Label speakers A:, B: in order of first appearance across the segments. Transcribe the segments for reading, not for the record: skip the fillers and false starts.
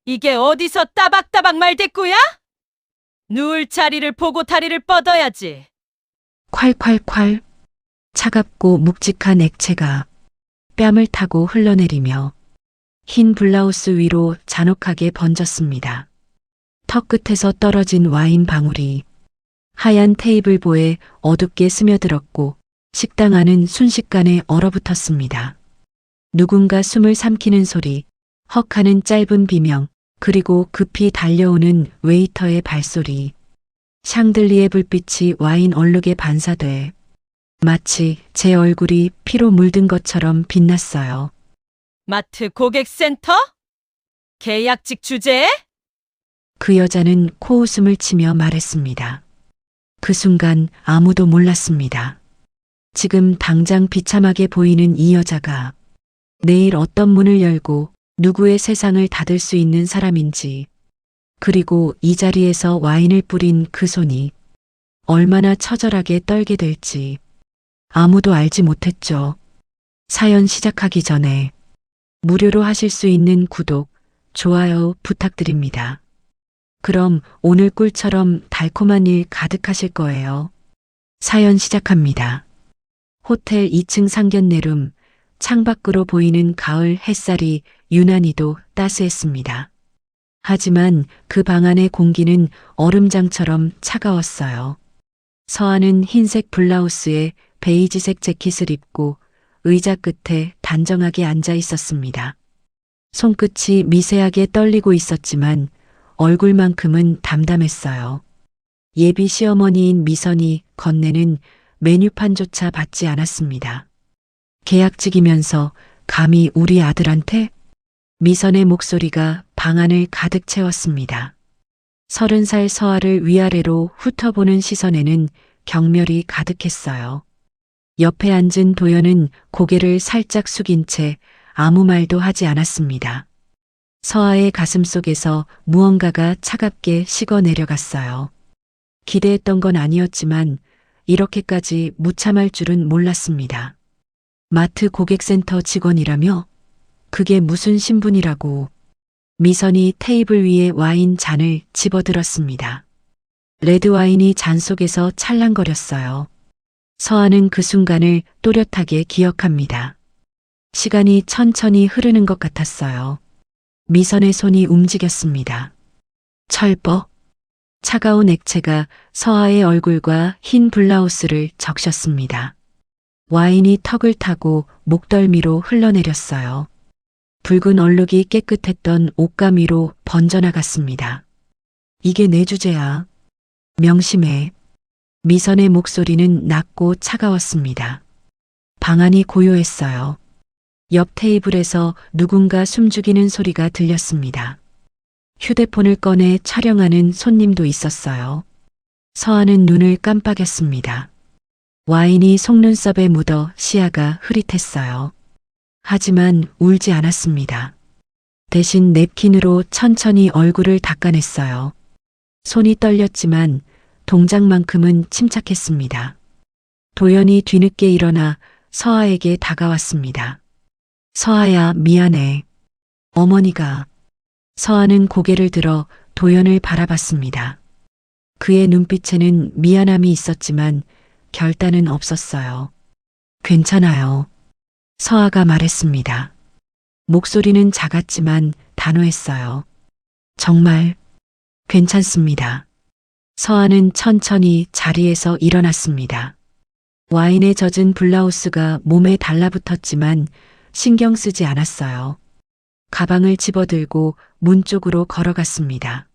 A: 이게 어디서 따박따박 말대꾸야? 누울 자리를 보고 다리를 뻗어야지.
B: 콸콸콸. 차갑고 묵직한 액체가 뺨을 타고 흘러내리며 흰 블라우스 위로 잔혹하게 번졌습니다. 턱 끝에서 떨어진 와인 방울이 하얀 테이블보에 어둡게 스며들었고 식당 안은 순식간에 얼어붙었습니다. 누군가 숨을 삼키는 소리, 헉하는 짧은 비명, 그리고 급히 달려오는 웨이터의 발소리. 샹들리에 불빛이 와인 얼룩에 반사돼 마치 제 얼굴이 피로 물든 것처럼 빛났어요.
A: 마트 고객센터? 계약직 주제에?
B: 그 여자는 코웃음을 치며 말했습니다. 그 순간 아무도 몰랐습니다. 지금 당장 비참하게 보이는 이 여자가 내일 어떤 문을 열고 누구의 세상을 닫을 수 있는 사람인지, 그리고 이 자리에서 와인을 뿌린 그 손이 얼마나 처절하게 떨게 될지 아무도 알지 못했죠. 사연 시작하기 전에 무료로 하실 수 있는 구독, 좋아요 부탁드립니다. 그럼 오늘 꿀처럼 달콤한 일 가득하실 거예요. 사연 시작합니다. 호텔 2층 상견례룸, 창밖으로 보이는 가을 햇살이 유난히도 따스했습니다. 하지만 그 방 안의 공기는 얼음장처럼 차가웠어요. 서아는 흰색 블라우스에 베이지색 재킷을 입고 의자 끝에 단정하게 앉아 있었습니다. 손끝이 미세하게 떨리고 있었지만 얼굴만큼은 담담했어요. 예비 시어머니인 미선이 건네는 메뉴판조차 받지 않았습니다. 계약직이면서 감히 우리 아들한테? 미선의 목소리가 방 안을 가득 채웠습니다. 30살 서아를 위아래로 훑어보는 시선에는 경멸이 가득했어요. 옆에 앉은 도연은 고개를 살짝 숙인 채 아무 말도 하지 않았습니다. 서아의 가슴 속에서 무언가가 차갑게 식어 내려갔어요. 기대했던 건 아니었지만 이렇게까지 무참할 줄은 몰랐습니다. 마트 고객센터 직원이라며? 그게 무슨 신분이라고. 미선이 테이블 위에 와인 잔을 집어들었습니다. 레드 와인이 잔 속에서 찰랑거렸어요. 서아는 그 순간을 또렷하게 기억합니다. 시간이 천천히 흐르는 것 같았어요. 미선의 손이 움직였습니다. 철버. 차가운 액체가 서아의 얼굴과 흰 블라우스를 적셨습니다. 와인이 턱을 타고 목덜미로 흘러내렸어요. 붉은 얼룩이 깨끗했던 옷감 위로 번져나갔습니다. 이게 내 주제야. 명심해. 미선의 목소리는 낮고 차가웠습니다. 방 안이 고요했어요. 옆 테이블에서 누군가 숨죽이는 소리가 들렸습니다. 휴대폰을 꺼내 촬영하는 손님도 있었어요. 서아는 눈을 깜빡였습니다. 와인이 속눈썹에 묻어 시야가 흐릿했어요. 하지만 울지 않았습니다. 대신 냅킨으로 천천히 얼굴을 닦아냈어요. 손이 떨렸지만 동작만큼은 침착했습니다. 도연이 뒤늦게 일어나 서아에게 다가왔습니다. 서아야, 미안해. 어머니가. 서아는 고개를 들어 도연을 바라봤습니다. 그의 눈빛에는 미안함이 있었지만 결단은 없었어요. 괜찮아요. 서아가 말했습니다. 목소리는 작았지만 단호했어요. 정말 괜찮습니다. 서아는 천천히 자리에서 일어났습니다. 와인에 젖은 블라우스가 몸에 달라붙었지만 신경 쓰지 않았어요. 가방을 집어들고 문 쪽으로 걸어갔습니다.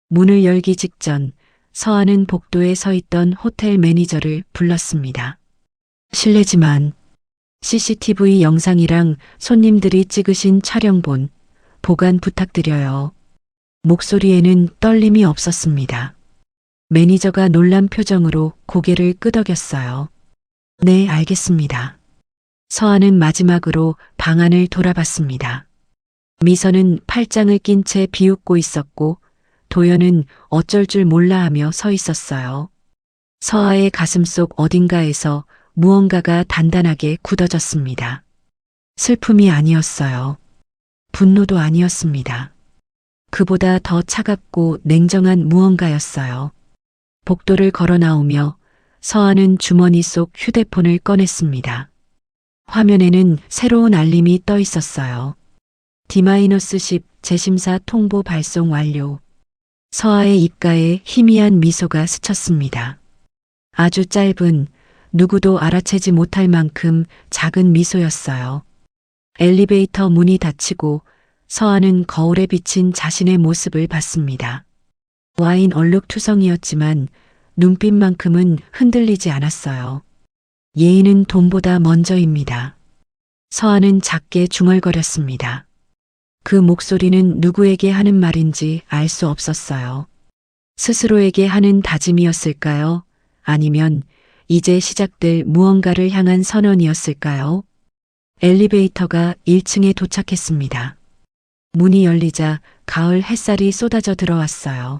B: 문을 열기 직전 서아는 복도에 서 있던 호텔 매니저를 불렀습니다. 실례지만 CCTV 영상이랑 손님들이 찍으신 촬영본 보관 부탁드려요. 목소리에는 떨림이 없었습니다. 매니저가 놀란 표정으로 고개를 끄덕였어요. 네, 알겠습니다. 서아는 마지막으로 방 안을 돌아봤습니다. 미선은 팔짱을 낀 채 비웃고 있었고 도연은 어쩔 줄 몰라 하며 서 있었어요. 서아의 가슴속 어딘가에서 무언가가 단단하게 굳어졌습니다. 슬픔이 아니었어요. 분노도 아니었습니다. 그보다 더 차갑고 냉정한 무언가였어요. 복도를 걸어 나오며 서아는 주머니 속 휴대폰을 꺼냈습니다. 화면에는 새로운 알림이 떠 있었어요. D-10 재심사 통보 발송 완료. 서아의 입가에 희미한 미소가 스쳤습니다. 아주 짧은, 누구도 알아채지 못할 만큼 작은 미소였어요. 엘리베이터 문이 닫히고 서아는 거울에 비친 자신의 모습을 봤습니다. 와인 얼룩투성이었지만 눈빛만큼은 흔들리지 않았어요. 예의는 돈보다 먼저입니다. 서아는 작게 중얼거렸습니다. 그 목소리는 누구에게 하는 말인지 알 수 없었어요. 스스로에게 하는 다짐이었을까요? 아니면 이제 시작될 무언가를 향한 선언이었을까요? 엘리베이터가 1층에 도착했습니다. 문이 열리자 가을 햇살이 쏟아져 들어왔어요.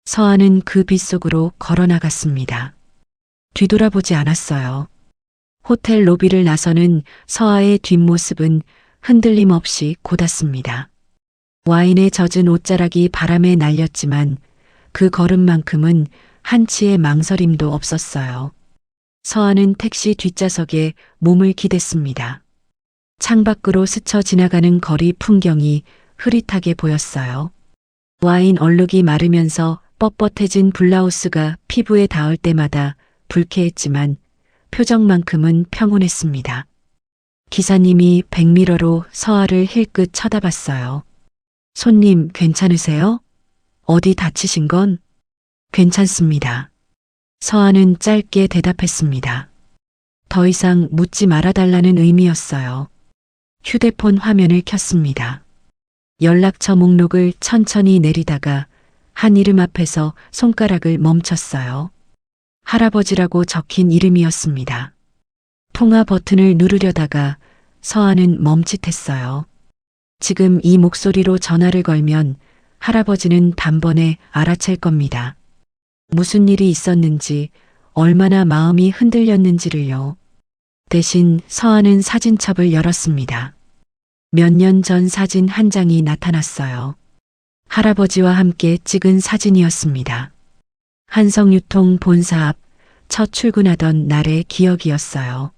B: 서아는 그 빛 속으로 걸어 나갔습니다. 뒤돌아보지 않았어요. 호텔 로비를 나서는 서아의 뒷모습은 흔들림 없이 곧았습니다. 와인에 젖은 옷자락이 바람에 날렸지만 그 걸음만큼은 한치의 망설임도 없었어요. 서아는 택시 뒷좌석에 몸을 기댔습니다. 창밖으로 스쳐 지나가는 거리 풍경이 흐릿하게 보였어요. 와인 얼룩이 마르면서 뻣뻣해진 블라우스가 피부에 닿을 때마다 불쾌했지만 표정만큼은 평온했습니다. 기사님이 백미러로 서아를 힐끗 쳐다봤어요. 손님 괜찮으세요? 어디 다치신 건? 괜찮습니다. 서아는 짧게 대답했습니다. 더 이상 묻지 말아달라는 의미였어요. 휴대폰 화면을 켰습니다. 연락처 목록을 천천히 내리다가 한 이름 앞에서 손가락을 멈췄어요. 할아버지라고 적힌 이름이었습니다. 통화 버튼을 누르려다가 서아는 멈칫했어요. 지금 이 목소리로 전화를 걸면 할아버지는 단번에 알아챌 겁니다. 무슨 일이 있었는지, 얼마나 마음이 흔들렸는지를요. 대신 서아는 사진첩을 열었습니다. 몇 년 전 사진 한 장이 나타났어요. 할아버지와 함께 찍은 사진이었습니다. 한성유통 본사 앞 첫 출근하던 날의 기억이었어요.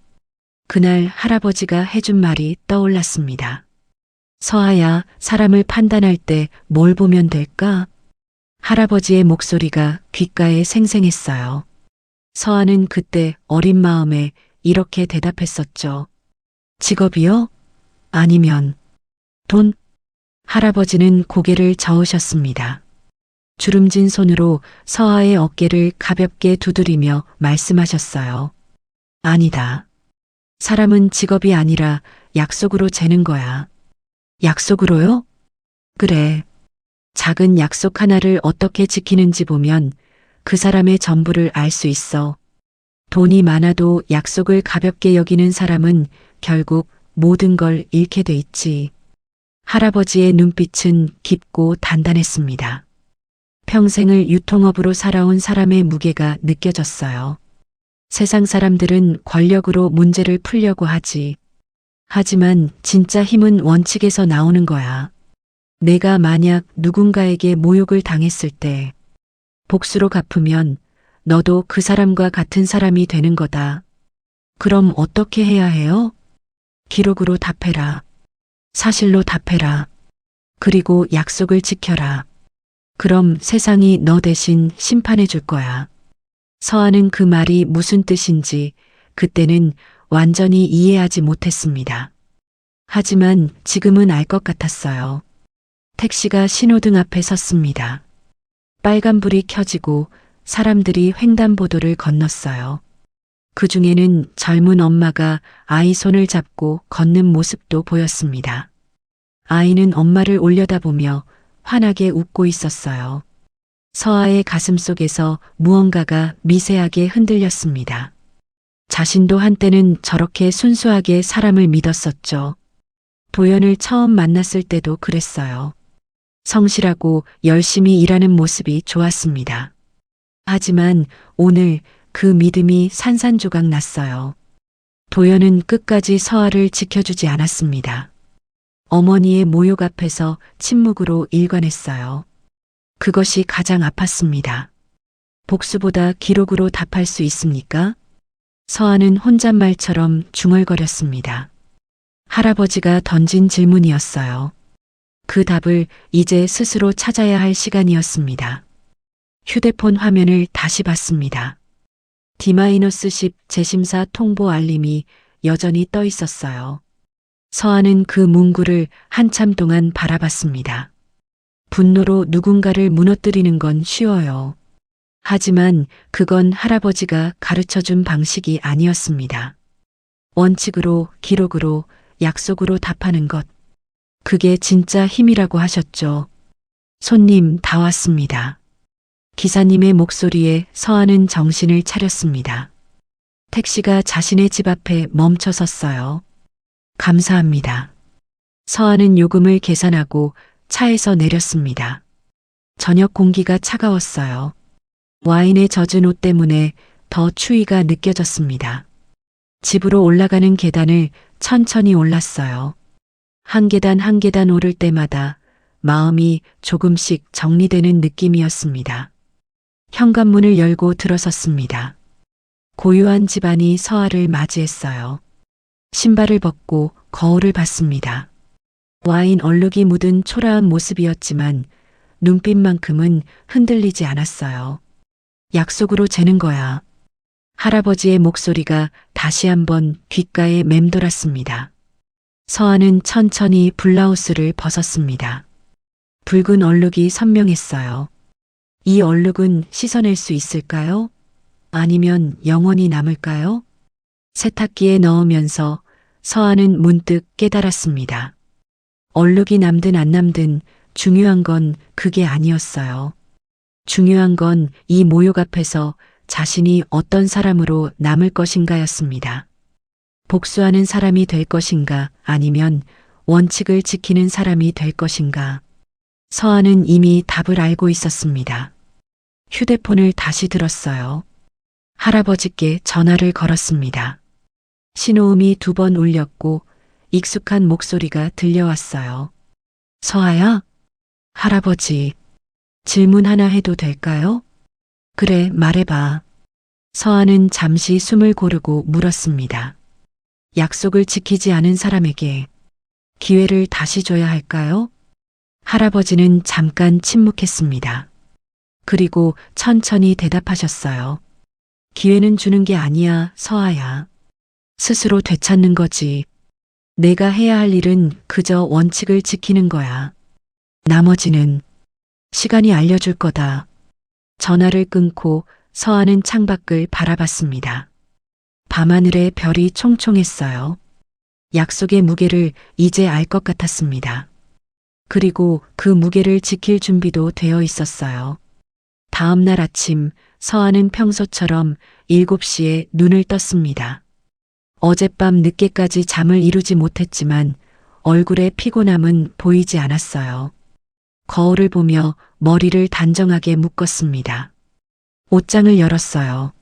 B: 그날 할아버지가 해준 말이 떠올랐습니다. 서아야, 사람을 판단할 때 뭘 보면 될까? 할아버지의 목소리가 귓가에 생생했어요. 서아는 그때 어린 마음에 이렇게 대답했었죠. 직업이요? 아니면 돈? 할아버지는 고개를 저으셨습니다. 주름진 손으로 서아의 어깨를 가볍게 두드리며 말씀하셨어요. 아니다. 사람은 직업이 아니라 약속으로 재는 거야. 약속으로요? 그래. 작은 약속 하나를 어떻게 지키는지 보면 그 사람의 전부를 알 수 있어. 돈이 많아도 약속을 가볍게 여기는 사람은 결국 모든 걸 잃게 돼 있지. 할아버지의 눈빛은 깊고 단단했습니다. 평생을 유통업으로 살아온 사람의 무게가 느껴졌어요. 세상 사람들은 권력으로 문제를 풀려고 하지. 하지만 진짜 힘은 원칙에서 나오는 거야. 내가 만약 누군가에게 모욕을 당했을 때 복수로 갚으면 너도 그 사람과 같은 사람이 되는 거다. 그럼 어떻게 해야 해요? 기록으로 답해라. 사실로 답해라. 그리고 약속을 지켜라. 그럼 세상이 너 대신 심판해 줄 거야. 서아는 그 말이 무슨 뜻인지 그때는 완전히 이해하지 못했습니다. 하지만 지금은 알 것 같았어요. 택시가 신호등 앞에 섰습니다. 빨간불이 켜지고 사람들이 횡단보도를 건넜어요. 그 중에는 젊은 엄마가 아이 손을 잡고 걷는 모습도 보였습니다. 아이는 엄마를 올려다보며 환하게 웃고 있었어요. 서아의 가슴 속에서 무언가가 미세하게 흔들렸습니다. 자신도 한때는 저렇게 순수하게 사람을 믿었었죠. 도연을 처음 만났을 때도 그랬어요. 성실하고 열심히 일하는 모습이 좋았습니다. 하지만 오늘 그 믿음이 산산조각 났어요. 도연은 끝까지 서아를 지켜주지 않았습니다. 어머니의 모욕 앞에서 침묵으로 일관했어요. 그것이 가장 아팠습니다. 복수보다 기록으로 답할 수 있습니까? 서아는 혼잣말처럼 중얼거렸습니다. 할아버지가 던진 질문이었어요. 그 답을 이제 스스로 찾아야 할 시간이었습니다. 휴대폰 화면을 다시 봤습니다. D-10 재심사 통보 알림이 여전히 떠 있었어요. 서아는 그 문구를 한참 동안 바라봤습니다. 분노로 누군가를 무너뜨리는 건 쉬워요. 하지만 그건 할아버지가 가르쳐준 방식이 아니었습니다. 원칙으로, 기록으로, 약속으로 답하는 것. 그게 진짜 힘이라고 하셨죠. 손님 다 왔습니다. 기사님의 목소리에 서아는 정신을 차렸습니다. 택시가 자신의 집 앞에 멈춰 섰어요. 감사합니다. 서아는 요금을 계산하고 차에서 내렸습니다. 저녁 공기가 차가웠어요. 와인에 젖은 옷 때문에 더 추위가 느껴졌습니다. 집으로 올라가는 계단을 천천히 올랐어요. 한 계단 한 계단 오를 때마다 마음이 조금씩 정리되는 느낌이었습니다. 현관문을 열고 들어섰습니다. 고요한 집안이 서아를 맞이했어요. 신발을 벗고 거울을 봤습니다. 와인 얼룩이 묻은 초라한 모습이었지만 눈빛만큼은 흔들리지 않았어요. 약속으로 재는 거야. 할아버지의 목소리가 다시 한번 귓가에 맴돌았습니다. 서아는 천천히 블라우스를 벗었습니다. 붉은 얼룩이 선명했어요. 이 얼룩은 씻어낼 수 있을까요? 아니면 영원히 남을까요? 세탁기에 넣으면서 서아는 문득 깨달았습니다. 얼룩이 남든 안 남든 중요한 건 그게 아니었어요. 중요한 건 이 모욕 앞에서 자신이 어떤 사람으로 남을 것인가였습니다. 복수하는 사람이 될 것인가 아니면 원칙을 지키는 사람이 될 것인가. 서아는 이미 답을 알고 있었습니다. 휴대폰을 다시 들었어요. 할아버지께 전화를 걸었습니다. 신호음이 2번 울렸고 익숙한 목소리가 들려왔어요. 서아야? 할아버지, 질문 하나 해도 될까요? 그래, 말해봐. 서아는 잠시 숨을 고르고 물었습니다. 약속을 지키지 않은 사람에게 기회를 다시 줘야 할까요? 할아버지는 잠깐 침묵했습니다. 그리고 천천히 대답하셨어요. 기회는 주는 게 아니야, 서아야. 스스로 되찾는 거지. 내가 해야 할 일은 그저 원칙을 지키는 거야. 나머지는 시간이 알려줄 거다. 전화를 끊고 서아는 창밖을 바라봤습니다. 밤하늘에 별이 총총했어요. 약속의 무게를 이제 알 것 같았습니다. 그리고 그 무게를 지킬 준비도 되어 있었어요. 다음 날 아침 서아는 평소처럼 7시에 눈을 떴습니다. 어젯밤 늦게까지 잠을 이루지 못했지만 얼굴에 피곤함은 보이지 않았어요. 거울을 보며 머리를 단정하게 묶었습니다. 옷장을 열었어요.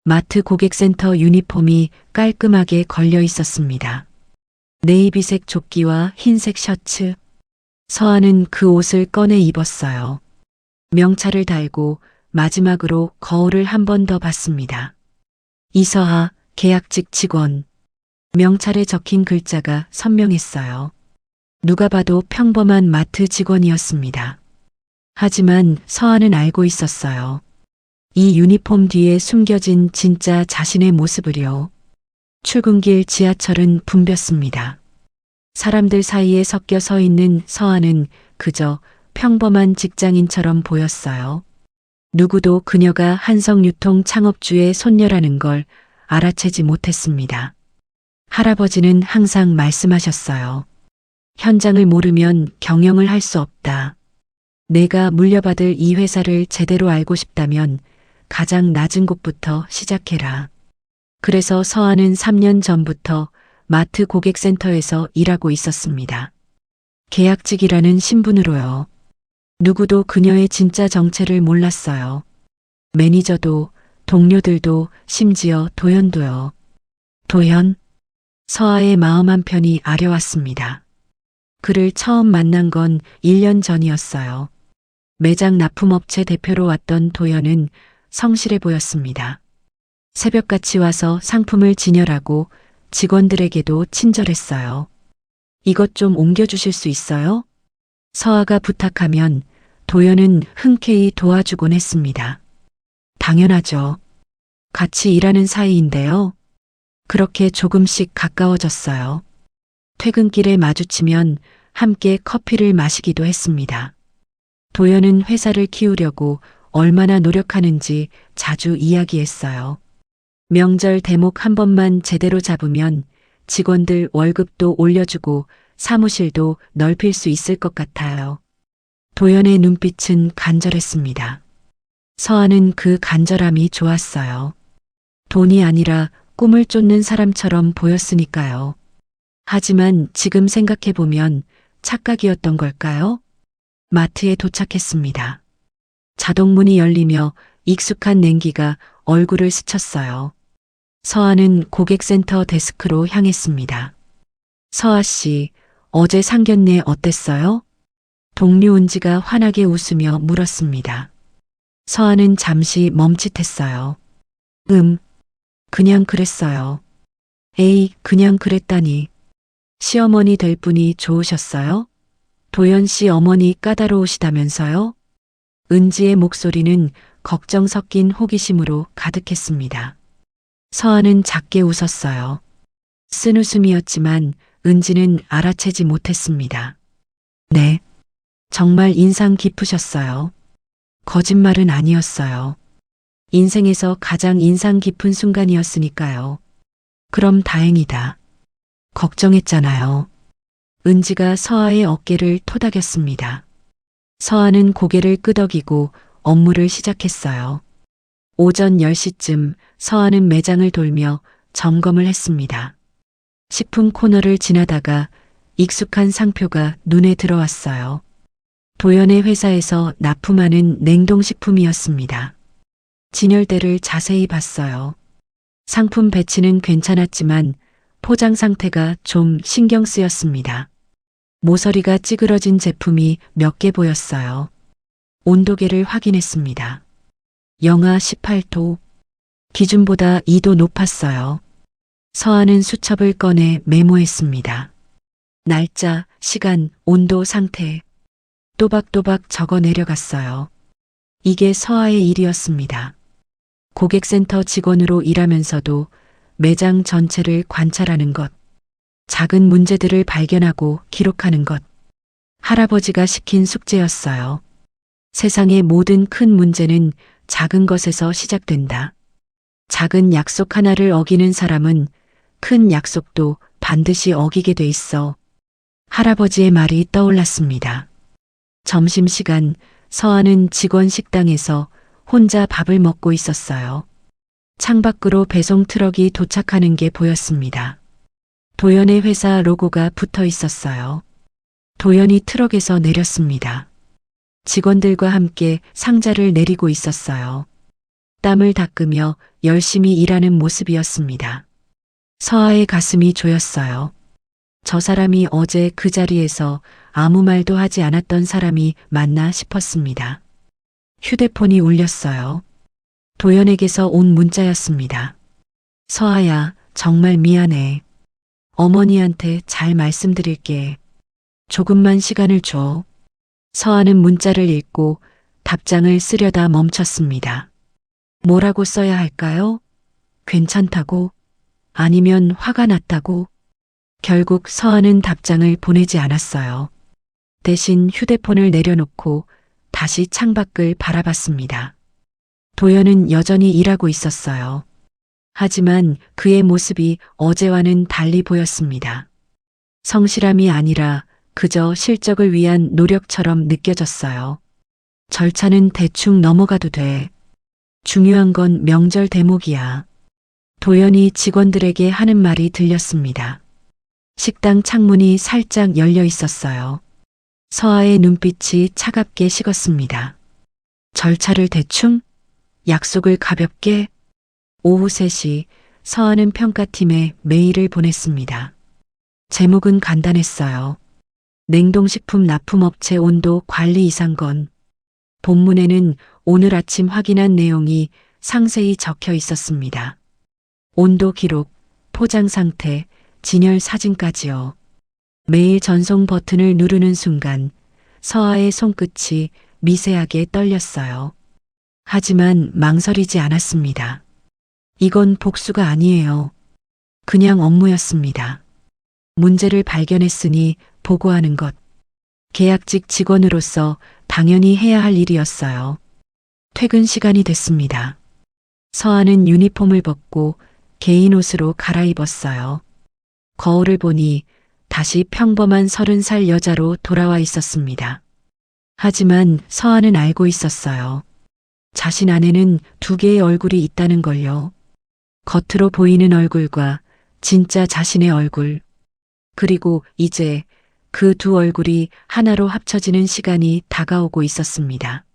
B: 마트 고객센터 유니폼이 깔끔하게 걸려 있었습니다. 네이비색 조끼와 흰색 셔츠. 서아는 그 옷을 꺼내 입었어요. 명찰을 달고 마지막으로 거울을 한 번 더 봤습니다. 이서아, 계약직 직원. 명찰에 적힌 글자가 선명했어요. 누가 봐도 평범한 마트 직원이었습니다. 하지만 서아는 알고 있었어요. 이 유니폼 뒤에 숨겨진 진짜 자신의 모습을요. 출근길 지하철은 붐볐습니다. 사람들 사이에 섞여 서 있는 서아는 그저 평범한 직장인처럼 보였어요. 누구도 그녀가 한성유통 창업주의 손녀라는 걸 알아채지 못했습니다. 할아버지는 항상 말씀하셨어요. 현장을 모르면 경영을 할 수 없다. 내가 물려받을 이 회사를 제대로 알고 싶다면 가장 낮은 곳부터 시작해라. 그래서 서아는 3년 전부터 마트 고객센터에서 일하고 있었습니다. 계약직이라는 신분으로요. 누구도 그녀의 진짜 정체를 몰랐어요. 매니저도, 동료들도, 심지어 도현도요. 도현? 서아의 마음 한편이 아려왔습니다. 그를 처음 만난 건 1년 전이었어요. 매장 납품업체 대표로 왔던 도연은 성실해 보였습니다. 새벽같이 와서 상품을 진열하고 직원들에게도 친절했어요. 이것 좀 옮겨주실 수 있어요? 서아가 부탁하면 도연은 흔쾌히 도와주곤 했습니다. 당연하죠. 같이 일하는 사이인데요. 그렇게 조금씩 가까워졌어요. 퇴근길에 마주치면 함께 커피를 마시기도 했습니다. 도연은 회사를 키우려고 얼마나 노력하는지 자주 이야기했어요. 명절 대목 한 번만 제대로 잡으면 직원들 월급도 올려주고 사무실도 넓힐 수 있을 것 같아요. 도연의 눈빛은 간절했습니다. 서아는 그 간절함이 좋았어요. 돈이 아니라 꿈을 쫓는 사람처럼 보였으니까요. 하지만 지금 생각해보면 착각이었던 걸까요? 마트에 도착했습니다. 자동문이 열리며 익숙한 냉기가 얼굴을 스쳤어요. 서아는 고객센터 데스크로 향했습니다. 서아 씨, 어제 상견례 어땠어요? 동료 은지가 환하게 웃으며 물었습니다. 서아는 잠시 멈칫했어요. 그냥 그랬어요. 에이, 그냥 그랬다니. 시어머니 될 분이 좋으셨어요? 도연 씨 어머니 까다로우시다면서요? 은지의 목소리는 걱정 섞인 호기심으로 가득했습니다. 서아는 작게 웃었어요. 쓴 웃음이었지만 은지는 알아채지 못했습니다. 네. 정말 인상 깊으셨어요. 거짓말은 아니었어요. 인생에서 가장 인상 깊은 순간이었으니까요. 그럼 다행이다. 걱정했잖아요. 은지가 서아의 어깨를 토닥였습니다. 서아는 고개를 끄덕이고 업무를 시작했어요. 오전 10시쯤 서아는 매장을 돌며 점검을 했습니다. 식품 코너를 지나다가 익숙한 상표가 눈에 들어왔어요. 도연의 회사에서 납품하는 냉동식품이었습니다. 진열대를 자세히 봤어요. 상품 배치는 괜찮았지만 포장 상태가 좀 신경 쓰였습니다. 모서리가 찌그러진 제품이 몇 개 보였어요. 온도계를 확인했습니다. 영하 18도. 기준보다 2도 높았어요. 서아는 수첩을 꺼내 메모했습니다. 날짜, 시간, 온도 상태. 또박또박 적어 내려갔어요. 이게 서아의 일이었습니다. 고객센터 직원으로 일하면서도 매장 전체를 관찰하는 것. 작은 문제들을 발견하고 기록하는 것. 할아버지가 시킨 숙제였어요. 세상의 모든 큰 문제는 작은 것에서 시작된다. 작은 약속 하나를 어기는 사람은 큰 약속도 반드시 어기게 돼 있어. 할아버지의 말이 떠올랐습니다. 점심시간 서아는 직원 식당에서 혼자 밥을 먹고 있었어요. 창밖으로 배송 트럭이 도착하는 게 보였습니다. 도연의 회사 로고가 붙어 있었어요. 도연이 트럭에서 내렸습니다. 직원들과 함께 상자를 내리고 있었어요. 땀을 닦으며 열심히 일하는 모습이었습니다. 서아의 가슴이 조였어요. 저 사람이 어제 그 자리에서 아무 말도 하지 않았던 사람이 맞나 싶었습니다. 휴대폰이 울렸어요. 도연에게서 온 문자였습니다. 서아야, 정말 미안해. 어머니한테 잘 말씀드릴게. 조금만 시간을 줘. 서아는 문자를 읽고 답장을 쓰려다 멈췄습니다. 뭐라고 써야 할까요? 괜찮다고? 아니면 화가 났다고? 결국 서아는 답장을 보내지 않았어요. 대신 휴대폰을 내려놓고 다시 창밖을 바라봤습니다. 도연은 여전히 일하고 있었어요. 하지만 그의 모습이 어제와는 달리 보였습니다. 성실함이 아니라 그저 실적을 위한 노력처럼 느껴졌어요. 절차는 대충 넘어가도 돼. 중요한 건 명절 대목이야. 도연이 직원들에게 하는 말이 들렸습니다. 식당 창문이 살짝 열려 있었어요. 서아의 눈빛이 차갑게 식었습니다. 절차를 대충? 약속을 가볍게? 오후 3시 서아는 평가팀에 메일을 보냈습니다. 제목은 간단했어요. 냉동식품 납품업체 온도 관리 이상건. 본문에는 오늘 아침 확인한 내용이 상세히 적혀 있었습니다. 온도 기록, 포장 상태, 진열 사진까지요. 매일 전송 버튼을 누르는 순간 서아의 손끝이 미세하게 떨렸어요. 하지만 망설이지 않았습니다. 이건 복수가 아니에요. 그냥 업무였습니다. 문제를 발견했으니 보고하는 것. 계약직 직원으로서 당연히 해야 할 일이었어요. 퇴근 시간이 됐습니다. 서아는 유니폼을 벗고 개인 옷으로 갈아입었어요. 거울을 보니 다시 평범한 30살 여자로 돌아와 있었습니다. 하지만 서아는 알고 있었어요. 자신 안에는 두 개의 얼굴이 있다는 걸요. 겉으로 보이는 얼굴과 진짜 자신의 얼굴. 그리고 이제 그 두 얼굴이 하나로 합쳐지는 시간이 다가오고 있었습니다.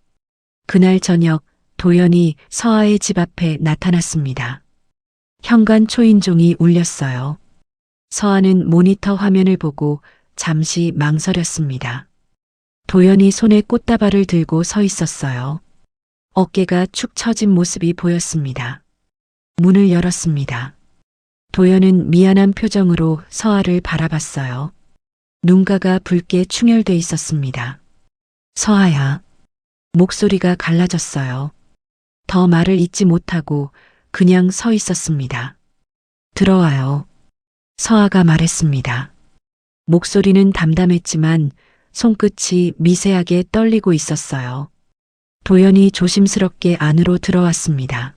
B: 그날 저녁 도연이 서아의 집 앞에 나타났습니다. 현관 초인종이 울렸어요. 서아는 모니터 화면을 보고 잠시 망설였습니다. 도연이 손에 꽃다발을 들고 서 있었어요. 어깨가 축 처진 모습이 보였습니다. 문을 열었습니다. 도연은 미안한 표정으로 서아를 바라봤어요. 눈가가 붉게 충혈돼 있었습니다. 서아야. 목소리가 갈라졌어요. 더 말을 잇지 못하고 그냥 서 있었습니다. 들어와요. 서아가 말했습니다. 목소리는 담담했지만 손끝이 미세하게 떨리고 있었어요. 도연이 조심스럽게 안으로 들어왔습니다.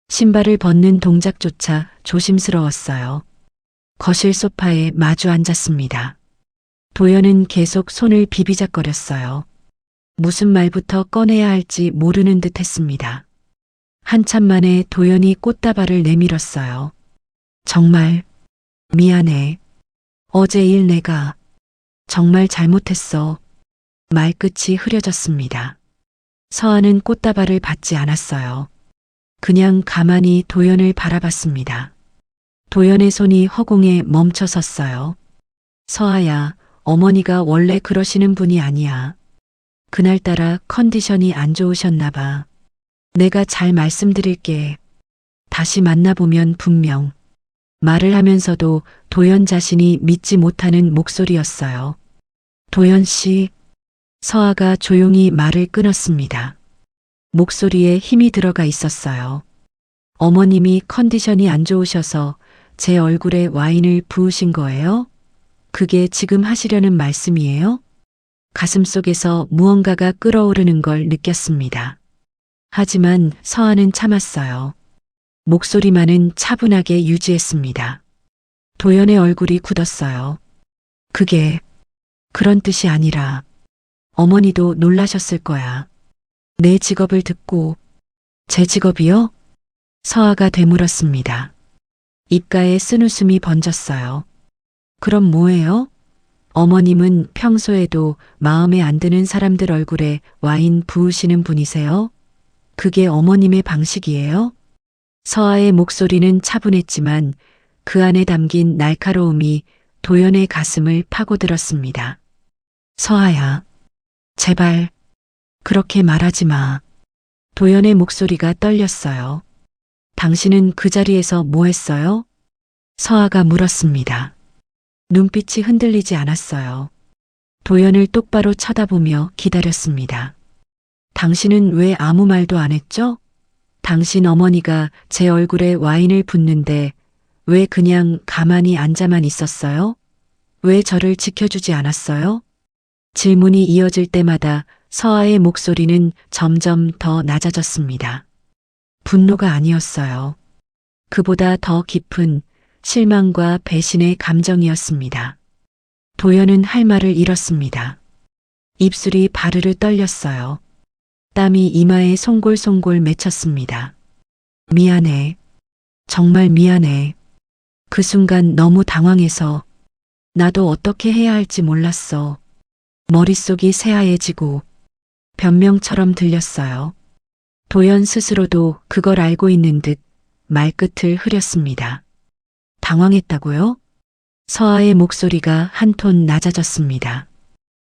B: 신발을 벗는 동작조차 조심스러웠어요. 거실 소파에 마주 앉았습니다. 도연은 계속 손을 비비작거렸어요. 무슨 말부터 꺼내야 할지 모르는 듯 했습니다. 한참 만에 도연이 꽃다발을 내밀었어요. 정말 미안해. 어제 일 내가 정말 잘못했어. 말끝이 흐려졌습니다. 서아는 꽃다발을 받지 않았어요. 그냥 가만히 도연을 바라봤습니다. 도연의 손이 허공에 멈춰 섰어요. 서아야, 어머니가 원래 그러시는 분이 아니야. 그날따라 컨디션이 안 좋으셨나 봐. 내가 잘 말씀드릴게. 다시 만나보면 분명. 말을 하면서도 도연 자신이 믿지 못하는 목소리였어요. 도연 씨. 서아가 조용히 말을 끊었습니다. 목소리에 힘이 들어가 있었어요. 어머님이 컨디션이 안 좋으셔서 제 얼굴에 와인을 부으신 거예요? 그게 지금 하시려는 말씀이에요? 가슴속에서 무언가가 끓어오르는 걸 느꼈습니다. 하지만 서아는 참았어요. 목소리만은 차분하게 유지했습니다. 도연의 얼굴이 굳었어요. 그게 그런 뜻이 아니라 어머니도 놀라셨을 거야. 내 직업을 듣고. 제 직업이요? 서아가 되물었습니다. 입가에 쓴웃음이 번졌어요. 그럼 뭐예요? 어머님은 평소에도 마음에 안 드는 사람들 얼굴에 와인 부으시는 분이세요? 그게 어머님의 방식이에요? 서아의 목소리는 차분했지만 그 안에 담긴 날카로움이 도연의 가슴을 파고들었습니다. 서아야, 제발 그렇게 말하지 마. 도연의 목소리가 떨렸어요. 당신은 그 자리에서 뭐 했어요? 서아가 물었습니다. 눈빛이 흔들리지 않았어요. 도연을 똑바로 쳐다보며 기다렸습니다. 당신은 왜 아무 말도 안 했죠? 당신 어머니가 제 얼굴에 와인을 붓는데 왜 그냥 가만히 앉아만 있었어요? 왜 저를 지켜주지 않았어요? 질문이 이어질 때마다 서아의 목소리는 점점 더 낮아졌습니다. 분노가 아니었어요. 그보다 더 깊은 실망과 배신의 감정이었습니다. 도연은 할 말을 잃었습니다. 입술이 바르르 떨렸어요. 땀이 이마에 송골송골 맺혔습니다. 미안해. 정말 미안해. 그 순간 너무 당황해서 나도 어떻게 해야 할지 몰랐어. 머릿속이 새하얘지고 변명처럼 들렸어요. 도연 스스로도 그걸 알고 있는 듯 말끝을 흐렸습니다. 당황했다고요? 서아의 목소리가 한 톤 낮아졌습니다.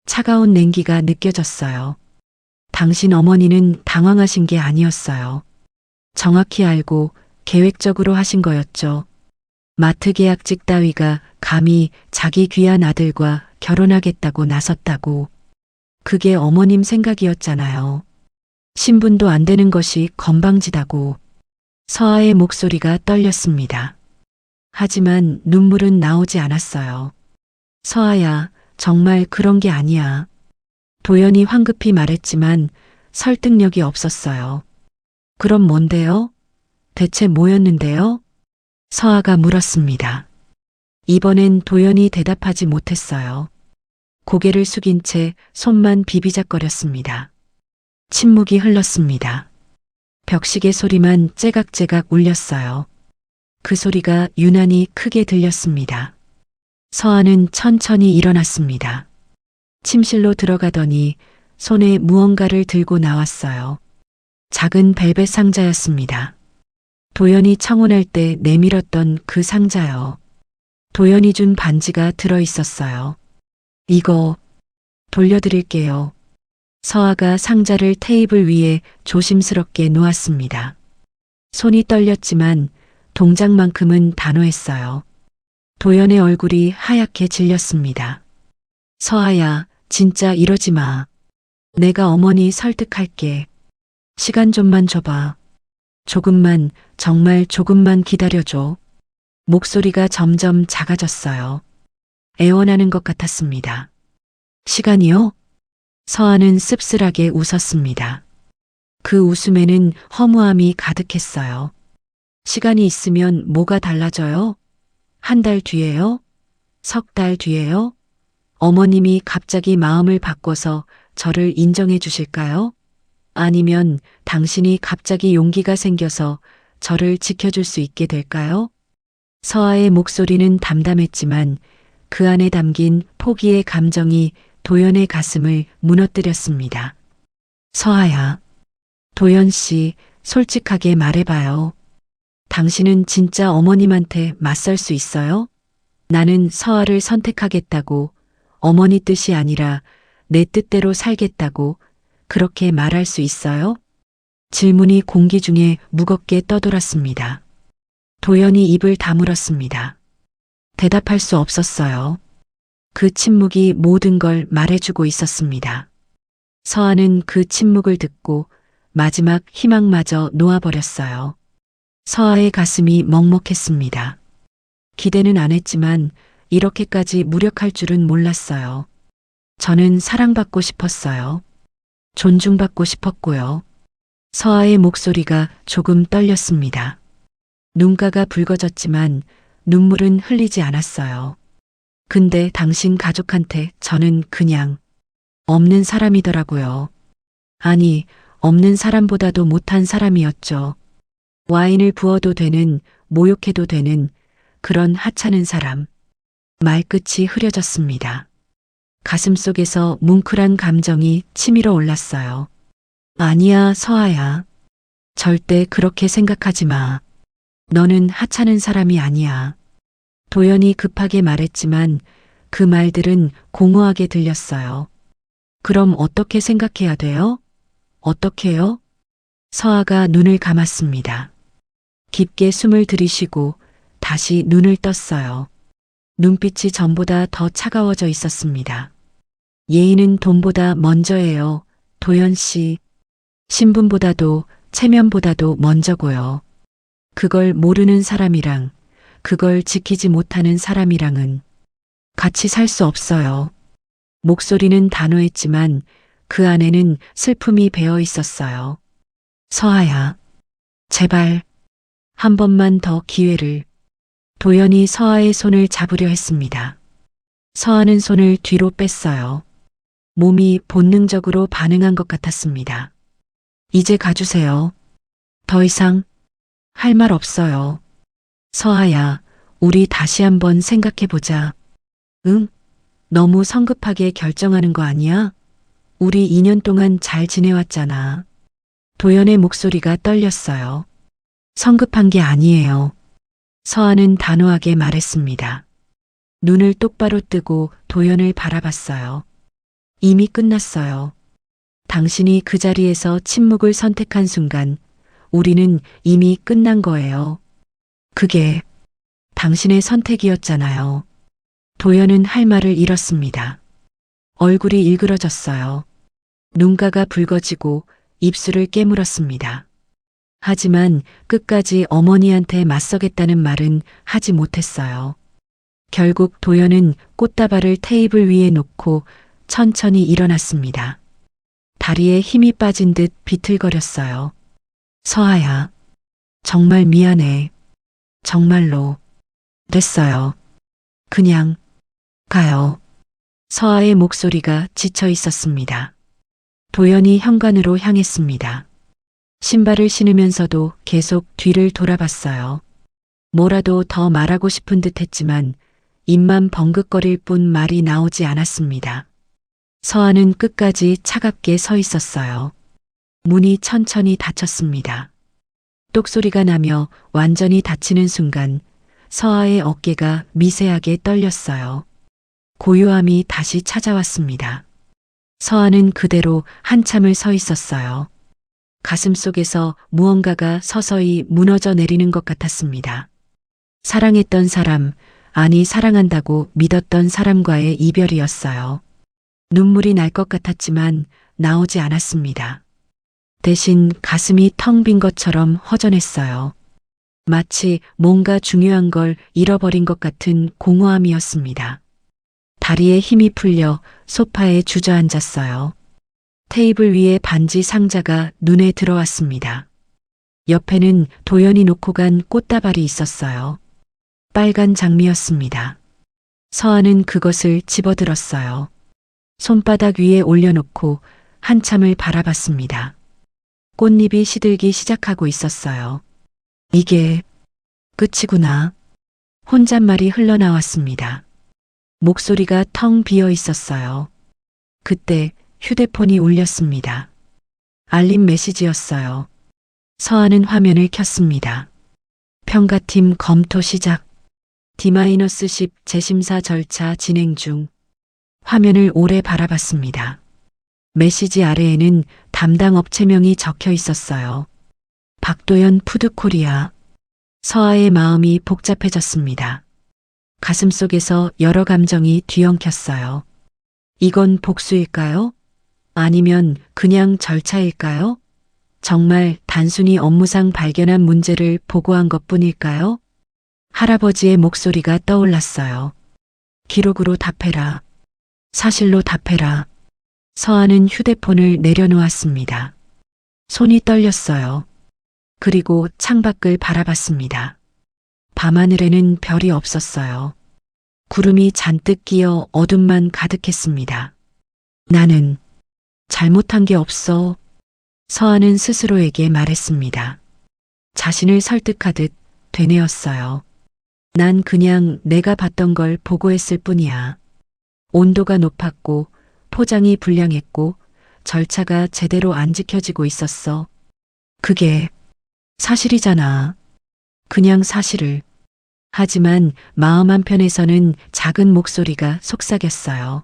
B: 차가운 냉기가 느껴졌어요. 당신 어머니는 당황하신 게 아니었어요. 정확히 알고 계획적으로 하신 거였죠. 마트 계약직 따위가 감히 자기 귀한 아들과 결혼하겠다고 나섰다고. 그게 어머님 생각이었잖아요. 신분도 안 되는 것이 건방지다고. 서아의 목소리가 떨렸습니다. 하지만 눈물은 나오지 않았어요. 서아야, 정말 그런 게 아니야. 도연이 황급히 말했지만 설득력이 없었어요. 그럼 뭔데요? 대체 뭐였는데요? 서아가 물었습니다. 이번엔 도연이 대답하지 못했어요. 고개를 숙인 채 손만 비비작거렸습니다. 침묵이 흘렀습니다. 벽시계 소리만 째각째각 울렸어요. 그 소리가 유난히 크게 들렸습니다. 서아는 천천히 일어났습니다. 침실로 들어가더니 손에 무언가를 들고 나왔어요. 작은 벨벳 상자였습니다. 도연이 청혼할 때 내밀었던 그 상자요. 도연이 준 반지가 들어 있었어요. 이거 돌려드릴게요. 서아가 상자를 테이블 위에 조심스럽게 놓았습니다. 손이 떨렸지만 동작만큼은 단호했어요. 도연의 얼굴이 하얗게 질렸습니다. 서아야, 진짜 이러지 마. 내가 어머니 설득할게. 시간 좀만 줘봐. 조금만, 정말 조금만 기다려줘. 목소리가 점점 작아졌어요. 애원하는 것 같았습니다. 시간이요? 서아는 씁쓸하게 웃었습니다. 그 웃음에는 허무함이 가득했어요. 시간이 있으면 뭐가 달라져요? 한 달 뒤에요? 석 달 뒤에요? 어머님이 갑자기 마음을 바꿔서 저를 인정해 주실까요? 아니면 당신이 갑자기 용기가 생겨서 저를 지켜줄 수 있게 될까요? 서아의 목소리는 담담했지만 그 안에 담긴 포기의 감정이 도연의 가슴을 무너뜨렸습니다. 서아야, 도연 씨, 솔직하게 말해봐요. 당신은 진짜 어머님한테 맞설 수 있어요? 나는 서아를 선택하겠다고, 어머니 뜻이 아니라 내 뜻대로 살겠다고 그렇게 말할 수 있어요? 질문이 공기 중에 무겁게 떠돌았습니다. 도연이 입을 다물었습니다. 대답할 수 없었어요. 그 침묵이 모든 걸 말해주고 있었습니다. 서아는 그 침묵을 듣고 마지막 희망마저 놓아버렸어요. 서아의 가슴이 먹먹했습니다. 기대는 안 했지만 이렇게까지 무력할 줄은 몰랐어요. 저는 사랑받고 싶었어요. 존중받고 싶었고요. 서아의 목소리가 조금 떨렸습니다. 눈가가 붉어졌지만 눈물은 흘리지 않았어요. 근데 당신 가족한테 저는 그냥 없는 사람이더라고요. 아니, 없는 사람보다도 못한 사람이었죠. 와인을 부어도 되는, 모욕해도 되는 그런 하찮은 사람. 말끝이 흐려졌습니다. 가슴속에서 뭉클한 감정이 치밀어 올랐어요. 아니야, 서아야. 절대 그렇게 생각하지 마. 너는 하찮은 사람이 아니야. 도연이 급하게 말했지만 그 말들은 공허하게 들렸어요. 그럼 어떻게 생각해야 돼요? 어떻게요? 서아가 눈을 감았습니다. 깊게 숨을 들이쉬고 다시 눈을 떴어요. 눈빛이 전보다 더 차가워져 있었습니다. 예의는 돈보다 먼저예요, 도연 씨. 신분보다도 체면보다도 먼저고요. 그걸 모르는 사람이랑 그걸 지키지 못하는 사람이랑은 같이 살 수 없어요. 목소리는 단호했지만 그 안에는 슬픔이 배어 있었어요. 서아야, 제발 한 번만 더 기회를. 도연이 서아의 손을 잡으려 했습니다. 서아는 손을 뒤로 뺐어요. 몸이 본능적으로 반응한 것 같았습니다. 이제 가주세요. 더 이상 할 말 없어요. 서아야, 우리 다시 한번 생각해보자. 응? 너무 성급하게 결정하는 거 아니야? 우리 2년 동안 잘 지내왔잖아. 도연의 목소리가 떨렸어요. 성급한 게 아니에요. 서아는 단호하게 말했습니다. 눈을 똑바로 뜨고 도연을 바라봤어요. 이미 끝났어요. 당신이 그 자리에서 침묵을 선택한 순간 우리는 이미 끝난 거예요. 그게 당신의 선택이었잖아요. 도연은 할 말을 잃었습니다. 얼굴이 일그러졌어요. 눈가가 붉어지고 입술을 깨물었습니다. 하지만 끝까지 어머니한테 맞서겠다는 말은 하지 못했어요. 결국 도연은 꽃다발을 테이블 위에 놓고 천천히 일어났습니다. 다리에 힘이 빠진 듯 비틀거렸어요. 서아야, 정말 미안해. 정말로. 됐어요. 그냥 가요. 서아의 목소리가 지쳐 있었습니다. 도연이 현관으로 향했습니다. 신발을 신으면서도 계속 뒤를 돌아봤어요. 뭐라도 더 말하고 싶은 듯 했지만 입만 벙긋거릴 뿐 말이 나오지 않았습니다. 서아는 끝까지 차갑게 서 있었어요. 문이 천천히 닫혔습니다. 똑소리가 나며 완전히 닫히는 순간 서아의 어깨가 미세하게 떨렸어요. 고요함이 다시 찾아왔습니다. 서아는 그대로 한참을 서 있었어요. 가슴 속에서 무언가가 서서히 무너져 내리는 것 같았습니다. 사랑했던 사람, 아니 사랑한다고 믿었던 사람과의 이별이었어요. 눈물이 날 것 같았지만 나오지 않았습니다. 대신 가슴이 텅 빈 것처럼 허전했어요. 마치 뭔가 중요한 걸 잃어버린 것 같은 공허함이었습니다. 다리에 힘이 풀려 소파에 주저앉았어요. 테이블 위에 반지 상자가 눈에 들어왔습니다. 옆에는 도연이 놓고 간 꽃다발이 있었어요. 빨간 장미였습니다. 서아는 그것을 집어들었어요. 손바닥 위에 올려놓고 한참을 바라봤습니다. 꽃잎이 시들기 시작하고 있었어요. 이게 끝이구나. 혼잣말이 흘러나왔습니다. 목소리가 텅 비어 있었어요. 그때 휴대폰이 울렸습니다. 알림 메시지였어요. 서아는 화면을 켰습니다. 평가팀 검토 시작. D-10 재심사 절차 진행 중. 화면을 오래 바라봤습니다. 메시지 아래에는 담당 업체명이 적혀 있었어요. 박도연 푸드코리아. 서아의 마음이 복잡해졌습니다. 가슴속에서 여러 감정이 뒤엉켰어요. 이건 복수일까요? 아니면 그냥 절차일까요? 정말 단순히 업무상 발견한 문제를 보고한 것뿐일까요? 할아버지의 목소리가 떠올랐어요. 기록으로 답해라. 사실로 답해라. 서아는 휴대폰을 내려놓았습니다. 손이 떨렸어요. 그리고 창밖을 바라봤습니다. 밤하늘에는 별이 없었어요. 구름이 잔뜩 끼어 어둠만 가득했습니다. 나는 잘못한 게 없어. 서아는 스스로에게 말했습니다. 자신을 설득하듯 되뇌었어요. 난 그냥 내가 봤던 걸 보고했을 뿐이야. 온도가 높았고 포장이 불량했고 절차가 제대로 안 지켜지고 있었어. 그게 사실이잖아. 그냥 사실을. 하지만 마음 한편에서는 작은 목소리가 속삭였어요.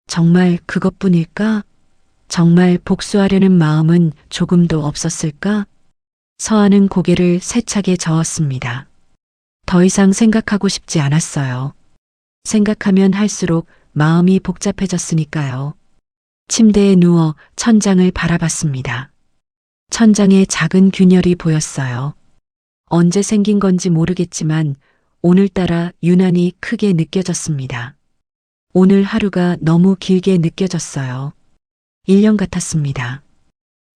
B: 정말 그것뿐일까? 정말 복수하려는 마음은 조금도 없었을까? 서아는 고개를 세차게 저었습니다. 더 이상 생각하고 싶지 않았어요. 생각하면 할수록 마음이 복잡해졌으니까요. 침대에 누워 천장을 바라봤습니다. 천장에 작은 균열이 보였어요. 언제 생긴 건지 모르겠지만 오늘따라 유난히 크게 느껴졌습니다. 오늘 하루가 너무 길게 느껴졌어요. 1년 같았습니다.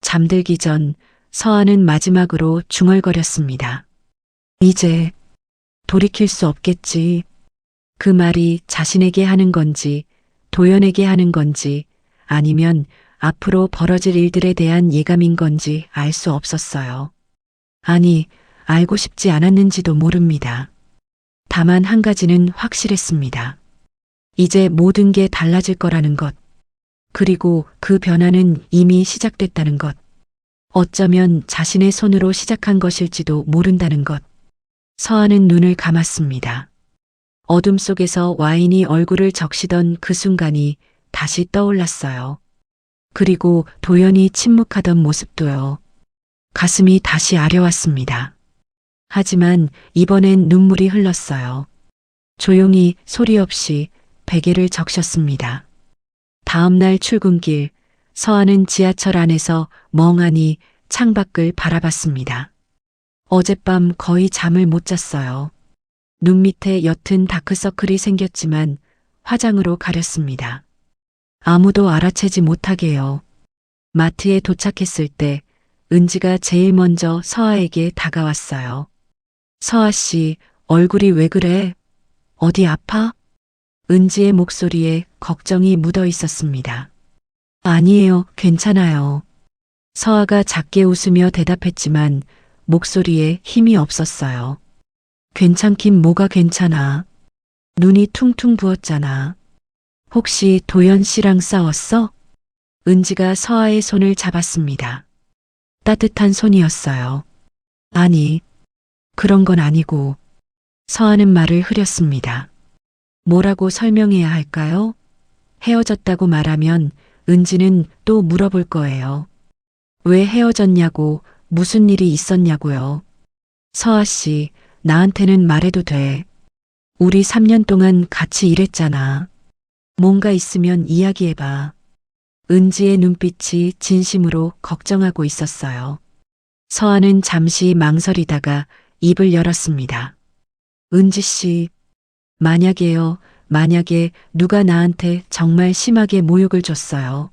B: 잠들기 전 서아는 마지막으로 중얼거렸습니다. 이제 돌이킬 수 없겠지. 그 말이 자신에게 하는 건지, 도연에게 하는 건지, 아니면 앞으로 벌어질 일들에 대한 예감인 건지 알 수 없었어요. 아니, 알고 싶지 않았는지도 모릅니다. 다만 한 가지는 확실했습니다. 이제 모든 게 달라질 거라는 것. 그리고 그 변화는 이미 시작됐다는 것. 어쩌면 자신의 손으로 시작한 것일지도 모른다는 것. 서아는 눈을 감았습니다. 어둠 속에서 와인이 얼굴을 적시던 그 순간이 다시 떠올랐어요. 그리고 도연이 침묵하던 모습도요. 가슴이 다시 아려왔습니다. 하지만 이번엔 눈물이 흘렀어요. 조용히 소리 없이 베개를 적셨습니다. 다음 날 출근길, 서아는 지하철 안에서 멍하니 창밖을 바라봤습니다. 어젯밤 거의 잠을 못 잤어요. 눈 밑에 옅은 다크서클이 생겼지만 화장으로 가렸습니다. 아무도 알아채지 못하게요. 마트에 도착했을 때 은지가 제일 먼저 서아에게 다가왔어요. 서아 씨, 얼굴이 왜 그래? 어디 아파? 은지의 목소리에 걱정이 묻어 있었습니다. 아니에요, 괜찮아요. 서아가 작게 웃으며 대답했지만 목소리에 힘이 없었어요. 괜찮긴 뭐가 괜찮아. 눈이 퉁퉁 부었잖아. 혹시 도연 씨랑 싸웠어? 은지가 서아의 손을 잡았습니다. 따뜻한 손이었어요. 아니, 그런 건 아니고. 서아는 말을 흐렸습니다. 뭐라고 설명해야 할까요? 헤어졌다고 말하면 은지는 또 물어볼 거예요. 왜 헤어졌냐고, 무슨 일이 있었냐고요. 서아 씨, 나한테는 말해도 돼. 우리 3년 동안 같이 일했잖아. 뭔가 있으면 이야기해봐. 은지의 눈빛이 진심으로 걱정하고 있었어요. 서아는 잠시 망설이다가 입을 열었습니다. 은지 씨, 만약에 누가 나한테 정말 심하게 모욕을 줬어요.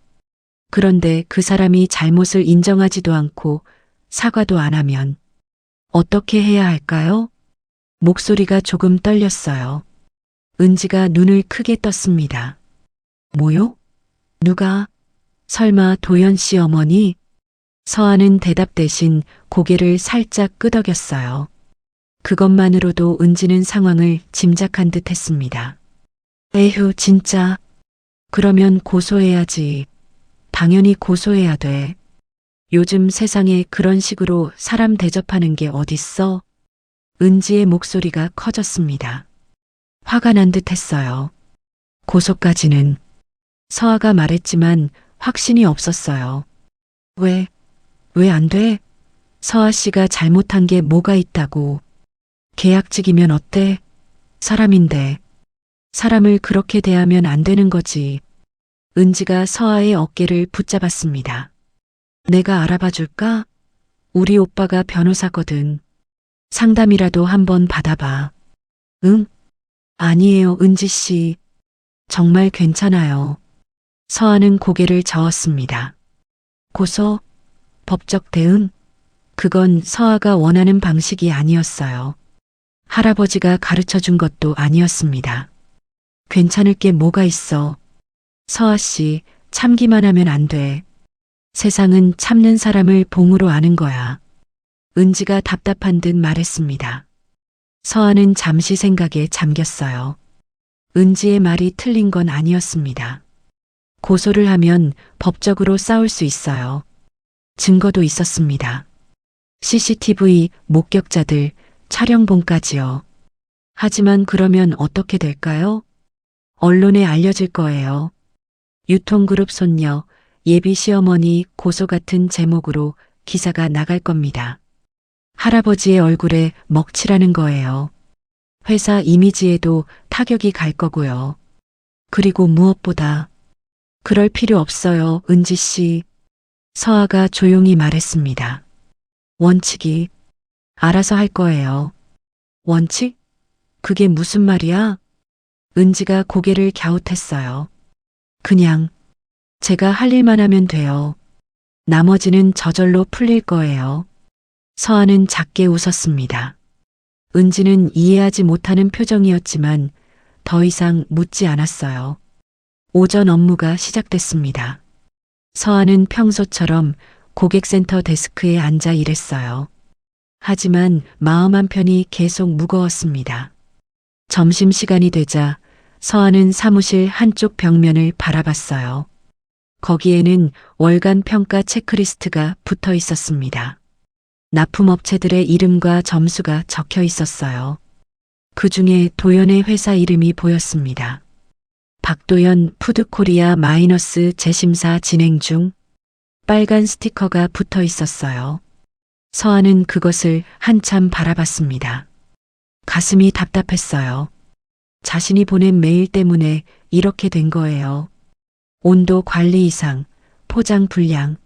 B: 그런데 그 사람이 잘못을 인정하지도 않고 사과도 안 하면 어떻게 해야 할까요? 목소리가 조금 떨렸어요. 은지가 눈을 크게 떴습니다. 모욕? 누가? 설마 도연 씨 어머니? 서아는 대답 대신 고개를 살짝 끄덕였어요. 그것만으로도 은지는 상황을 짐작한 듯 했습니다. 에휴, 진짜. 그러면 고소해야지. 당연히 고소해야 돼. 요즘 세상에 그런 식으로 사람 대접하는 게 어딨어? 은지의 목소리가 커졌습니다. 화가 난 듯 했어요. 고소까지는. 서아가 말했지만 확신이 없었어요. 왜 안 돼? 서아 씨가 잘못한 게 뭐가 있다고. 계약직이면 어때? 사람인데. 사람을 그렇게 대하면 안 되는 거지. 은지가 서아의 어깨를 붙잡았습니다. 내가 알아봐 줄까? 우리 오빠가 변호사거든. 상담이라도 한번 받아봐. 응? 아니에요, 은지 씨. 정말 괜찮아요. 서아는 고개를 저었습니다. 고소? 법적 대응? 그건 서아가 원하는 방식이 아니었어요. 할아버지가 가르쳐 준 것도 아니었습니다. 괜찮을 게 뭐가 있어. 서아 씨, 참기만 하면 안 돼. 세상은 참는 사람을 봉으로 아는 거야. 은지가 답답한 듯 말했습니다. 서아는 잠시 생각에 잠겼어요. 은지의 말이 틀린 건 아니었습니다. 고소를 하면 법적으로 싸울 수 있어요. 증거도 있었습니다. CCTV, 목격자들, 촬영본까지요. 하지만 그러면 어떻게 될까요? 언론에 알려질 거예요. 유통그룹 손녀, 예비 시어머니 고소 같은 제목으로 기사가 나갈 겁니다. 할아버지의 얼굴에 먹칠하는 거예요. 회사 이미지에도 타격이 갈 거고요. 그리고 무엇보다 그럴 필요 없어요, 은지 씨. 서아가 조용히 말했습니다. 원칙이 알아서 할 거예요. 원칙? 그게 무슨 말이야? 은지가 고개를 갸웃했어요. 그냥 제가 할 일만 하면 돼요. 나머지는 저절로 풀릴 거예요. 서아는 작게 웃었습니다. 은지는 이해하지 못하는 표정이었지만 더 이상 묻지 않았어요. 오전 업무가 시작됐습니다. 서아는 평소처럼 고객센터 데스크에 앉아 일했어요. 하지만 마음 한편이 계속 무거웠습니다. 점심시간이 되자 서아는 사무실 한쪽 벽면을 바라봤어요. 거기에는 월간 평가 체크리스트가 붙어 있었습니다. 납품업체들의 이름과 점수가 적혀 있었어요. 그 중에 도연의 회사 이름이 보였습니다. 박도연 푸드코리아 마이너스 재심사 진행 중. 빨간 스티커가 붙어 있었어요. 서아는 그것을 한참 바라봤습니다. 가슴이 답답했어요. 자신이 보낸 메일 때문에 이렇게 된 거예요. 온도 관리 이상, 포장 불량.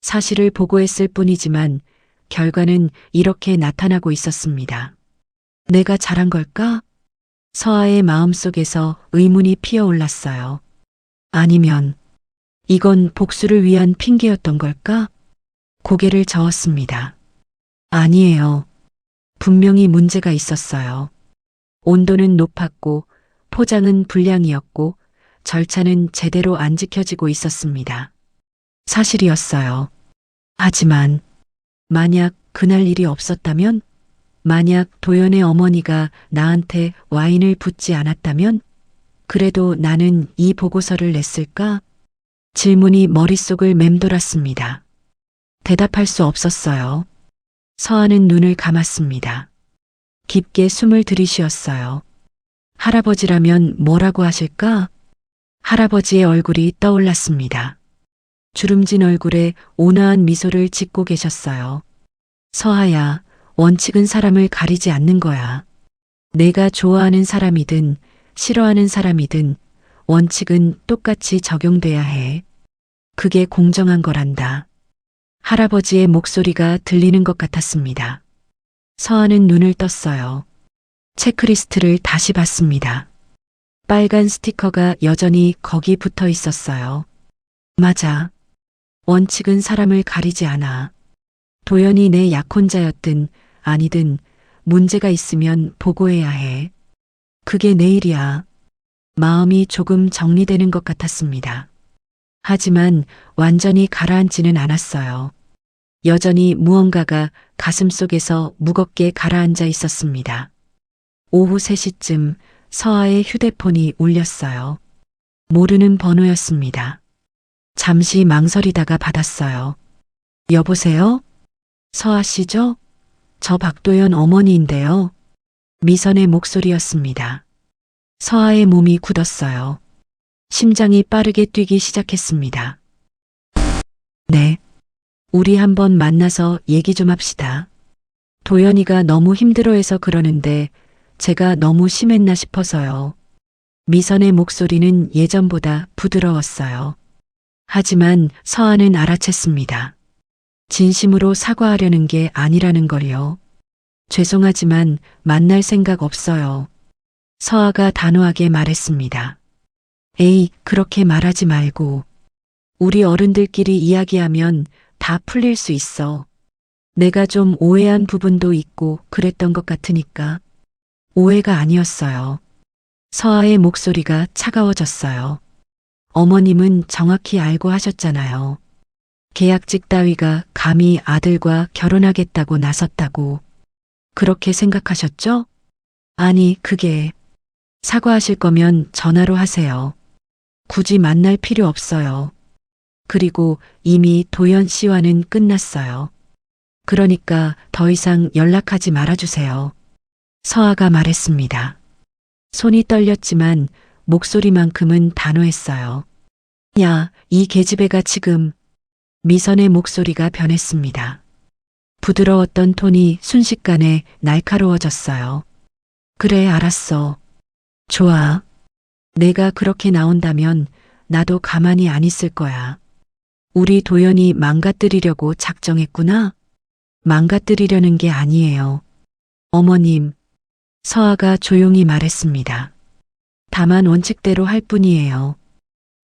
B: 사실을 보고했을 뿐이지만 결과는 이렇게 나타나고 있었습니다. 내가 잘한 걸까? 서아의 마음속에서 의문이 피어올랐어요. 아니면 이건 복수를 위한 핑계였던 걸까? 고개를 저었습니다. 아니에요. 분명히 문제가 있었어요. 온도는 높았고 포장은 불량이었고 절차는 제대로 안 지켜지고 있었습니다. 사실이었어요. 하지만 만약 그날 일이 없었다면? 만약 도연의 어머니가 나한테 와인을 붓지 않았다면? 그래도 나는 이 보고서를 냈을까? 질문이 머릿속을 맴돌았습니다. 대답할 수 없었어요. 서아는 눈을 감았습니다. 깊게 숨을 들이쉬었어요. 할아버지라면 뭐라고 하실까? 할아버지의 얼굴이 떠올랐습니다. 주름진 얼굴에 온화한 미소를 짓고 계셨어요. 서아야, 원칙은 사람을 가리지 않는 거야. 내가 좋아하는 사람이든 싫어하는 사람이든 원칙은 똑같이 적용돼야 해. 그게 공정한 거란다. 할아버지의 목소리가 들리는 것 같았습니다. 서아는 눈을 떴어요. 체크리스트를 다시 봤습니다. 빨간 스티커가 여전히 거기 붙어 있었어요. 맞아. 원칙은 사람을 가리지 않아. 도연이 내 약혼자였든 아니든 문제가 있으면 보고해야 해. 그게 내 일이야. 마음이 조금 정리되는 것 같았습니다. 하지만 완전히 가라앉지는 않았어요. 여전히 무언가가 가슴속에서 무겁게 가라앉아 있었습니다. 오후 3시쯤 서아의 휴대폰이 울렸어요. 모르는 번호였습니다. 잠시 망설이다가 받았어요. 여보세요? 서아 씨죠? 저 박도연 어머니인데요. 미선의 목소리였습니다. 서아의 몸이 굳었어요. 심장이 빠르게 뛰기 시작했습니다. 네. 우리 한번 만나서 얘기 좀 합시다. 도연이가 너무 힘들어해서 그러는데 제가 너무 심했나 싶어서요. 미선의 목소리는 예전보다 부드러웠어요. 하지만 서아는 알아챘습니다. 진심으로 사과하려는 게 아니라는 걸요. 죄송하지만 만날 생각 없어요. 서아가 단호하게 말했습니다. 에이, 그렇게 말하지 말고. 우리 어른들끼리 이야기하면 다 풀릴 수 있어. 내가 좀 오해한 부분도 있고 그랬던 것 같으니까. 오해가 아니었어요. 서아의 목소리가 차가워졌어요. 어머님은 정확히 알고 하셨잖아요. 계약직 따위가 감히 아들과 결혼하겠다고 나섰다고. 그렇게 생각하셨죠? 아니, 그게 사과하실 거면 전화로 하세요. 굳이 만날 필요 없어요. 그리고 이미 도연 씨와는 끝났어요. 그러니까 더 이상 연락하지 말아주세요. 서아가 말했습니다. 손이 떨렸지만 목소리만큼은 단호했어요. 야, 이 계집애가 지금. 미선의 목소리가 변했습니다. 부드러웠던 톤이 순식간에 날카로워졌어요. 그래, 알았어. 좋아. 내가 그렇게 나온다면 나도 가만히 안 있을 거야. 우리 도연이 망가뜨리려고 작정했구나? 망가뜨리려는 게 아니에요. 어머님, 서아가 조용히 말했습니다. 다만 원칙대로 할 뿐이에요.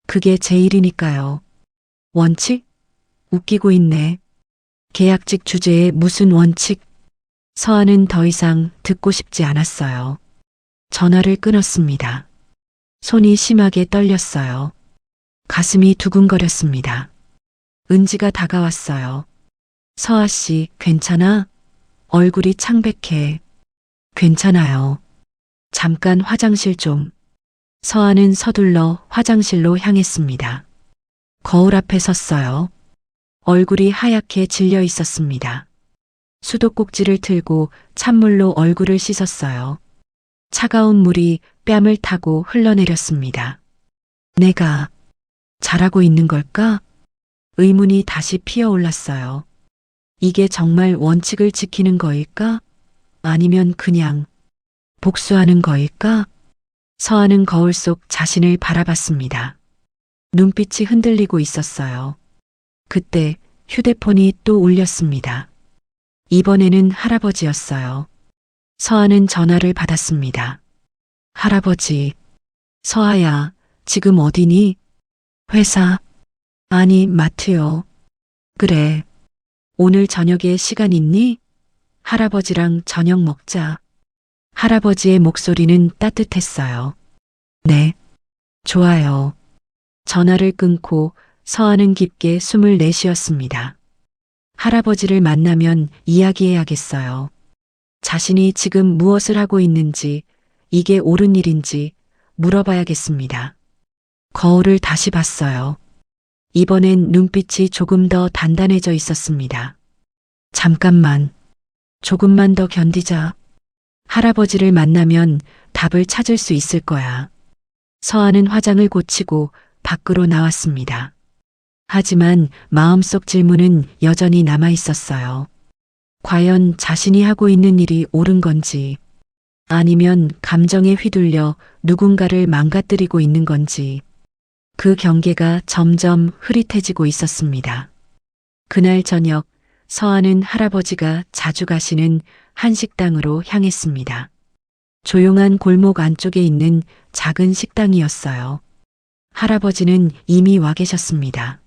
B: 그게 제 일이니까요. 원칙? 웃기고 있네. 계약직 주제에 무슨 원칙? 서아는 더 이상 듣고 싶지 않았어요. 전화를 끊었습니다. 손이 심하게 떨렸어요. 가슴이 두근거렸습니다. 은지가 다가왔어요. 서아 씨, 괜찮아? 얼굴이 창백해. 괜찮아요. 잠깐 화장실 좀. 서아는 서둘러 화장실로 향했습니다. 거울 앞에 섰어요. 얼굴이 하얗게 질려 있었습니다. 수도꼭지를 틀고 찬물로 얼굴을 씻었어요. 차가운 물이 뺨을 타고 흘러내렸습니다. 내가 잘하고 있는 걸까? 의문이 다시 피어올랐어요. 이게 정말 원칙을 지키는 거일까? 아니면 그냥 복수하는 거일까? 서하는 거울 속 자신을 바라봤습니다. 눈빛이 흔들리고 있었어요. 그때 휴대폰이 또 울렸습니다. 이번에는 할아버지였어요. 서하는 전화를 받았습니다. 할아버지, 서하야, 지금 어디니? 회사? 아니, 마트요. 그래. 오늘 저녁에 시간 있니? 할아버지랑 저녁 먹자. 할아버지의 목소리는 따뜻했어요. 네. 좋아요. 전화를 끊고 서하는 깊게 숨을 내쉬었습니다. 할아버지를 만나면 이야기해야겠어요. 자신이 지금 무엇을 하고 있는지, 이게 옳은 일인지 물어봐야겠습니다. 거울을 다시 봤어요. 이번엔 눈빛이 조금 더 단단해져 있었습니다. 잠깐만, 조금만 더 견디자. 할아버지를 만나면 답을 찾을 수 있을 거야. 서하는 화장을 고치고 밖으로 나왔습니다. 하지만 마음속 질문은 여전히 남아 있었어요. 과연 자신이 하고 있는 일이 옳은 건지, 아니면 감정에 휘둘려 누군가를 망가뜨리고 있는 건지, 그 경계가 점점 흐릿해지고 있었습니다. 그날 저녁, 서하는 할아버지가 자주 가시는 한식당으로 향했습니다. 조용한 골목 안쪽에 있는 작은 식당이었어요. 할아버지는 이미 와 계셨습니다.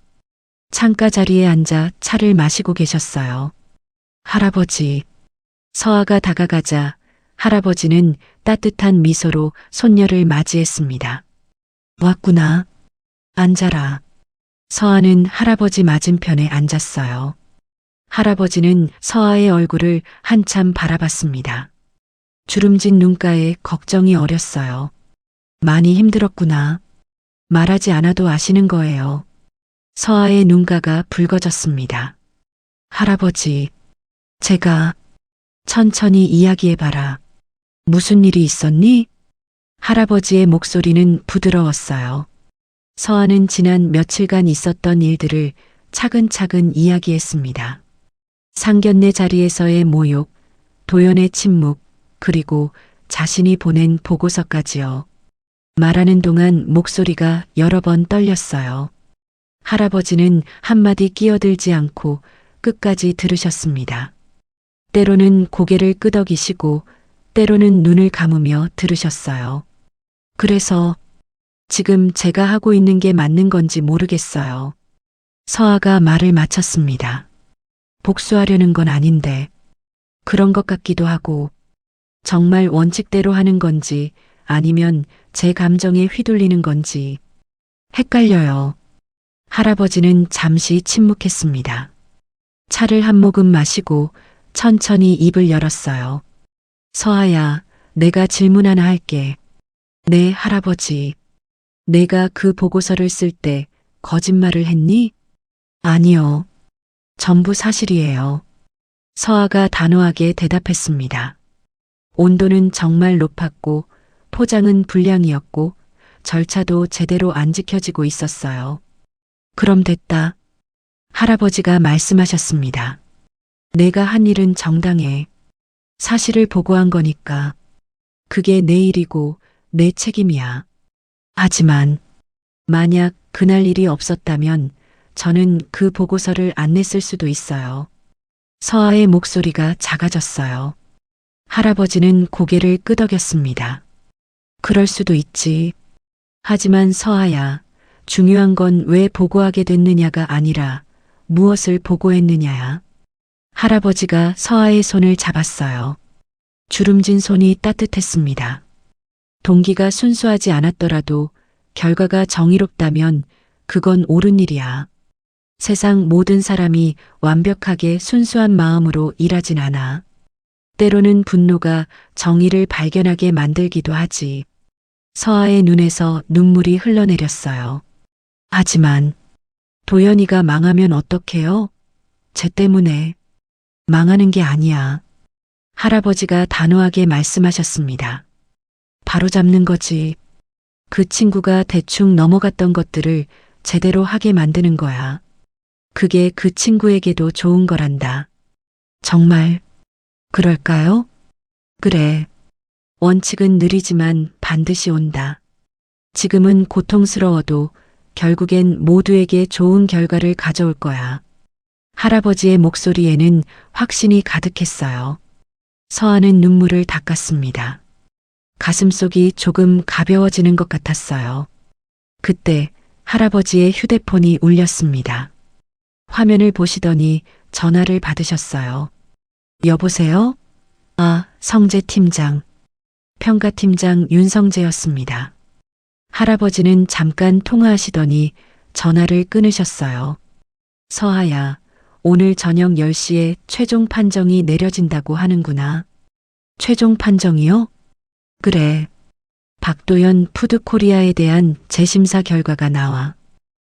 B: 창가 자리에 앉아 차를 마시고 계셨어요. 할아버지. 서하가 다가가자 할아버지는 따뜻한 미소로 손녀를 맞이했습니다. 왔구나. 앉아라. 서하는 할아버지 맞은편에 앉았어요. 할아버지는 서하의 얼굴을 한참 바라봤습니다. 주름진 눈가에 걱정이 어렸어요. 많이 힘들었구나. 말하지 않아도 아시는 거예요. 서하의 눈가가 붉어졌습니다. 할아버지, 제가 천천히 이야기해봐라. 무슨 일이 있었니? 할아버지의 목소리는 부드러웠어요. 서하는 지난 며칠간 있었던 일들을 차근차근 이야기했습니다. 상견례 자리에서의 모욕, 도연의 침묵, 그리고 자신이 보낸 보고서까지요. 말하는 동안 목소리가 여러 번 떨렸어요. 할아버지는 한마디 끼어들지 않고 끝까지 들으셨습니다. 때로는 고개를 끄덕이시고 때로는 눈을 감으며 들으셨어요. 그래서 지금 제가 하고 있는 게 맞는 건지 모르겠어요. 서하가 말을 마쳤습니다. 복수하려는 건 아닌데 그런 것 같기도 하고 정말 원칙대로 하는 건지 아니면 제 감정에 휘둘리는 건지 헷갈려요. 할아버지는 잠시 침묵했습니다. 차를 한 모금 마시고 천천히 입을 열었어요. 서하야, 내가 질문 하나 할게. 네, 할아버지. 내가 그 보고서를 쓸 때 거짓말을 했니? 아니요. 전부 사실이에요. 서하가 단호하게 대답했습니다. 온도는 정말 높았고 포장은 불량이었고 절차도 제대로 안 지켜지고 있었어요. 그럼 됐다. 할아버지가 말씀하셨습니다. 내가 한 일은 정당해. 사실을 보고한 거니까. 그게 내 일이고 내 책임이야. 하지만 만약 그날 일이 없었다면 저는 그 보고서를 안 냈을 수도 있어요. 서하의 목소리가 작아졌어요. 할아버지는 고개를 끄덕였습니다. 그럴 수도 있지. 하지만 서하야, 중요한 건 왜 보고하게 됐느냐가 아니라 무엇을 보고했느냐야. 할아버지가 서하의 손을 잡았어요. 주름진 손이 따뜻했습니다. 동기가 순수하지 않았더라도 결과가 정의롭다면 그건 옳은 일이야. 세상 모든 사람이 완벽하게 순수한 마음으로 일하진 않아. 때로는 분노가 정의를 발견하게 만들기도 하지. 서하의 눈에서 눈물이 흘러내렸어요. 하지만 도연이가 망하면 어떡해요? 쟤 때문에. 망하는 게 아니야. 할아버지가 단호하게 말씀하셨습니다. 바로잡는 거지. 그 친구가 대충 넘어갔던 것들을 제대로 하게 만드는 거야. 그게 그 친구에게도 좋은 거란다. 정말 그럴까요? 그래. 원칙은 느리지만 반드시 온다. 지금은 고통스러워도 결국엔 모두에게 좋은 결과를 가져올 거야. 할아버지의 목소리에는 확신이 가득했어요. 서아는 눈물을 닦았습니다. 가슴속이 조금 가벼워지는 것 같았어요. 그때 할아버지의 휴대폰이 울렸습니다. 화면을 보시더니 전화를 받으셨어요. 여보세요? 아, 성재 팀장. 평가팀장 윤성재였습니다. 할아버지는 잠깐 통화하시더니 전화를 끊으셨어요. 서아야, 오늘 저녁 10시에 최종 판정이 내려진다고 하는구나. 최종 판정이요? 그래. 박도연 푸드코리아에 대한 재심사 결과가 나와.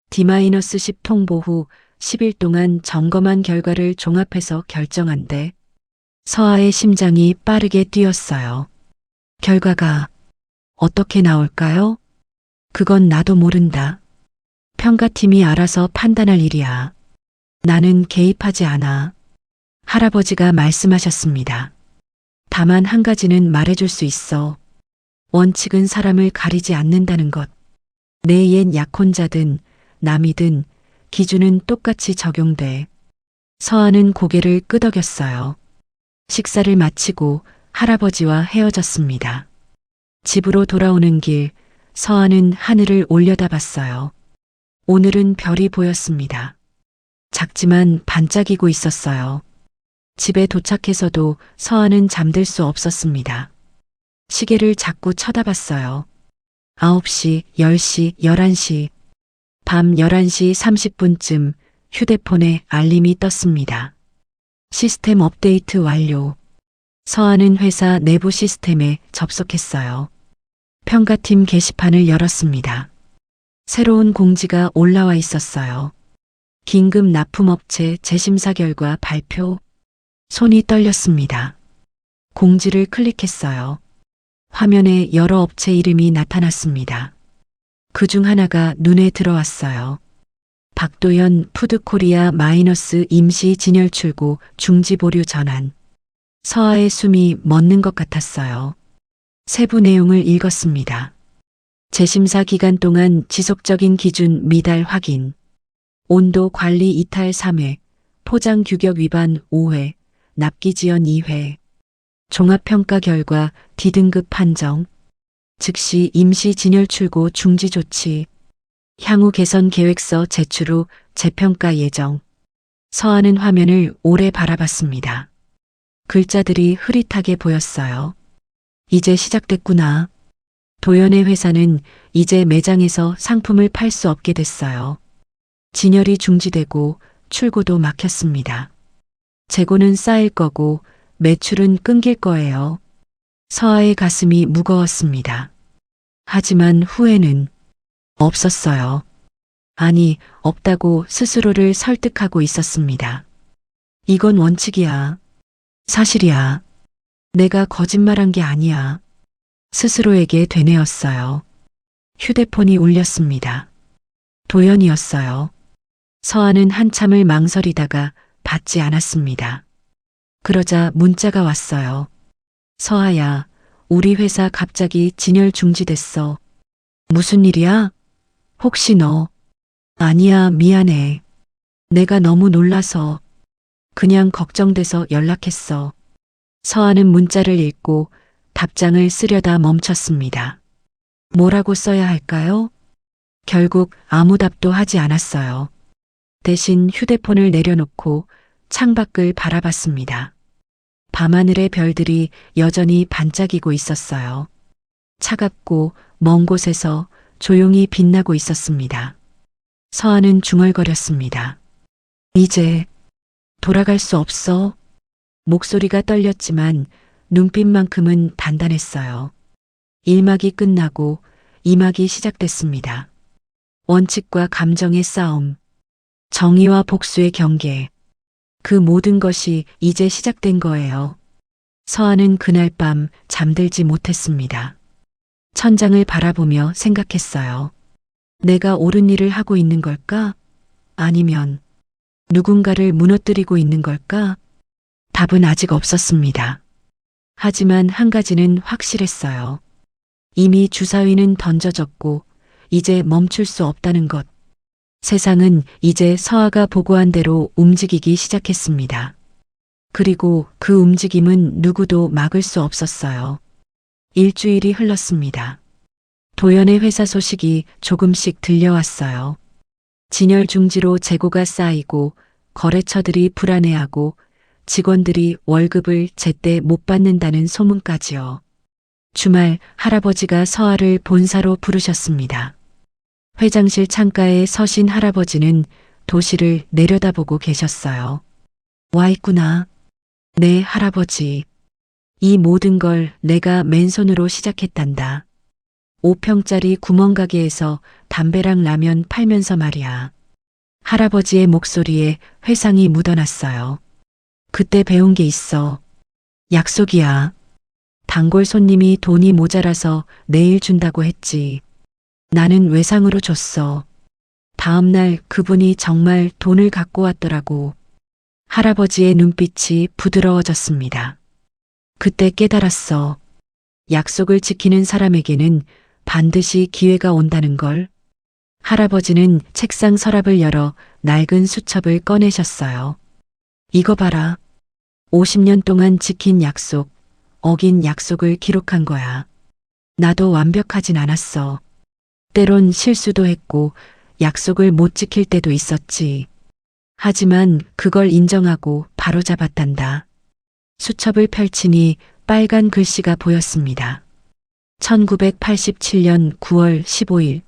B: D-10 통보 후 10일 동안 점검한 결과를 종합해서 결정한대. 서아의 심장이 빠르게 뛰었어요. 결과가 어떻게 나올까요? 그건 나도 모른다. 평가팀이 알아서 판단할 일이야. 나는 개입하지 않아. 할아버지가 말씀하셨습니다. 다만 한 가지는 말해줄 수 있어. 원칙은 사람을 가리지 않는다는 것. 내 옛 약혼자든 남이든 기준은 똑같이 적용돼. 서아는 고개를 끄덕였어요. 식사를 마치고 할아버지와 헤어졌습니다. 집으로 돌아오는 길, 서아는 하늘을 올려다봤어요. 오늘은 별이 보였습니다. 작지만 반짝이고 있었어요. 집에 도착해서도 서아는 잠들 수 없었습니다. 시계를 자꾸 쳐다봤어요. 9시, 10시, 11시. 밤 11시 30분쯤 휴대폰에 알림이 떴습니다. 시스템 업데이트 완료. 서아는 회사 내부 시스템에 접속했어요. 평가팀 게시판을 열었습니다. 새로운 공지가 올라와 있었어요. 긴급 납품업체 재심사 결과 발표. 손이 떨렸습니다. 공지를 클릭했어요. 화면에 여러 업체 이름이 나타났습니다. 그중 하나가 눈에 들어왔어요. 박도연 푸드코리아 마이너스 임시 진열 출고 중지 보류 전환. 서아의 숨이 멎는 것 같았어요. 세부 내용을 읽었습니다. 재심사 기간 동안 지속적인 기준 미달 확인. 온도 관리 이탈 3회, 포장 규격 위반 5회, 납기 지연 2회. 종합평가 결과 D등급 판정. 즉시 임시 진열 출고 중지 조치. 향후 개선 계획서 제출 후 재평가 예정. 서아는 화면을 오래 바라봤습니다. 글자들이 흐릿하게 보였어요. 이제 시작됐구나. 도연의 회사는 이제 매장에서 상품을 팔 수 없게 됐어요. 진열이 중지되고 출고도 막혔습니다. 재고는 쌓일 거고 매출은 끊길 거예요. 서아의 가슴이 무거웠습니다. 하지만 후회는 없었어요. 아니, 없다고 스스로를 설득하고 있었습니다. 이건 원칙이야. 사실이야. 내가 거짓말한 게 아니야. 스스로에게 되뇌었어요. 휴대폰이 울렸습니다. 도연이었어요. 서아는 한참을 망설이다가 받지 않았습니다. 그러자 문자가 왔어요. 서아야, 우리 회사 갑자기 진열 중지됐어. 무슨 일이야? 혹시 너? 아니야, 미안해. 내가 너무 놀라서. 그냥 걱정돼서 연락했어. 서아는 문자를 읽고 답장을 쓰려다 멈췄습니다. 뭐라고 써야 할까요? 결국 아무 답도 하지 않았어요. 대신 휴대폰을 내려놓고 창밖을 바라봤습니다. 밤하늘의 별들이 여전히 반짝이고 있었어요. 차갑고 먼 곳에서 조용히 빛나고 있었습니다. 서아는 중얼거렸습니다. 이제 돌아갈 수 없어. 목소리가 떨렸지만 눈빛만큼은 단단했어요. 1막이 끝나고 2막이 시작됐습니다. 원칙과 감정의 싸움, 정의와 복수의 경계. 그 모든 것이 이제 시작된 거예요. 서아는 그날 밤 잠들지 못했습니다. 천장을 바라보며 생각했어요. 내가 옳은 일을 하고 있는 걸까? 아니면 누군가를 무너뜨리고 있는 걸까? 답은 아직 없었습니다. 하지만 한 가지는 확실했어요. 이미 주사위는 던져졌고 이제 멈출 수 없다는 것. 세상은 이제 서아가 보고한 대로 움직이기 시작했습니다. 그리고 그 움직임은 누구도 막을 수 없었어요. 일주일이 흘렀습니다. 도연의 회사 소식이 조금씩 들려왔어요. 진열 중지로 재고가 쌓이고 거래처들이 불안해하고 직원들이 월급을 제때 못 받는다는 소문까지요. 주말 할아버지가 서아를 본사로 부르셨습니다. 회장실 창가에 서신 할아버지는 도시를 내려다보고 계셨어요. 와 있구나. 네, 할아버지. 이 모든 걸 내가 맨손으로 시작했단다. 5평짜리 구멍가게에서 담배랑 라면 팔면서 말이야. 할아버지의 목소리에 회상이 묻어났어요. 그때 배운 게 있어. 약속이야. 단골 손님이 돈이 모자라서 내일 준다고 했지. 나는 외상으로 줬어. 다음날 그분이 정말 돈을 갖고 왔더라고. 할아버지의 눈빛이 부드러워졌습니다. 그때 깨달았어. 약속을 지키는 사람에게는 반드시 기회가 온다는 걸. 할아버지는 책상 서랍을 열어 낡은 수첩을 꺼내셨어요. 이거 봐라. 50년 동안 지킨 약속, 어긴 약속을 기록한 거야. 나도 완벽하진 않았어. 때론 실수도 했고 약속을 못 지킬 때도 있었지. 하지만 그걸 인정하고 바로잡았단다. 수첩을 펼치니 빨간 글씨가 보였습니다. 1987년 9월 15일.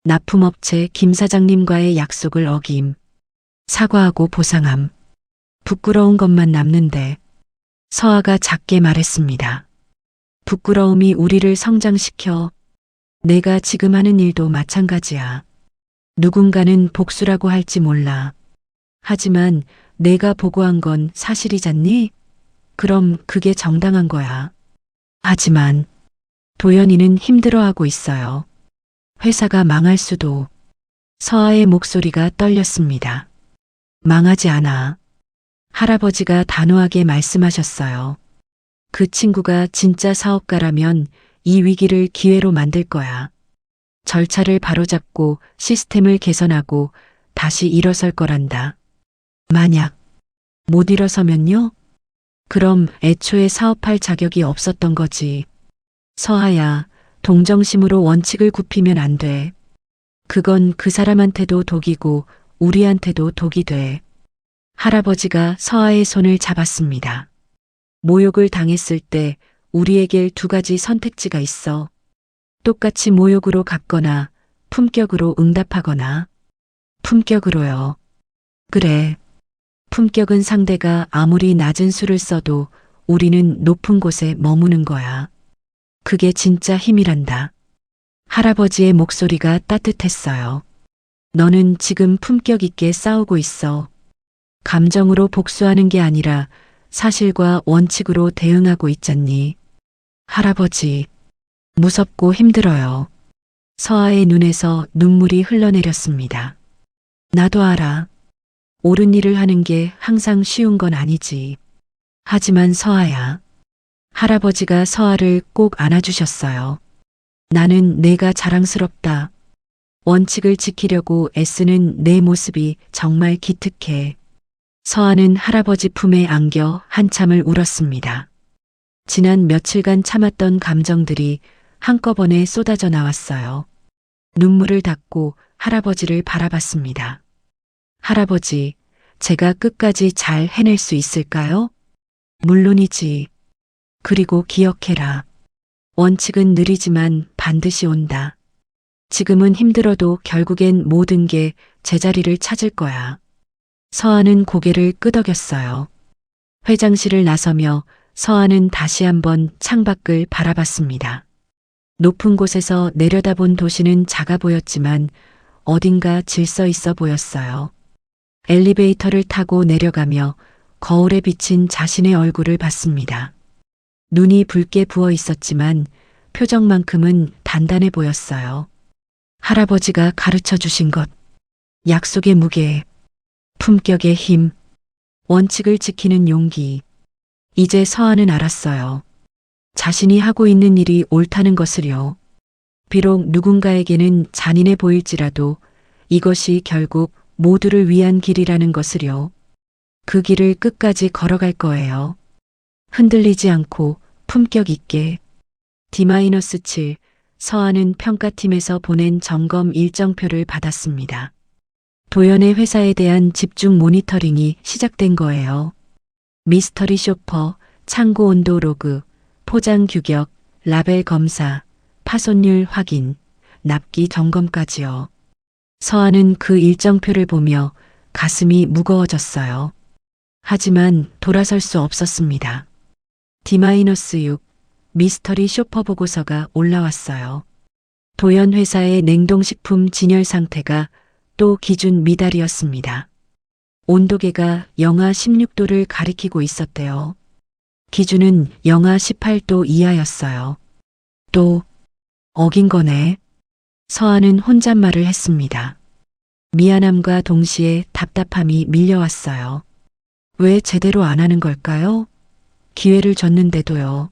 B: 납품업체 김 사장님과의 약속을 어김. 사과하고 보상함. 부끄러운 것만 남는데. 서아가 작게 말했습니다. 부끄러움이 우리를 성장시켜. 내가 지금 하는 일도 마찬가지야. 누군가는 복수라고 할지 몰라. 하지만 내가 보고한 건 사실이잖니? 그럼 그게 정당한 거야. 하지만 도연이는 힘들어하고 있어요. 회사가 망할 수도. 서아의 목소리가 떨렸습니다. 망하지 않아. 할아버지가 단호하게 말씀하셨어요. 그 친구가 진짜 사업가라면 이 위기를 기회로 만들 거야. 절차를 바로잡고 시스템을 개선하고 다시 일어설 거란다. 만약 못 일어서면요? 그럼 애초에 사업할 자격이 없었던 거지. 서아야, 동정심으로 원칙을 굽히면 안 돼. 그건 그 사람한테도 독이고 우리한테도 독이 돼. 할아버지가 서아의 손을 잡았습니다. 모욕을 당했을 때 우리에게 두 가지 선택지가 있어. 똑같이 모욕으로 갚거나 품격으로 응답하거나. 품격으로요. 그래. 품격은 상대가 아무리 낮은 수를 써도 우리는 높은 곳에 머무는 거야. 그게 진짜 힘이란다. 할아버지의 목소리가 따뜻했어요. 너는 지금 품격 있게 싸우고 있어. 감정으로 복수하는 게 아니라 사실과 원칙으로 대응하고 있잖니. 할아버지, 무섭고 힘들어요. 서아의 눈에서 눈물이 흘러내렸습니다. 나도 알아. 옳은 일을 하는 게 항상 쉬운 건 아니지. 하지만 서아야. 할아버지가 서아를 꼭 안아주셨어요. 나는 내가 자랑스럽다. 원칙을 지키려고 애쓰는 내 모습이 정말 기특해. 서아는 할아버지 품에 안겨 한참을 울었습니다. 지난 며칠간 참았던 감정들이 한꺼번에 쏟아져 나왔어요. 눈물을 닦고 할아버지를 바라봤습니다. 할아버지, 제가 끝까지 잘 해낼 수 있을까요? 물론이지. 그리고 기억해라. 원칙은 느리지만 반드시 온다. 지금은 힘들어도 결국엔 모든 게 제자리를 찾을 거야. 서아는 고개를 끄덕였어요. 회장실을 나서며 서아는 다시 한번 창밖을 바라봤습니다. 높은 곳에서 내려다본 도시는 작아 보였지만 어딘가 질서 있어 보였어요. 엘리베이터를 타고 내려가며 거울에 비친 자신의 얼굴을 봤습니다. 눈이 붉게 부어 있었지만 표정만큼은 단단해 보였어요. 할아버지가 가르쳐 주신 것, 약속의 무게, 품격의 힘, 원칙을 지키는 용기. 이제 서아는 알았어요. 자신이 하고 있는 일이 옳다는 것을요. 비록 누군가에게는 잔인해 보일지라도 이것이 결국 모두를 위한 길이라는 것을요. 그 길을 끝까지 걸어갈 거예요. 흔들리지 않고 품격 있게. D-7 서아는 평가팀에서 보낸 점검 일정표를 받았습니다. 도연의 회사에 대한 집중 모니터링이 시작된 거예요. 미스터리 쇼퍼, 창고 온도 로그, 포장 규격, 라벨 검사, 파손율 확인, 납기 점검까지요. 서아는 그 일정표를 보며 가슴이 무거워졌어요. 하지만 돌아설 수 없었습니다. D-6 미스터리 쇼퍼 보고서가 올라왔어요. 도연 회사의 냉동식품 진열 상태가 또 기준 미달이었습니다. 온도계가 영하 16도를 가리키고 있었대요. 기준은 영하 18도 이하였어요. 또 어긴 거네. 서아는 혼잣말을 했습니다. 미안함과 동시에 답답함이 밀려왔어요. 왜 제대로 안 하는 걸까요? 기회를 줬는데도요.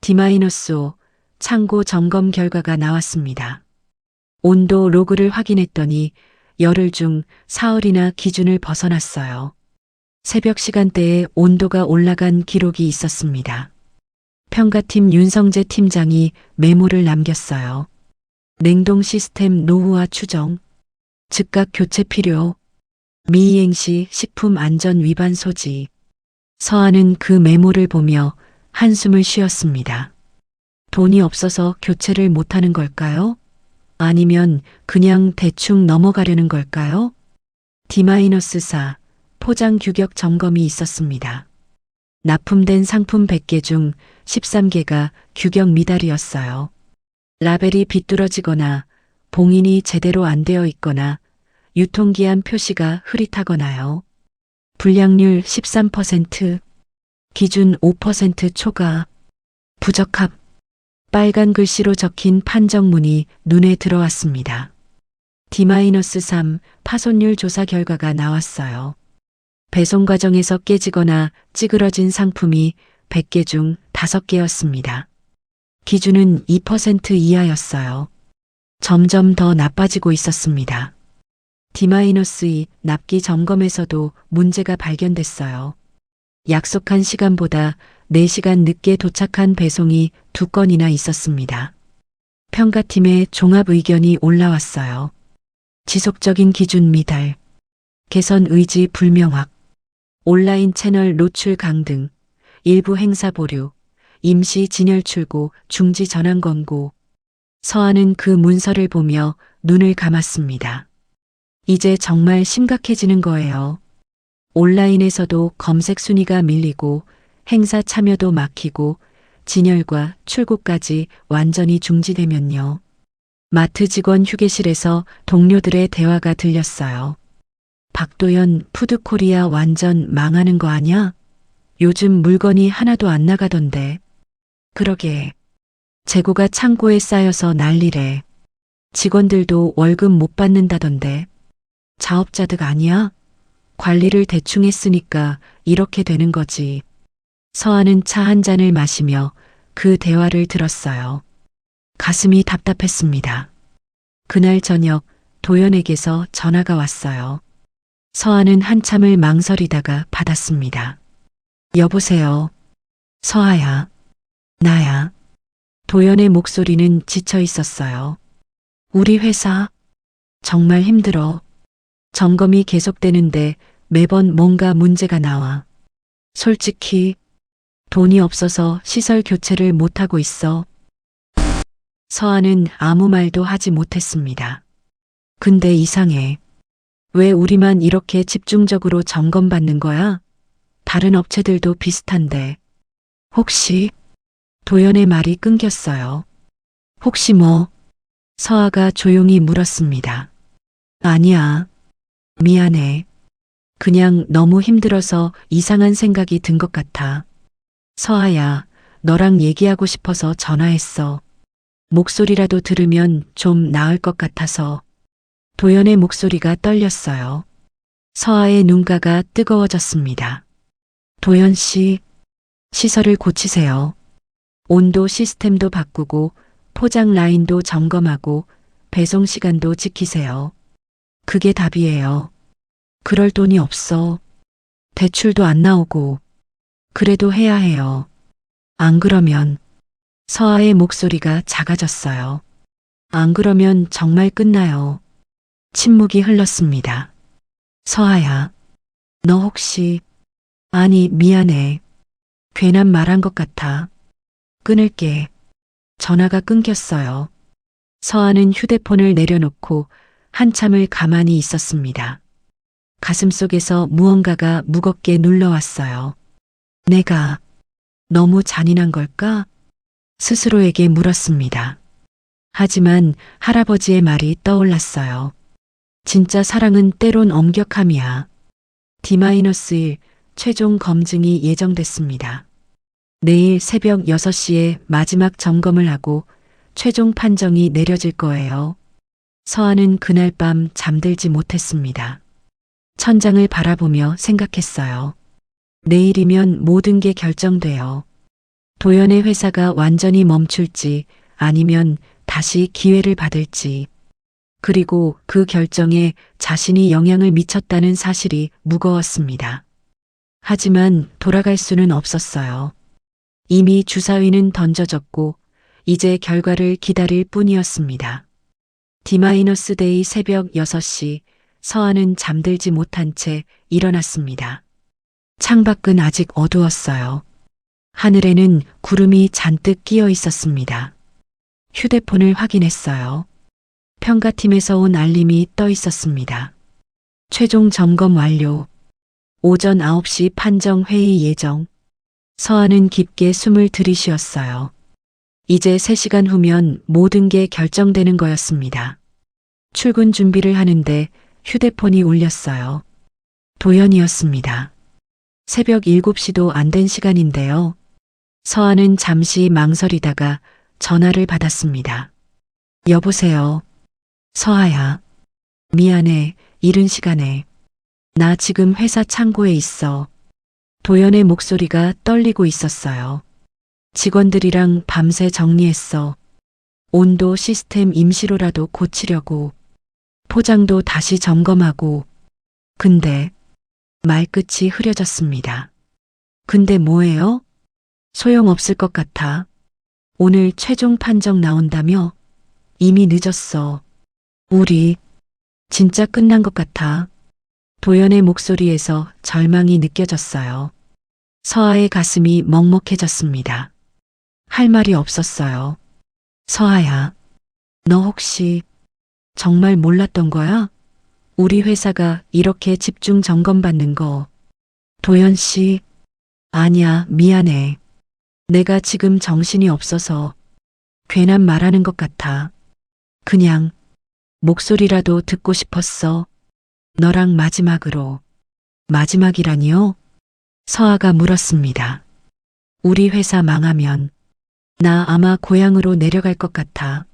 B: D-5 창고 점검 결과가 나왔습니다. 온도 로그를 확인했더니 열흘 중 사흘이나 기준을 벗어났어요. 새벽 시간대에 온도가 올라간 기록이 있었습니다. 평가팀 윤성재 팀장이 메모를 남겼어요. 냉동 시스템 노후화 추정, 즉각 교체 필요, 미이행 시 식품 안전 위반 소지. 서아는 그 메모를 보며 한숨을 쉬었습니다. 돈이 없어서 교체를 못하는 걸까요? 아니면 그냥 대충 넘어가려는 걸까요? D-4 포장 규격 점검이 있었습니다. 납품된 상품 100개 중 13개가 규격 미달이었어요. 라벨이 비뚤어지거나 봉인이 제대로 안 되어 있거나 유통기한 표시가 흐릿하거나요. 불량률 13%, 기준 5% 초과, 부적합. 빨간 글씨로 적힌 판정문이 눈에 들어왔습니다. D-3 파손율 조사 결과가 나왔어요. 배송 과정에서 깨지거나 찌그러진 상품이 100개 중 5개였습니다. 기준은 2% 이하였어요. 점점 더 나빠지고 있었습니다. D-2 납기 점검에서도 문제가 발견됐어요. 약속한 시간보다 4시간 늦게 도착한 배송이 2건이나 있었습니다. 평가팀의 종합 의견이 올라왔어요. 지속적인 기준 미달, 개선 의지 불명확, 온라인 채널 노출 강등, 일부 행사 보류, 임시 진열 출고, 중지 전환 권고. 서아는 그 문서를 보며 눈을 감았습니다. 이제 정말 심각해지는 거예요. 온라인에서도 검색 순위가 밀리고 행사 참여도 막히고 진열과 출고까지 완전히 중지되면요. 마트 직원 휴게실에서 동료들의 대화가 들렸어요. 박도연 푸드코리아 완전 망하는 거 아냐? 요즘 물건이 하나도 안 나가던데. 그러게. 재고가 창고에 쌓여서 난리래. 직원들도 월급 못 받는다던데. 자업자득 아니야? 관리를 대충 했으니까 이렇게 되는 거지. 서아는 차 한 잔을 마시며 그 대화를 들었어요. 가슴이 답답했습니다. 그날 저녁 도연에게서 전화가 왔어요. 서아는 한참을 망설이다가 받았습니다. 여보세요. 서아야. 나야. 도연의 목소리는 지쳐 있었어요. 우리 회사 정말 힘들어. 점검이 계속되는데 매번 뭔가 문제가 나와. 솔직히 돈이 없어서 시설 교체를 못하고 있어. 서아는 아무 말도 하지 못했습니다. 근데 이상해. 왜 우리만 이렇게 집중적으로 점검받는 거야? 다른 업체들도 비슷한데. 혹시? 도연의 말이 끊겼어요. 혹시 뭐? 서아가 조용히 물었습니다. 아니야. 미안해. 그냥 너무 힘들어서 이상한 생각이 든 것 같아. 서아야, 너랑 얘기하고 싶어서 전화했어. 목소리라도 들으면 좀 나을 것 같아서 도연의 목소리가 떨렸어요. 서아의 눈가가 뜨거워졌습니다. 도연 씨, 시설을 고치세요. 온도 시스템도 바꾸고 포장 라인도 점검하고 배송 시간도 지키세요. 그게 답이에요. 그럴 돈이 없어. 대출도 안 나오고. 그래도 해야 해요. 안 그러면 서아의 목소리가 작아졌어요. 안 그러면 정말 끝나요. 침묵이 흘렀습니다. 서아야, 너 혹시... 아니, 미안해. 괜한 말한 것 같아. 끊을게. 전화가 끊겼어요. 서아는 휴대폰을 내려놓고 한참을 가만히 있었습니다. 가슴속에서 무언가가 무겁게 눌러왔어요. 내가 너무 잔인한 걸까? 스스로에게 물었습니다. 하지만 할아버지의 말이 떠올랐어요. 진짜 사랑은 때론 엄격함이야. D-1 최종 검증이 예정됐습니다. 내일 새벽 6시에 마지막 점검을 하고 최종 판정이 내려질 거예요. 서아는 그날 밤 잠들지 못했습니다. 천장을 바라보며 생각했어요. 내일이면 모든 게 결정돼요. 도연의 회사가 완전히 멈출지 아니면 다시 기회를 받을지, 그리고 그 결정에 자신이 영향을 미쳤다는 사실이 무거웠습니다. 하지만 돌아갈 수는 없었어요. 이미 주사위는 던져졌고 이제 결과를 기다릴 뿐이었습니다. D-데이 새벽 6시 서아는 잠들지 못한 채 일어났습니다. 창밖은 아직 어두웠어요. 하늘에는 구름이 잔뜩 끼어 있었습니다. 휴대폰을 확인했어요. 평가팀에서 온 알림이 떠 있었습니다. 최종 점검 완료. 오전 9시 판정 회의 예정. 서아는 깊게 숨을 들이쉬었어요. 이제 3시간 후면 모든 게 결정되는 거였습니다. 출근 준비를 하는데 휴대폰이 울렸어요. 도연이었습니다. 새벽 7시도 안 된 시간인데요. 서아는 잠시 망설이다가 전화를 받았습니다. 여보세요. 서아야. 미안해. 이른 시간에. 나 지금 회사 창고에 있어. 도연의 목소리가 떨리고 있었어요. 직원들이랑 밤새 정리했어. 온도 시스템 임시로라도 고치려고. 포장도 다시 점검하고. 근데 말끝이 흐려졌습니다. 근데 뭐예요? 소용없을 것 같아. 오늘 최종 판정 나온다며? 이미 늦었어. 우리 진짜 끝난 것 같아. 도연의 목소리에서 절망이 느껴졌어요. 서아의 가슴이 먹먹해졌습니다. 할 말이 없었어요. 서아야, 너 혹시 정말 몰랐던 거야? 우리 회사가 이렇게 집중 점검받는 거. 도연 씨, 아니야, 미안해. 내가 지금 정신이 없어서 괜한 말하는 것 같아. 그냥 목소리라도 듣고 싶었어. 너랑 마지막으로. 마지막이라니요? 서아가 물었습니다. 우리 회사 망하면 나 아마 고향으로 내려갈 것 같아.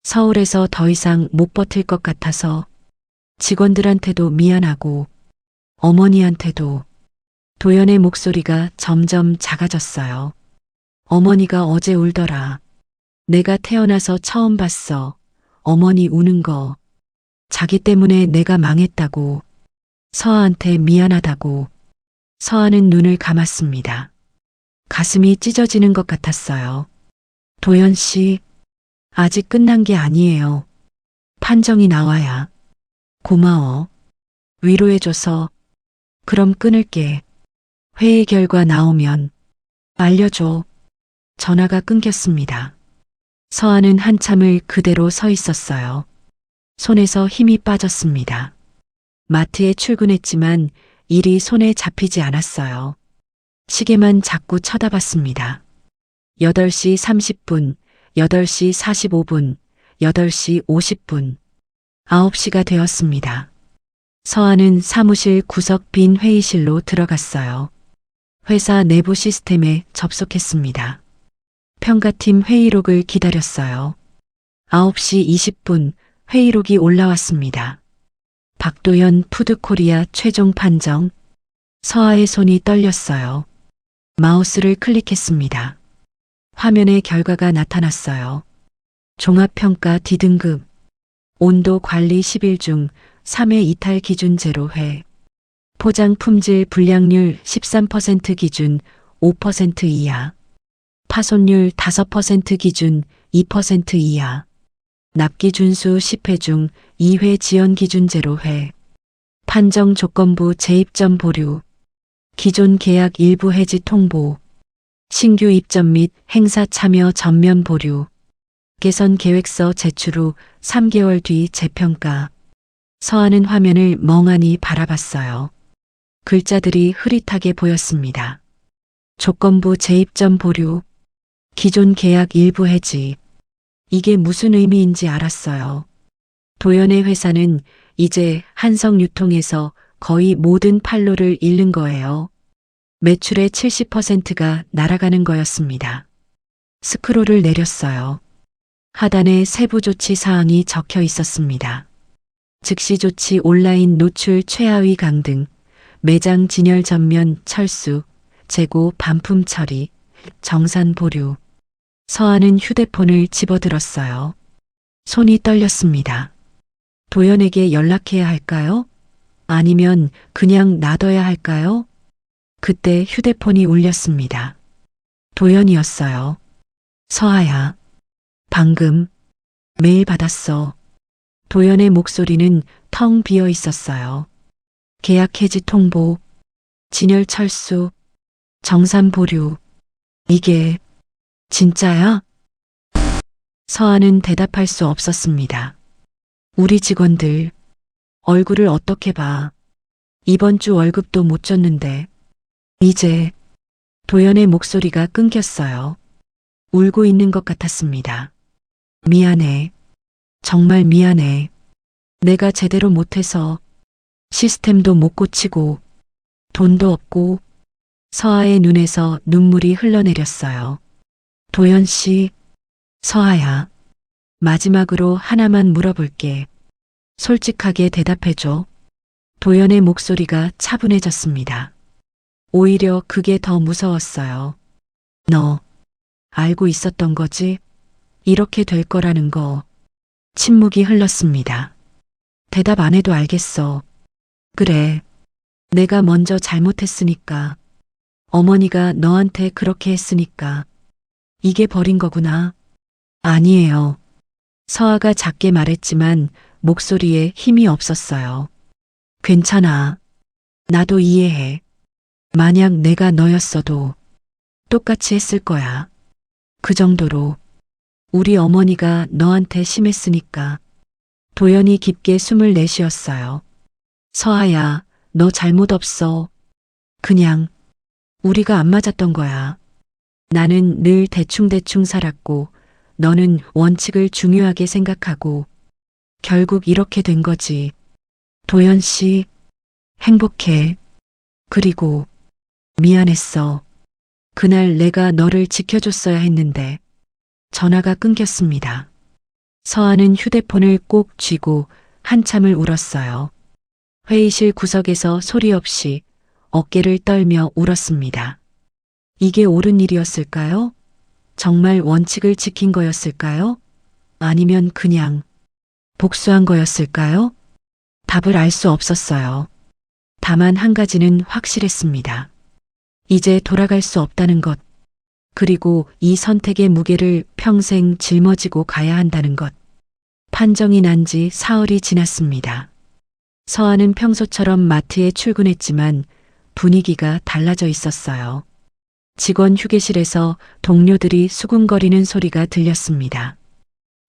B: 서울에서 더 이상 못 버틸 것 같아서 직원들한테도 미안하고 어머니한테도. 도연의 목소리가 점점 작아졌어요. 어머니가 어제 울더라. 내가 태어나서 처음 봤어. 어머니 우는 거. 자기 때문에 내가 망했다고. 서아한테 미안하다고. 서아는 눈을 감았습니다. 가슴이 찢어지는 것 같았어요. 도연 씨, 아직 끝난 게 아니에요. 판정이 나와야. 고마워. 위로해줘서. 그럼 끊을게. 회의 결과 나오면 알려줘. 전화가 끊겼습니다. 서아는 한참을 그대로 서 있었어요. 손에서 힘이 빠졌습니다. 마트에 출근했지만 일이 손에 잡히지 않았어요. 시계만 자꾸 쳐다봤습니다. 8시 30분, 8시 45분, 8시 50분, 9시가 되었습니다. 서아는 사무실 구석 빈 회의실로 들어갔어요. 회사 내부 시스템에 접속했습니다. 평가팀 회의록을 기다렸어요. 9시 20분 회의록이 올라왔습니다. 박도연 푸드코리아 최종 판정. 서아의 손이 떨렸어요. 마우스를 클릭했습니다. 화면에 결과가 나타났어요. 종합평가 D등급. 온도 관리 10일 중 3회 이탈 기준 0회. 포장 품질 불량률 13% 기준 5% 이하. 파손율 5% 기준 2% 이하. 납기 준수 10회 중 2회 지연 기준 0회. 판정 조건부 재입점 보류. 기존 계약 일부 해지 통보. 신규 입점 및 행사 참여 전면 보류. 개선 계획서 제출 후 3개월 뒤 재평가. 서아는 화면을 멍하니 바라봤어요. 글자들이 흐릿하게 보였습니다. 조건부 재입점 보류. 기존 계약 일부 해지. 이게 무슨 의미인지 알았어요. 도연의 회사는 이제 한성유통에서 거의 모든 판로를 잃는 거예요. 매출의 70%가 날아가는 거였습니다. 스크롤을 내렸어요. 하단에 세부 조치 사항이 적혀 있었습니다. 즉시 조치 온라인 노출 최하위 강등, 매장 진열 전면 철수, 재고 반품 처리, 정산 보류. 서아는 휴대폰을 집어들었어요. 손이 떨렸습니다. 도연에게 연락해야 할까요? 아니면 그냥 놔둬야 할까요? 그때 휴대폰이 울렸습니다. 도연이었어요. 서아야. 방금 메일 받았어. 도연의 목소리는 텅 비어 있었어요. 계약 해지 통보, 진열 철수, 정산 보류. 이게 진짜야? 서아는 대답할 수 없었습니다. 우리 직원들 얼굴을 어떻게 봐. 이번 주 월급도 못 줬는데. 이제 도연의 목소리가 끊겼어요. 울고 있는 것 같았습니다. 미안해. 정말 미안해. 내가 제대로 못해서 시스템도 못 고치고 돈도 없고. 서아의 눈에서 눈물이 흘러내렸어요. 도연 씨, 서아야. 마지막으로 하나만 물어볼게. 솔직하게 대답해줘. 도연의 목소리가 차분해졌습니다. 오히려 그게 더 무서웠어요. 너 알고 있었던 거지? 이렇게 될 거라는 거. 침묵이 흘렀습니다. 대답 안 해도 알겠어. 그래. 내가 먼저 잘못했으니까. 어머니가 너한테 그렇게 했으니까. 이게 버린 거구나. 아니에요. 서아가 작게 말했지만 목소리에 힘이 없었어요. 괜찮아. 나도 이해해. 만약 내가 너였어도 똑같이 했을 거야. 그 정도로 우리 어머니가 너한테 심했으니까. 도연이 깊게 숨을 내쉬었어요. 서아야, 너 잘못 없어. 그냥 우리가 안 맞았던 거야. 나는 늘 대충대충 살았고 너는 원칙을 중요하게 생각하고 결국 이렇게 된 거지. 도연 씨, 행복해. 그리고 미안했어. 그날 내가 너를 지켜줬어야 했는데. 전화가 끊겼습니다. 서아는 휴대폰을 꼭 쥐고 한참을 울었어요. 회의실 구석에서 소리 없이 어깨를 떨며 울었습니다. 이게 옳은 일이었을까요? 정말 원칙을 지킨 거였을까요? 아니면 그냥 복수한 거였을까요? 답을 알 수 없었어요. 다만 한 가지는 확실했습니다. 이제 돌아갈 수 없다는 것. 그리고 이 선택의 무게를 평생 짊어지고 가야 한다는 것. 판정이 난 지 사흘이 지났습니다. 서아는 평소처럼 마트에 출근했지만 분위기가 달라져 있었어요. 직원 휴게실에서 동료들이 수군거리는 소리가 들렸습니다.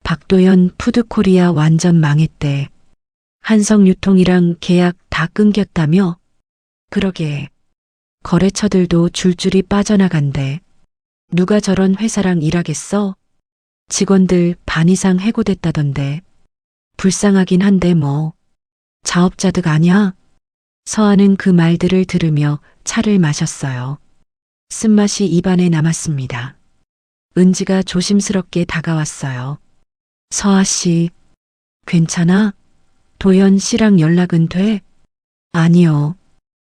B: 박도연 푸드코리아 완전 망했대. 한성유통이랑 계약 다 끊겼다며? 그러게. 거래처들도 줄줄이 빠져나간대. 누가 저런 회사랑 일하겠어? 직원들 반 이상 해고됐다던데. 불쌍하긴 한데 뭐. 자업자득 아냐? 서아는 그 말들을 들으며 차를 마셨어요. 쓴맛이 입안에 남았습니다. 은지가 조심스럽게 다가왔어요. 서아 씨, 괜찮아? 도연 씨랑 연락은 돼? 아니요.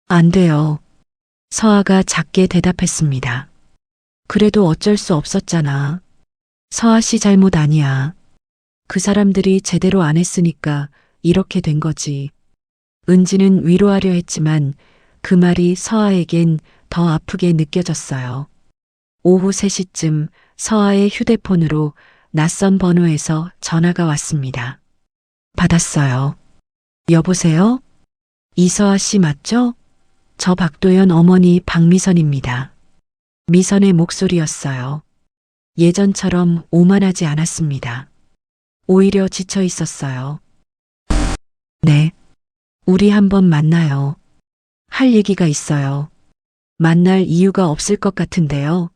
B: 안 돼요. 서아가 작게 대답했습니다. 그래도 어쩔 수 없었잖아. 서아 씨 잘못 아니야. 그 사람들이 제대로 안 했으니까 이렇게 된 거지. 은지는 위로하려 했지만 그 말이 서아에겐 더 아프게 느껴졌어요. 오후 3시쯤 서아의 휴대폰으로 낯선 번호에서 전화가 왔습니다. 받았어요. 여보세요? 이서아 씨 맞죠? 저 박도연 어머니 박미선입니다. 미선의 목소리였어요. 예전처럼 오만하지 않았습니다. 오히려 지쳐 있었어요. 네. 우리 한번 만나요. 할 얘기가 있어요. 만날 이유가 없을 것 같은데요.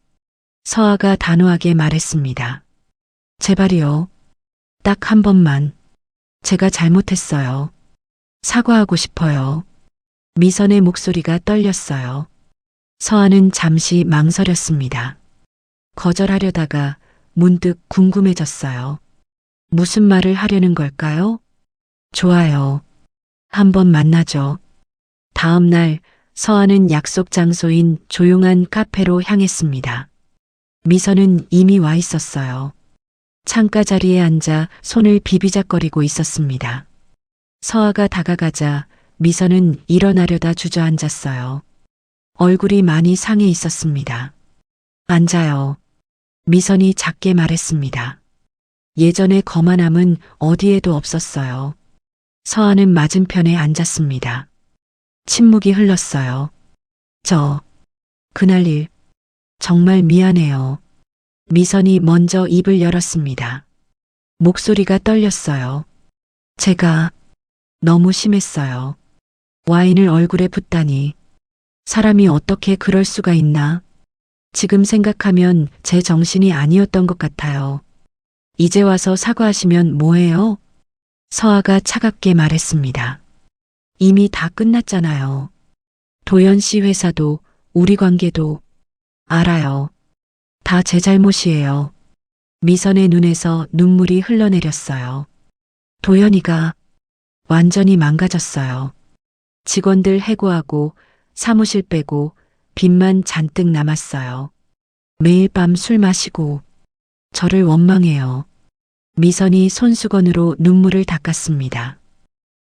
B: 서아가 단호하게 말했습니다. 제발이요. 딱 한 번만. 제가 잘못했어요. 사과하고 싶어요. 미선의 목소리가 떨렸어요. 서아는 잠시 망설였습니다. 거절하려다가 문득 궁금해졌어요. 무슨 말을 하려는 걸까요? 좋아요. 한번 만나죠. 다음 날 서아는 약속 장소인 조용한 카페로 향했습니다. 미선은 이미 와 있었어요. 창가 자리에 앉아 손을 비비작거리고 있었습니다. 서아가 다가가자 미선은 일어나려다 주저앉았어요. 얼굴이 많이 상해 있었습니다. 앉아요. 미선이 작게 말했습니다. 예전의 거만함은 어디에도 없었어요. 서아는 맞은편에 앉았습니다. 침묵이 흘렀어요. 그날 일, 정말 미안해요. 미선이 먼저 입을 열었습니다. 목소리가 떨렸어요. 제가 너무 심했어요. 와인을 얼굴에 붓다니. 사람이 어떻게 그럴 수가 있나? 지금 생각하면 제 정신이 아니었던 것 같아요. 이제 와서 사과하시면 뭐해요? 서아가 차갑게 말했습니다. 이미 다 끝났잖아요. 도연 씨 회사도 우리 관계도 알아요. 다 제 잘못이에요. 미선의 눈에서 눈물이 흘러내렸어요. 도연이가 완전히 망가졌어요. 직원들 해고하고 사무실 빼고 빚만 잔뜩 남았어요. 매일 밤 술 마시고 저를 원망해요. 미선이 손수건으로 눈물을 닦았습니다.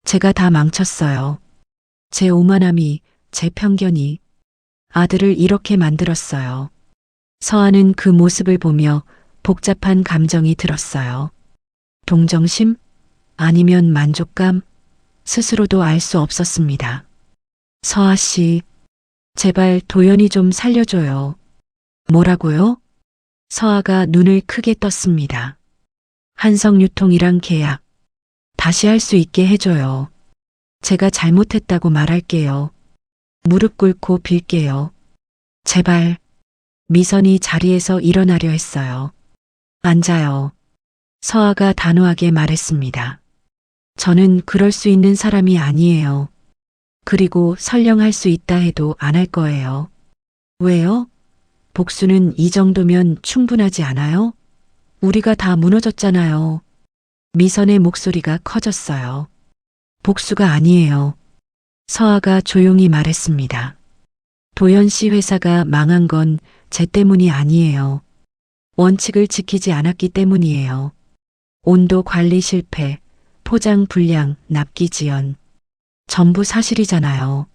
B: 제가 다 망쳤어요. 제 오만함이, 제 편견이 아들을 이렇게 만들었어요. 서아는 그 모습을 보며 복잡한 감정이 들었어요. 동정심? 아니면 만족감? 스스로도 알 수 없었습니다. 서아 씨, 제발 도연이 좀 살려줘요. 뭐라고요? 서아가 눈을 크게 떴습니다. 한성유통이랑 계약. 다시 할 수 있게 해줘요. 제가 잘못했다고 말할게요. 무릎 꿇고 빌게요. 제발. 미선이 자리에서 일어나려 했어요. 앉아요. 서아가 단호하게 말했습니다. 저는 그럴 수 있는 사람이 아니에요. 그리고 설령할 수 있다 해도 안 할 거예요. 왜요? 복수는 이 정도면 충분하지 않아요? 우리가 다 무너졌잖아요. 미선의 목소리가 커졌어요. 복수가 아니에요. 서아가 조용히 말했습니다. 도연 씨 회사가 망한 건 제 때문이 아니에요. 원칙을 지키지 않았기 때문이에요. 온도 관리 실패, 포장 불량, 납기 지연. 전부 사실이잖아요.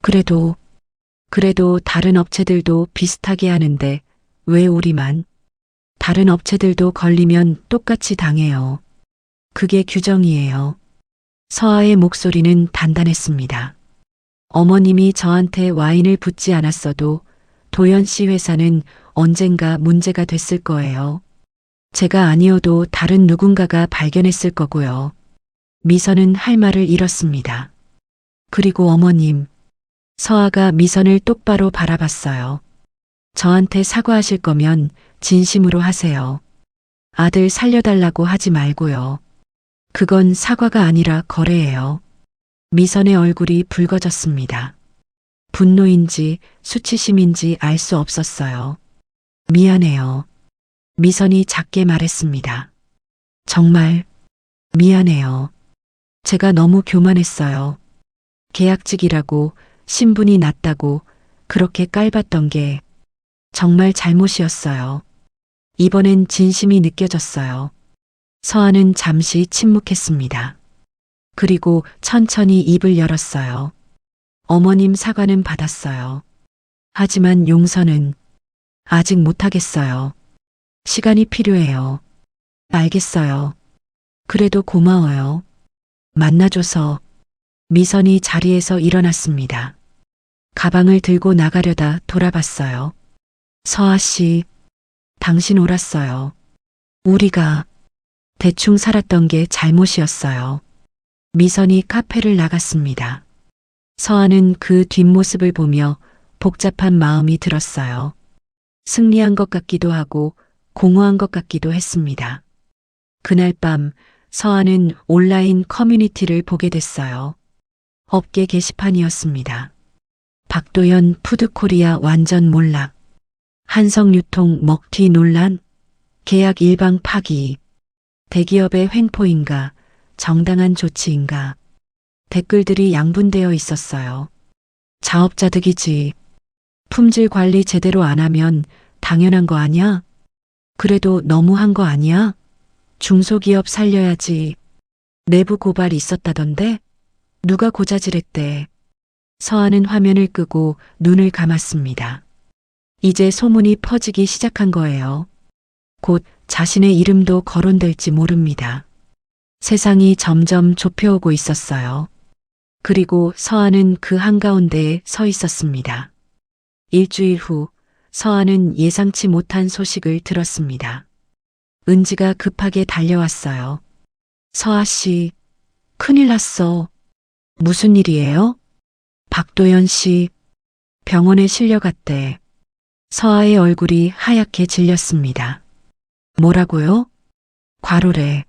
B: 그래도 다른 업체들도 비슷하게 하는데 왜 우리만? 다른 업체들도 걸리면 똑같이 당해요. 그게 규정이에요. 서아의 목소리는 단단했습니다. 어머님이 저한테 와인을 붓지 않았어도 도연 씨 회사는 언젠가 문제가 됐을 거예요. 제가 아니어도 다른 누군가가 발견했을 거고요. 미선은 할 말을 잃었습니다. 그리고 어머님. 서아가 미선을 똑바로 바라봤어요. 저한테 사과하실 거면 진심으로 하세요. 아들 살려달라고 하지 말고요. 그건 사과가 아니라 거래예요. 미선의 얼굴이 붉어졌습니다. 분노인지 수치심인지 알 수 없었어요. 미안해요. 미선이 작게 말했습니다. 정말 미안해요. 제가 너무 교만했어요. 계약직이라고 신분이 낮다고 그렇게 깔봤던 게 정말 잘못이었어요. 이번엔 진심이 느껴졌어요. 서아는 잠시 침묵했습니다. 그리고 천천히 입을 열었어요. 어머님 사과는 받았어요. 하지만 용서는 아직 못하겠어요. 시간이 필요해요. 알겠어요. 그래도 고마워요. 만나줘서. 미선이 자리에서 일어났습니다. 가방을 들고 나가려다 돌아봤어요. 서아 씨, 당신 옳았어요. 우리가 대충 살았던 게 잘못이었어요. 미선이 카페를 나갔습니다. 서아는 그 뒷모습을 보며 복잡한 마음이 들었어요. 승리한 것 같기도 하고 공허한 것 같기도 했습니다. 그날 밤 서아는 온라인 커뮤니티를 보게 됐어요. 업계 게시판이었습니다. 박도연 푸드코리아 완전 몰락, 한성유통 먹튀 논란, 계약 일방 파기, 대기업의 횡포인가, 정당한 조치인가. 댓글들이 양분되어 있었어요. 자업자득이지. 품질 관리 제대로 안 하면 당연한 거 아니야? 그래도 너무한 거 아니야? 중소기업 살려야지. 내부 고발 있었다던데? 누가 고자질했대. 서아는 화면을 끄고 눈을 감았습니다. 이제 소문이 퍼지기 시작한 거예요. 곧 자신의 이름도 거론될지 모릅니다. 세상이 점점 좁혀오고 있었어요. 그리고 서아는 그 한가운데에 서 있었습니다. 일주일 후 서아는 예상치 못한 소식을 들었습니다. 은지가 급하게 달려왔어요. 서아 씨, 큰일 났어. 무슨 일이에요? 박도연 씨, 병원에 실려갔대. 서아의 얼굴이 하얗게 질렸습니다. 뭐라고요? 과로래.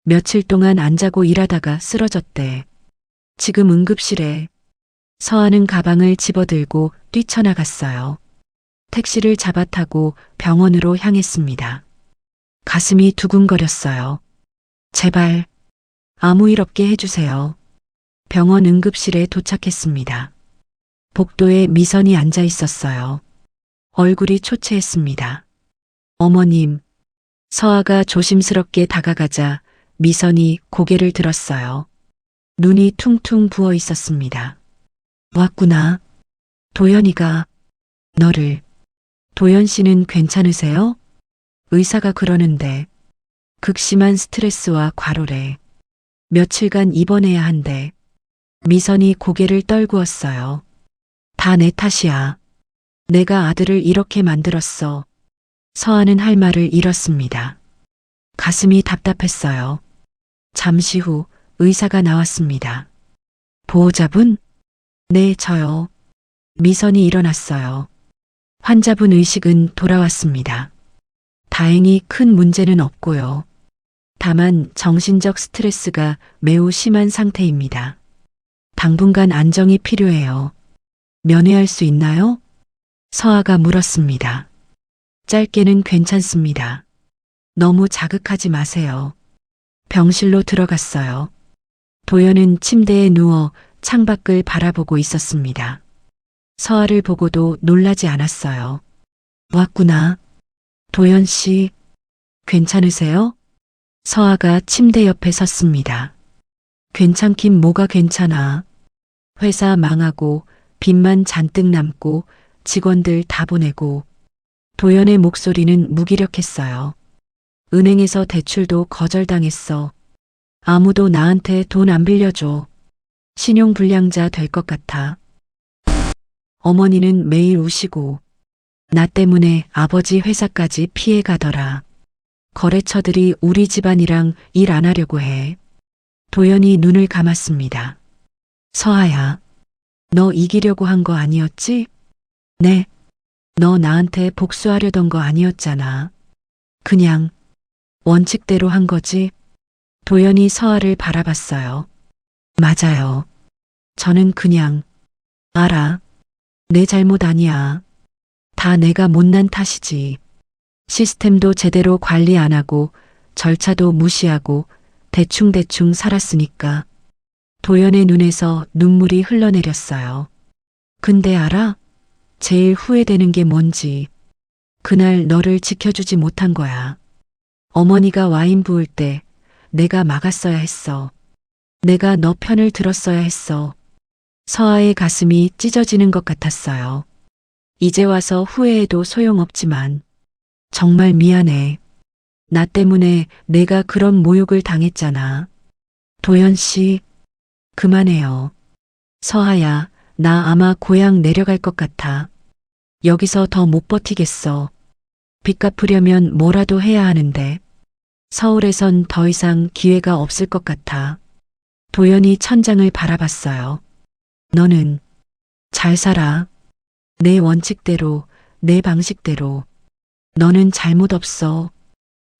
B: 며칠 동안 안 자고 일하다가 쓰러졌대. 지금 응급실에. 서아는 가방을 집어들고 뛰쳐나갔어요. 택시를 잡아타고 병원으로 향했습니다. 가슴이 두근거렸어요. 제발 아무 일 없게 해주세요. 병원 응급실에 도착했습니다. 복도에 미선이 앉아 있었어요. 얼굴이 초췌했습니다. 어머님. 서아가 조심스럽게 다가가자 미선이 고개를 들었어요. 눈이 퉁퉁 부어 있었습니다. 왔구나. 도연이가 너를. 도연 씨는 괜찮으세요? 의사가 그러는데. 극심한 스트레스와 과로래. 며칠간 입원해야 한대. 미선이 고개를 떨구었어요. 다 내 탓이야. 내가 아들을 이렇게 만들었어. 서아는 할 말을 잃었습니다. 가슴이 답답했어요. 잠시 후 의사가 나왔습니다. 보호자분? 네, 저요. 미선이 일어났어요. 환자분 의식은 돌아왔습니다. 다행히 큰 문제는 없고요. 다만 정신적 스트레스가 매우 심한 상태입니다. 당분간 안정이 필요해요. 면회할 수 있나요? 서아가 물었습니다. 짧게는 괜찮습니다. 너무 자극하지 마세요. 병실로 들어갔어요. 도연은 침대에 누워 창밖을 바라보고 있었습니다. 서아를 보고도 놀라지 않았어요. 왔구나. 도연 씨, 괜찮으세요? 서아가 침대 옆에 섰습니다. 괜찮긴 뭐가 괜찮아. 회사 망하고 빚만 잔뜩 남고 직원들 다 보내고. 도연의 목소리는 무기력했어요. 은행에서 대출도 거절당했어. 아무도 나한테 돈 안 빌려줘. 신용불량자 될 것 같아. 어머니는 매일 우시고 나 때문에 아버지 회사까지 피해가더라. 거래처들이 우리 집안이랑 일 안 하려고 해. 도연이 눈을 감았습니다. 서아야, 너 이기려고 한 거 아니었지? 네. 너 나한테 복수하려던 거 아니었잖아. 그냥 원칙대로 한 거지. 도연이 서아를 바라봤어요. 맞아요. 저는 그냥 알아. 내 잘못 아니야. 다 내가 못난 탓이지. 시스템도 제대로 관리 안 하고 절차도 무시하고 대충대충 살았으니까 도연의 눈에서 눈물이 흘러내렸어요. 근데 알아? 제일 후회되는 게 뭔지. 그날 너를 지켜주지 못한 거야. 어머니가 와인 부을 때 내가 막았어야 했어. 내가 너 편을 들었어야 했어. 서아의 가슴이 찢어지는 것 같았어요. 이제 와서 후회해도 소용없지만 정말 미안해. 나 때문에 내가 그런 모욕을 당했잖아. 도연 씨, 그만해요. 서아야, 나 아마 고향 내려갈 것 같아. 여기서 더 못 버티겠어. 빚 갚으려면 뭐라도 해야 하는데 서울에선 더 이상 기회가 없을 것 같아. 도연이 천장을 바라봤어요. 너는 잘 살아. 내 원칙대로, 내 방식대로. 너는 잘못 없어.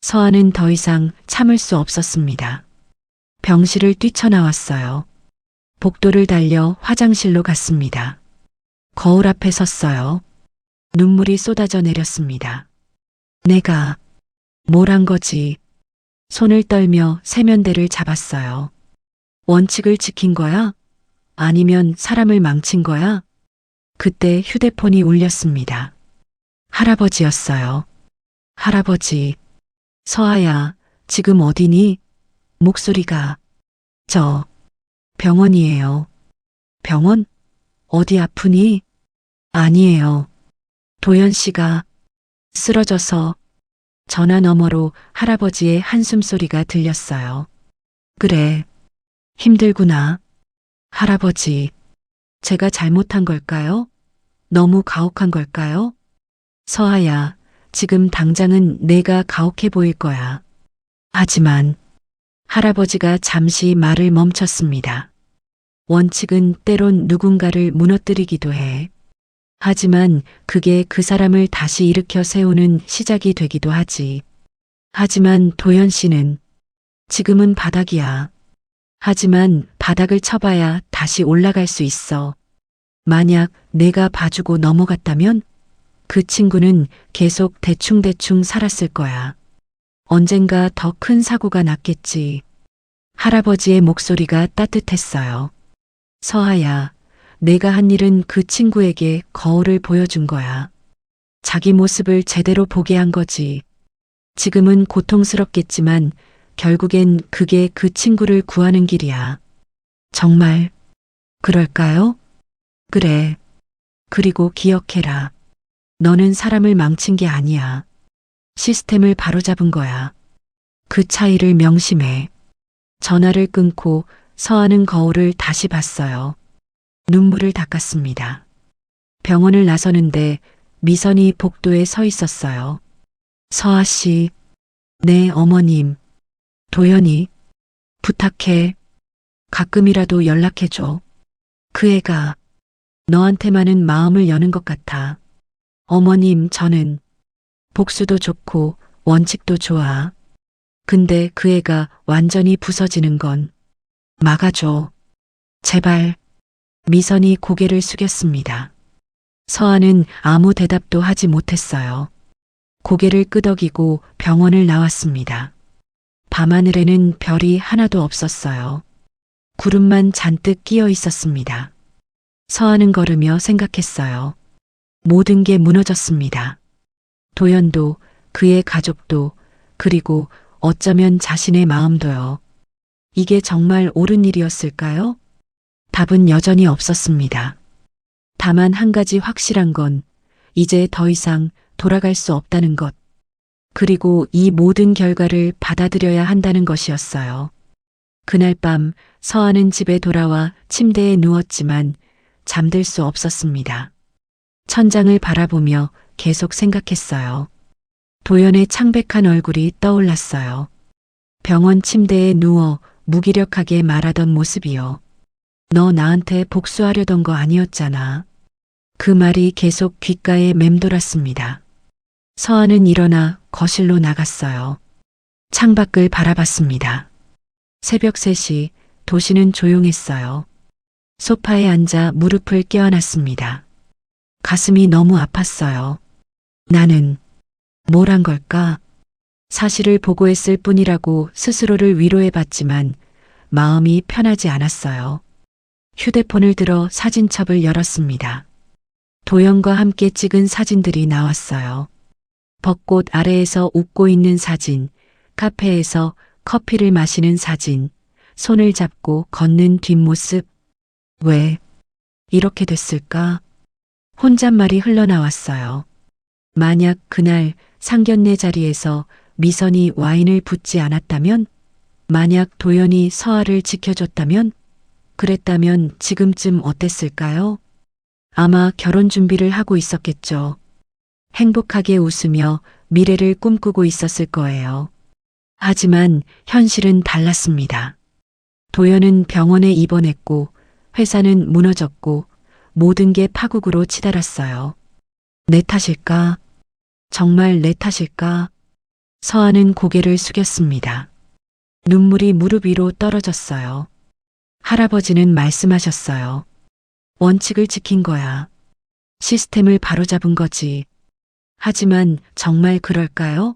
B: 서아는 더 이상 참을 수 없었습니다. 병실을 뛰쳐나왔어요. 복도를 달려 화장실로 갔습니다. 거울 앞에 섰어요. 눈물이 쏟아져 내렸습니다. 내가 뭘 한 거지? 손을 떨며 세면대를 잡았어요. 원칙을 지킨 거야? 아니면 사람을 망친 거야? 그때 휴대폰이 울렸습니다. 할아버지였어요. 할아버지. 서아야, 지금 어디니? 목소리가. 저, 병원이에요. 병원? 어디 아프니? 아니에요. 도연 씨가 쓰러져서. 전화 너머로 할아버지의 한숨소리가 들렸어요. 그래, 힘들구나. 할아버지, 제가 잘못한 걸까요? 너무 가혹한 걸까요? 서아야, 지금 당장은 내가 가혹해 보일 거야. 하지만 할아버지가 잠시 말을 멈췄습니다. 원칙은 때론 누군가를 무너뜨리기도 해. 하지만 그게 그 사람을 다시 일으켜 세우는 시작이 되기도 하지. 하지만 도연 씨는 지금은 바닥이야. 하지만 바닥을 쳐봐야 다시 올라갈 수 있어. 만약 내가 봐주고 넘어갔다면 그 친구는 계속 대충대충 살았을 거야. 언젠가 더 큰 사고가 났겠지. 할아버지의 목소리가 따뜻했어요. 서아야, 내가 한 일은 그 친구에게 거울을 보여준 거야. 자기 모습을 제대로 보게 한 거지. 지금은 고통스럽겠지만 결국엔 그게 그 친구를 구하는 길이야. 정말 그럴까요? 그래. 그리고 기억해라. 너는 사람을 망친 게 아니야. 시스템을 바로잡은 거야. 그 차이를 명심해. 전화를 끊고 서아는 거울을 다시 봤어요. 눈물을 닦았습니다. 병원을 나서는데 미선이 복도에 서 있었어요. 서아 씨, 네 어머님, 도연이, 부탁해. 가끔이라도 연락해줘. 그 애가 너한테만은 마음을 여는 것 같아. 어머님, 저는 복수도 좋고 원칙도 좋아. 근데 그 애가 완전히 부서지는 건 막아줘. 제발. 미선이 고개를 숙였습니다. 서아는 아무 대답도 하지 못했어요. 고개를 끄덕이고 병원을 나왔습니다. 밤하늘에는 별이 하나도 없었어요. 구름만 잔뜩 끼어 있었습니다. 서아는 걸으며 생각했어요. 모든 게 무너졌습니다. 도연도, 그의 가족도, 그리고 어쩌면 자신의 마음도요. 이게 정말 옳은 일이었을까요? 답은 여전히 없었습니다. 다만 한 가지 확실한 건 이제 더 이상 돌아갈 수 없다는 것. 그리고 이 모든 결과를 받아들여야 한다는 것이었어요. 그날 밤 서아는 집에 돌아와 침대에 누웠지만 잠들 수 없었습니다. 천장을 바라보며 계속 생각했어요. 도연의 창백한 얼굴이 떠올랐어요. 병원 침대에 누워 무기력하게 말하던 모습이요. 너 나한테 복수하려던 거 아니었잖아. 그 말이 계속 귓가에 맴돌았습니다. 서아는 일어나 거실로 나갔어요. 창밖을 바라봤습니다. 새벽 3시 도시는 조용했어요. 소파에 앉아 무릎을 껴안았습니다. 가슴이 너무 아팠어요. 나는 뭘 한 걸까? 사실을 보고했을 뿐이라고 스스로를 위로해봤지만 마음이 편하지 않았어요. 휴대폰을 들어 사진첩을 열었습니다. 도연과 함께 찍은 사진들이 나왔어요. 벚꽃 아래에서 웃고 있는 사진, 카페에서 커피를 마시는 사진, 손을 잡고 걷는 뒷모습. 왜 이렇게 됐을까? 혼잣말이 흘러나왔어요. 만약 그날 상견례 자리에서 미선이 와인을 붓지 않았다면, 만약 도연이 서아를 지켜줬다면, 그랬다면 지금쯤 어땠을까요? 아마 결혼 준비를 하고 있었겠죠. 행복하게 웃으며 미래를 꿈꾸고 있었을 거예요. 하지만 현실은 달랐습니다. 도연은 병원에 입원했고 회사는 무너졌고 모든 게 파국으로 치달았어요. 내 탓일까? 정말 내 탓일까? 서아는 고개를 숙였습니다. 눈물이 무릎 위로 떨어졌어요. 할아버지는 말씀하셨어요. 원칙을 지킨 거야. 시스템을 바로잡은 거지. 하지만 정말 그럴까요?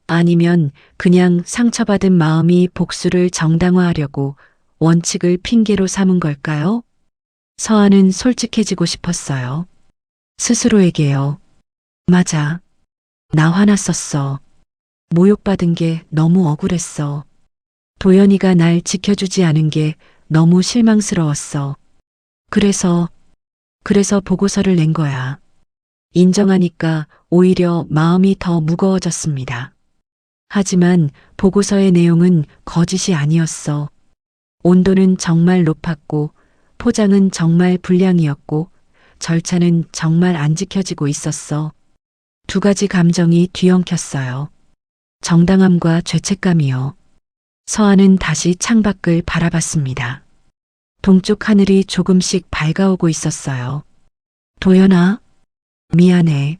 B: 아니면 그냥 상처받은 마음이 복수를 정당화하려고 원칙을 핑계로 삼은 걸까요? 서아는 솔직해지고 싶었어요. 스스로에게요. 맞아. 나 화났었어. 모욕받은 게 너무 억울했어. 도연이가 날 지켜주지 않은 게 너무 실망스러웠어. 그래서 보고서를 낸 거야. 인정하니까 오히려 마음이 더 무거워졌습니다. 하지만 보고서의 내용은 거짓이 아니었어. 온도는 정말 높았고, 포장은 정말 불량이었고, 절차는 정말 안 지켜지고 있었어. 두 가지 감정이 뒤엉켰어요. 정당함과 죄책감이요. 서아는 다시 창밖을 바라봤습니다. 동쪽 하늘이 조금씩 밝아오고 있었어요. 도연아, 미안해.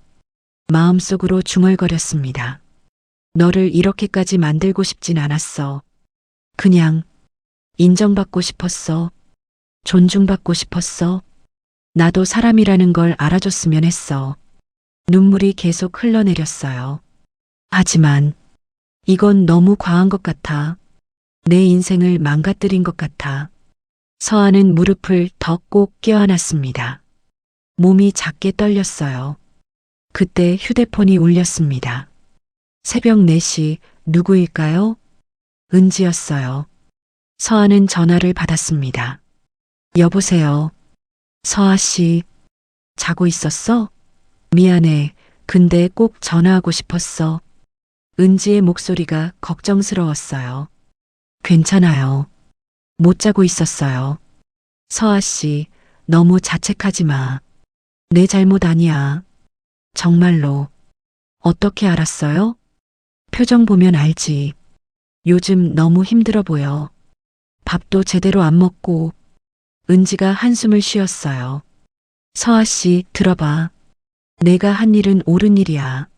B: 마음속으로 중얼거렸습니다. 너를 이렇게까지 만들고 싶진 않았어. 그냥 인정받고 싶었어. 존중받고 싶었어. 나도 사람이라는 걸 알아줬으면 했어. 눈물이 계속 흘러내렸어요. 하지만 이건 너무 과한 것 같아. 내 인생을 망가뜨린 것 같아. 서아는 무릎을 더 꼭 껴안았습니다. 몸이 작게 떨렸어요. 그때 휴대폰이 울렸습니다. 새벽 4시 누구일까요? 은지였어요. 서아는 전화를 받았습니다. 여보세요. 서아 씨, 자고 있었어? 미안해. 근데 꼭 전화하고 싶었어. 은지의 목소리가 걱정스러웠어요. 괜찮아요. 못 자고 있었어요. 서아 씨, 너무 자책하지 마. 내 잘못 아니야. 정말로. 어떻게 알았어요? 표정 보면 알지. 요즘 너무 힘들어 보여. 밥도 제대로 안 먹고. 은지가 한숨을 쉬었어요. 서아 씨, 들어봐. 내가 한 일은 옳은 일이야.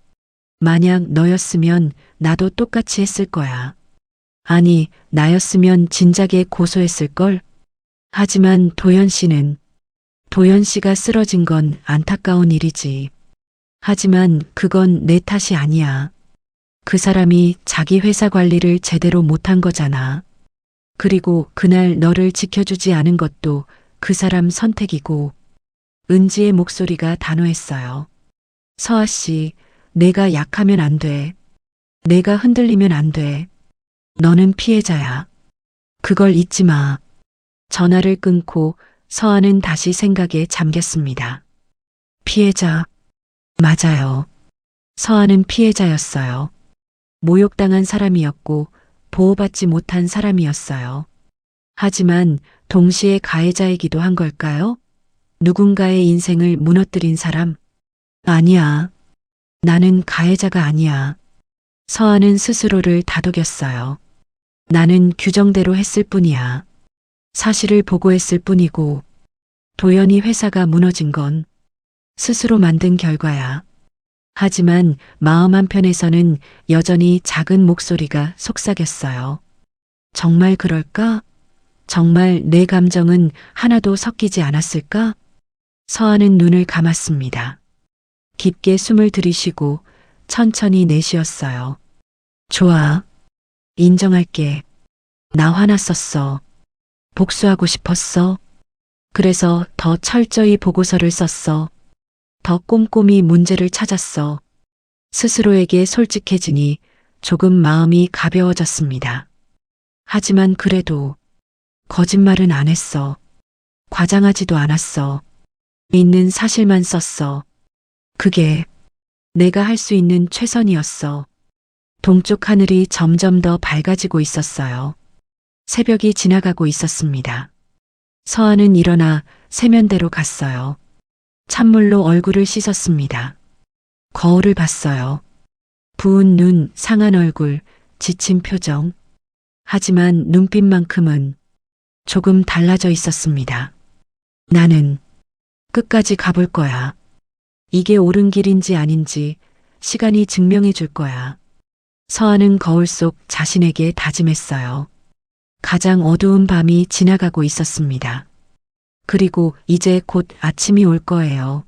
B: 만약 너였으면 나도 똑같이 했을 거야. 아니, 나였으면 진작에 고소했을걸? 하지만 도연 씨가 쓰러진 건 안타까운 일이지. 하지만 그건 내 탓이 아니야. 그 사람이 자기 회사 관리를 제대로 못한 거잖아. 그리고 그날 너를 지켜주지 않은 것도 그 사람 선택이고. 은지의 목소리가 단호했어요. 서아 씨, 내가 약하면 안 돼. 내가 흔들리면 안 돼. 너는 피해자야. 그걸 잊지 마. 전화를 끊고 서아는 다시 생각에 잠겼습니다. 피해자. 맞아요. 서아는 피해자였어요. 모욕당한 사람이었고 보호받지 못한 사람이었어요. 하지만 동시에 가해자이기도 한 걸까요? 누군가의 인생을 무너뜨린 사람? 아니야. 나는 가해자가 아니야. 서아는 스스로를 다독였어요. 나는 규정대로 했을 뿐이야. 사실을 보고했을 뿐이고, 도연이 회사가 무너진 건 스스로 만든 결과야. 하지만 마음 한편에서는 여전히 작은 목소리가 속삭였어요. 정말 그럴까? 정말 내 감정은 하나도 섞이지 않았을까? 서아는 눈을 감았습니다. 깊게 숨을 들이쉬고 천천히 내쉬었어요. 좋아. 인정할게. 나 화났었어. 복수하고 싶었어. 그래서 더 철저히 보고서를 썼어. 더 꼼꼼히 문제를 찾았어. 스스로에게 솔직해지니 조금 마음이 가벼워졌습니다. 하지만 그래도 거짓말은 안 했어. 과장하지도 않았어. 있는 사실만 썼어. 그게 내가 할 수 있는 최선이었어. 동쪽 하늘이 점점 더 밝아지고 있었어요. 새벽이 지나가고 있었습니다. 서한은 일어나 세면대로 갔어요. 찬물로 얼굴을 씻었습니다. 거울을 봤어요. 부은 눈, 상한 얼굴, 지친 표정. 하지만 눈빛만큼은 조금 달라져 있었습니다. 나는 끝까지 가볼 거야. 이게 옳은 길인지 아닌지 시간이 증명해 줄 거야. 서한은 거울 속 자신에게 다짐했어요. 가장 어두운 밤이 지나가고 있었습니다. 그리고 이제 곧 아침이 올 거예요.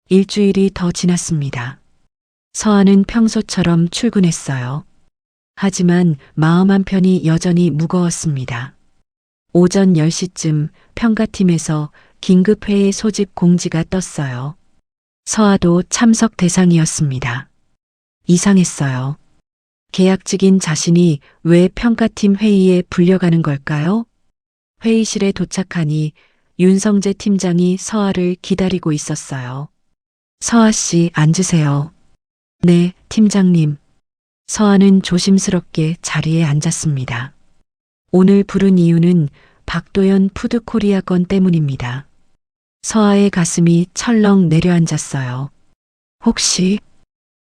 B: 일주일이 더 지났습니다. 서한은 평소처럼 출근했어요. 하지만 마음 한편이 여전히 무거웠습니다. 오전 10시쯤 평가팀에서 긴급회의 소집 공지가 떴어요. 서아도 참석 대상이었습니다. 이상했어요. 계약직인 자신이 왜 평가팀 회의에 불려가는 걸까요? 회의실에 도착하니 윤성재 팀장이 서아를 기다리고 있었어요. 서아 씨, 앉으세요. 네, 팀장님. 서아는 조심스럽게 자리에 앉았습니다. 오늘 부른 이유는 박도연 푸드코리아 건 때문입니다. 서아의 가슴이 철렁 내려앉았어요. 혹시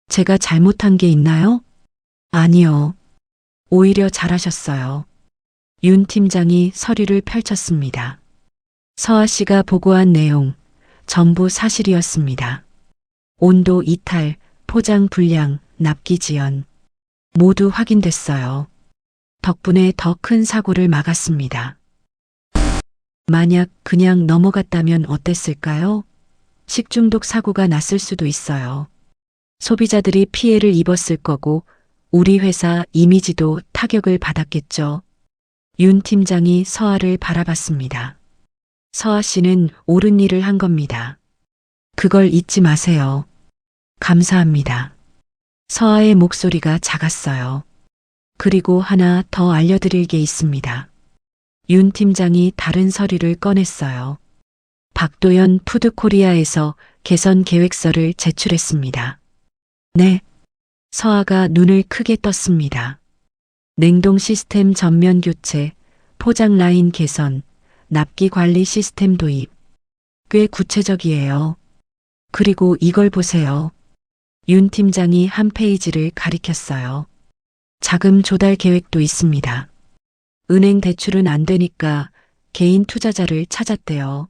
B: 제가 잘못한 게 있나요? 아니요. 오히려 잘하셨어요. 윤 팀장이 서류를 펼쳤습니다. 서아 씨가 보고한 내용 전부 사실이었습니다. 온도 이탈, 포장 불량, 납기 지연 모두 확인됐어요. 덕분에 더 큰 사고를 막았습니다. 만약 그냥 넘어갔다면 어땠을까요? 식중독 사고가 났을 수도 있어요. 소비자들이 피해를 입었을 거고 우리 회사 이미지도 타격을 받았겠죠. 윤 팀장이 서아를 바라봤습니다. 서아 씨는 옳은 일을 한 겁니다. 그걸 잊지 마세요. 감사합니다. 서아의 목소리가 작았어요. 그리고 하나 더 알려드릴 게 있습니다. 윤 팀장이 다른 서류를 꺼냈어요. 박도연 푸드코리아에서 개선 계획서를 제출했습니다. 네. 서아가 눈을 크게 떴습니다. 냉동 시스템 전면 교체, 포장 라인 개선, 납기 관리 시스템 도입. 꽤 구체적이에요. 그리고 이걸 보세요. 윤 팀장이 한 페이지를 가리켰어요. 자금 조달 계획도 있습니다. 은행 대출은 안 되니까 개인 투자자를 찾았대요.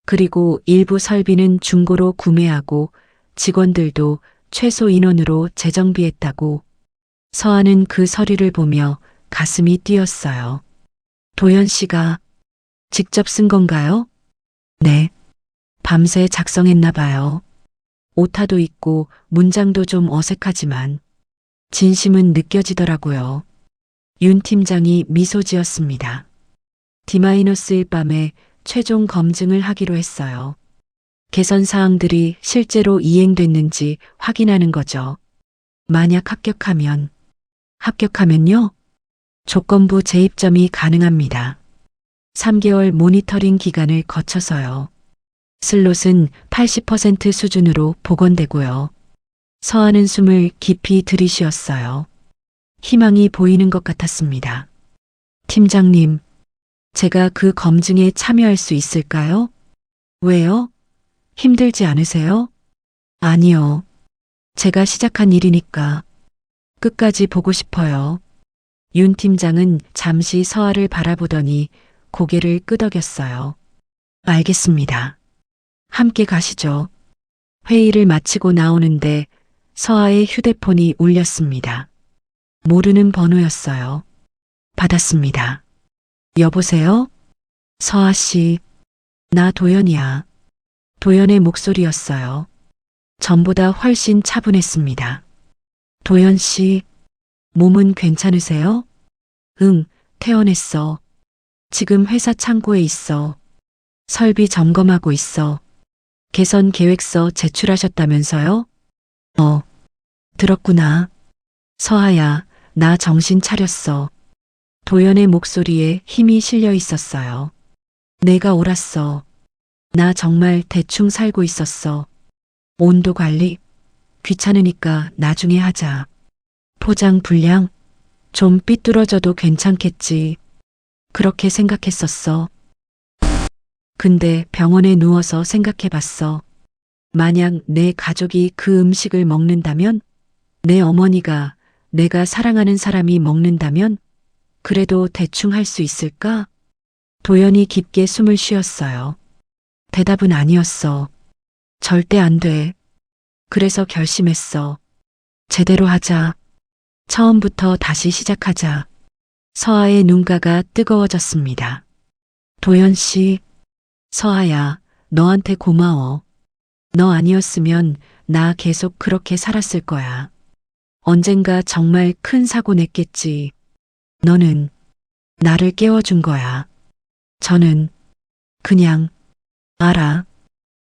B: 그리고 일부 설비는 중고로 구매하고 직원들도 최소 인원으로 재정비했다고. 서아는 그 서류를 보며 가슴이 뛰었어요. 도연 씨가 직접 쓴 건가요? 네. 밤새 작성했나 봐요. 오타도 있고 문장도 좀 어색하지만 진심은 느껴지더라고요. 윤 팀장이 미소 지었습니다. D-1 밤에 최종 검증을 하기로 했어요. 개선 사항들이 실제로 이행됐는지 확인하는 거죠. 만약 합격하면요? 조건부 재입점이 가능합니다. 3개월 모니터링 기간을 거쳐서요. 슬롯은 80% 수준으로 복원되고요. 서하는 숨을 깊이 들이쉬었어요. 희망이 보이는 것 같았습니다. 팀장님, 제가 그 검증에 참여할 수 있을까요? 왜요? 힘들지 않으세요? 아니요. 제가 시작한 일이니까 끝까지 보고 싶어요. 윤 팀장은 잠시 서아를 바라보더니 고개를 끄덕였어요. 알겠습니다. 함께 가시죠. 회의를 마치고 나오는데 서아의 휴대폰이 울렸습니다. 모르는 번호였어요. 받았습니다. 여보세요? 서아 씨, 나 도연이야. 도연의 목소리였어요. 전보다 훨씬 차분했습니다. 도연 씨, 몸은 괜찮으세요? 응, 퇴원했어. 지금 회사 창고에 있어. 설비 점검하고 있어. 개선 계획서 제출하셨다면서요? 들었구나. 서아야, 나 정신 차렸어. 도연의 목소리에 힘이 실려 있었어요. 내가 옳았어. 나 정말 대충 살고 있었어. 온도 관리? 귀찮으니까 나중에 하자. 포장 분량? 좀 삐뚤어져도 괜찮겠지. 그렇게 생각했었어. 근데 병원에 누워서 생각해봤어. 만약 내 가족이 그 음식을 먹는다면? 내 어머니가, 내가 사랑하는 사람이 먹는다면? 그래도 대충 할 수 있을까? 도연이 깊게 숨을 쉬었어요. 대답은 아니었어. 절대 안 돼. 그래서 결심했어. 제대로 하자. 처음부터 다시 시작하자. 서아의 눈가가 뜨거워졌습니다. 도연 씨, 서아야, 너한테 고마워. 너 아니었으면 나 계속 그렇게 살았을 거야. 언젠가 정말 큰 사고 냈겠지. 너는 나를 깨워준 거야. 저는 그냥 알아.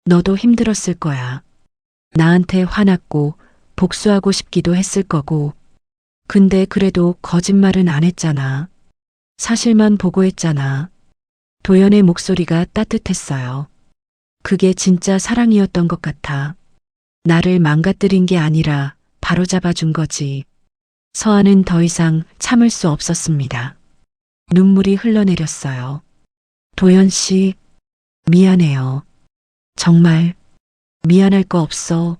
B: 너도 힘들었을 거야. 나한테 화났고 복수하고 싶기도 했을 거고. 근데 그래도 거짓말은 안 했잖아. 사실만 보고했잖아. 도연의 목소리가 따뜻했어요. 그게 진짜 사랑이었던 것 같아. 나를 망가뜨린 게 아니라 바로잡아준 거지. 서아는 더 이상 참을 수 없었습니다. 눈물이 흘러내렸어요. 도연 씨, 미안해요. 정말 미안할 거 없어.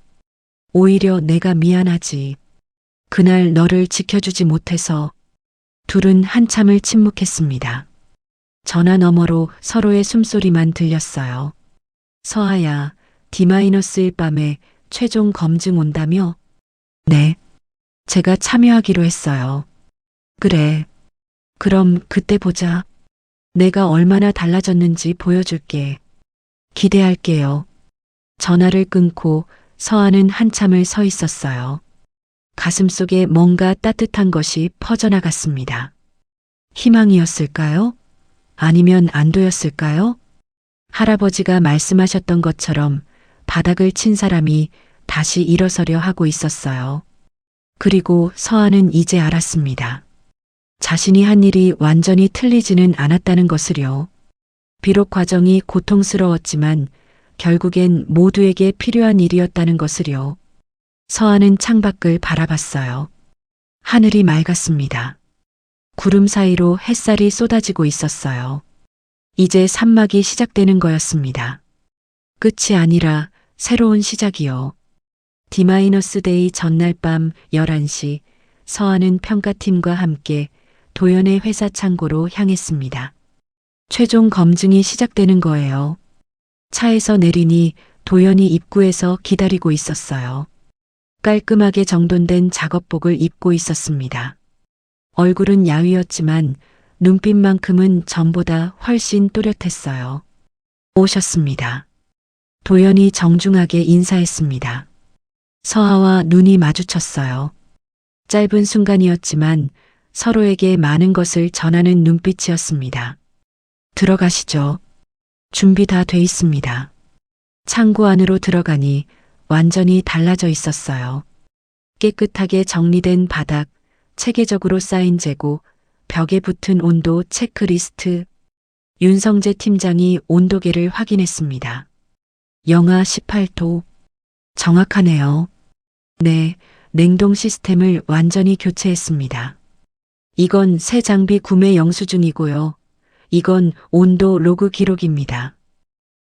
B: 오히려 내가 미안하지. 그날 너를 지켜주지 못해서. 둘은 한참을 침묵했습니다. 전화 너머로 서로의 숨소리만 들렸어요. 서아야, D-1 밤에 최종 검증 온다며? 네. 제가 참여하기로 했어요. 그래. 그럼 그때 보자. 내가 얼마나 달라졌는지 보여줄게. 기대할게요. 전화를 끊고 서아는 한참을 서 있었어요. 가슴속에 뭔가 따뜻한 것이 퍼져나갔습니다. 희망이었을까요? 아니면 안도였을까요? 할아버지가 말씀하셨던 것처럼 바닥을 친 사람이 다시 일어서려 하고 있었어요. 그리고 서아는 이제 알았습니다. 자신이 한 일이 완전히 틀리지는 않았다는 것을요. 비록 과정이 고통스러웠지만 결국엔 모두에게 필요한 일이었다는 것을요. 서아는 창밖을 바라봤어요. 하늘이 맑았습니다. 구름 사이로 햇살이 쏟아지고 있었어요. 이제 산막이 시작되는 거였습니다. 끝이 아니라 새로운 시작이요. D-데이 전날 밤 11시 서아는 평가팀과 함께 도연의 회사 창고로 향했습니다. 최종 검증이 시작되는 거예요. 차에서 내리니 도연이 입구에서 기다리고 있었어요. 깔끔하게 정돈된 작업복을 입고 있었습니다. 얼굴은 야위었지만 눈빛만큼은 전보다 훨씬 또렷했어요. 오셨습니다. 도연이 정중하게 인사했습니다. 서아와 눈이 마주쳤어요. 짧은 순간이었지만 서로에게 많은 것을 전하는 눈빛이었습니다. 들어가시죠. 준비 다 돼 있습니다. 창고 안으로 들어가니 완전히 달라져 있었어요. 깨끗하게 정리된 바닥, 체계적으로 쌓인 재고, 벽에 붙은 온도 체크리스트. 윤성재 팀장이 온도계를 확인했습니다. 영하 18도. 정확하네요. 네, 냉동 시스템을 완전히 교체했습니다. 이건 새 장비 구매 영수증이고요. 이건 온도 로그 기록입니다.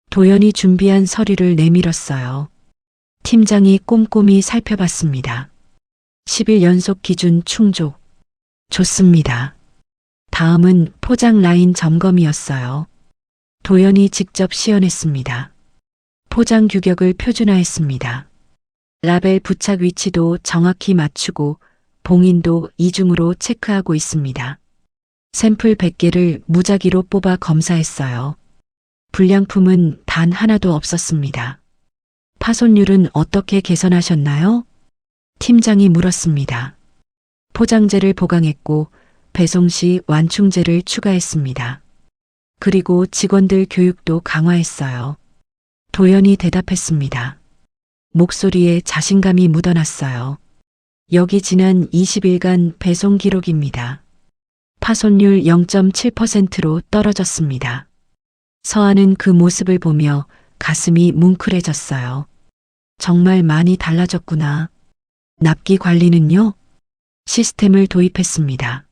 B: 도연이 준비한 서류를 내밀었어요. 팀장이 꼼꼼히 살펴봤습니다. 10일 연속 기준 충족. 좋습니다. 다음은 포장 라인 점검이었어요. 도연이 직접 시연했습니다. 포장 규격을 표준화했습니다. 라벨 부착 위치도 정확히 맞추고 봉인도 이중으로 체크하고 있습니다. 샘플 100개를 무작위로 뽑아 검사했어요. 불량품은 단 하나도 없었습니다. 파손율은 어떻게 개선하셨나요? 팀장이 물었습니다. 포장재를 보강했고 배송 시 완충제를 추가했습니다. 그리고 직원들 교육도 강화했어요. 도연이 대답했습니다. 목소리에 자신감이 묻어났어요. 여기 지난 20일간 배송 기록입니다. 파손율 0.7%로 떨어졌습니다. 서아는 그 모습을 보며 가슴이 뭉클해졌어요. 정말 많이 달라졌구나. 납기 관리는요? 시스템을 도입했습니다.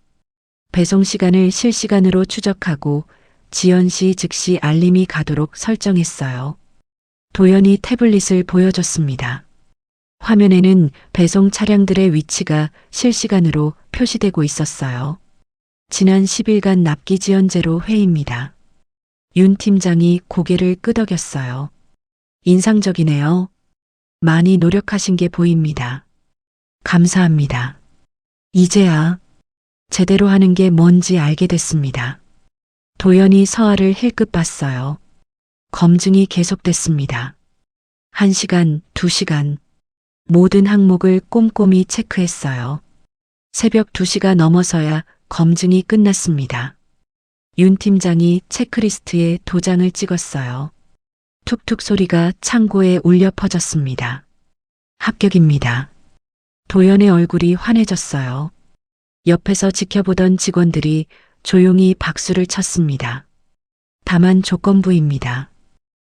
B: 배송 시간을 실시간으로 추적하고 지연 시 즉시 알림이 가도록 설정했어요. 도연이 태블릿을 보여줬습니다. 화면에는 배송 차량들의 위치가 실시간으로 표시되고 있었어요. 지난 10일간 납기 지연제로 회의입니다. 윤 팀장이 고개를 끄덕였어요. 인상적이네요. 많이 노력하신 게 보입니다. 감사합니다. 이제야 제대로 하는 게 뭔지 알게 됐습니다. 도연이 서아를 힐끗 봤어요. 검증이 계속됐습니다. 1시간, 2시간, 모든 항목을 꼼꼼히 체크했어요. 새벽 2시가 넘어서야 검증이 끝났습니다. 윤 팀장이 체크리스트에 도장을 찍었어요. 툭툭 소리가 창고에 울려 퍼졌습니다. 합격입니다. 도연의 얼굴이 환해졌어요. 옆에서 지켜보던 직원들이 조용히 박수를 쳤습니다. 다만 조건부입니다.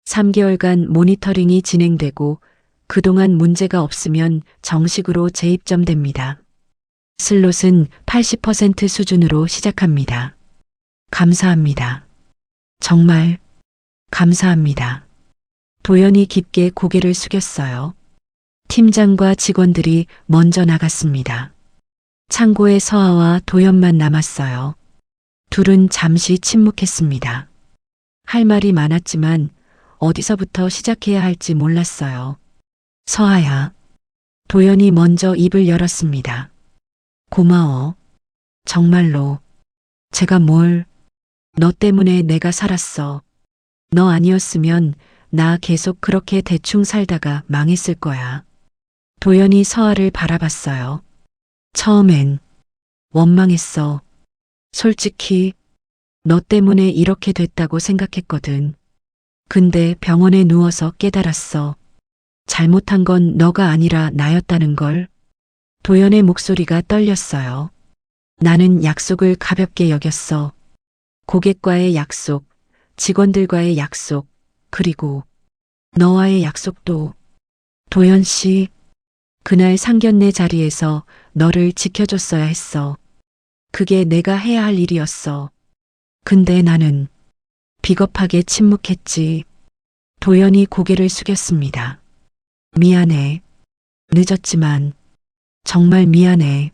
B: 3개월간 모니터링이 진행되고 그동안 문제가 없으면 정식으로 재입점됩니다. 슬롯은 80% 수준으로 시작합니다. 감사합니다. 정말 감사합니다. 도연이 깊게 고개를 숙였어요. 팀장과 직원들이 먼저 나갔습니다. 창고에 서아와 도연만 남았어요. 둘은 잠시 침묵했습니다. 할 말이 많았지만 어디서부터 시작해야 할지 몰랐어요. 서아야. 도연이 먼저 입을 열었습니다. 고마워. 정말로. 제가 뭘. 너 때문에 내가 살았어. 너 아니었으면 나 계속 그렇게 대충 살다가 망했을 거야. 도연이 서아를 바라봤어요. 처음엔 원망했어. 솔직히 너 때문에 이렇게 됐다고 생각했거든. 근데 병원에 누워서 깨달았어. 잘못한 건 너가 아니라 나였다는 걸. 도연의 목소리가 떨렸어요. 나는 약속을 가볍게 여겼어. 고객과의 약속, 직원들과의 약속, 그리고 너와의 약속도. 도연 씨, 그날 상견례 자리에서 너를 지켜줬어야 했어. 그게 내가 해야 할 일이었어. 근데 나는 비겁하게 침묵했지. 도연이 고개를 숙였습니다. 미안해. 늦었지만 정말 미안해.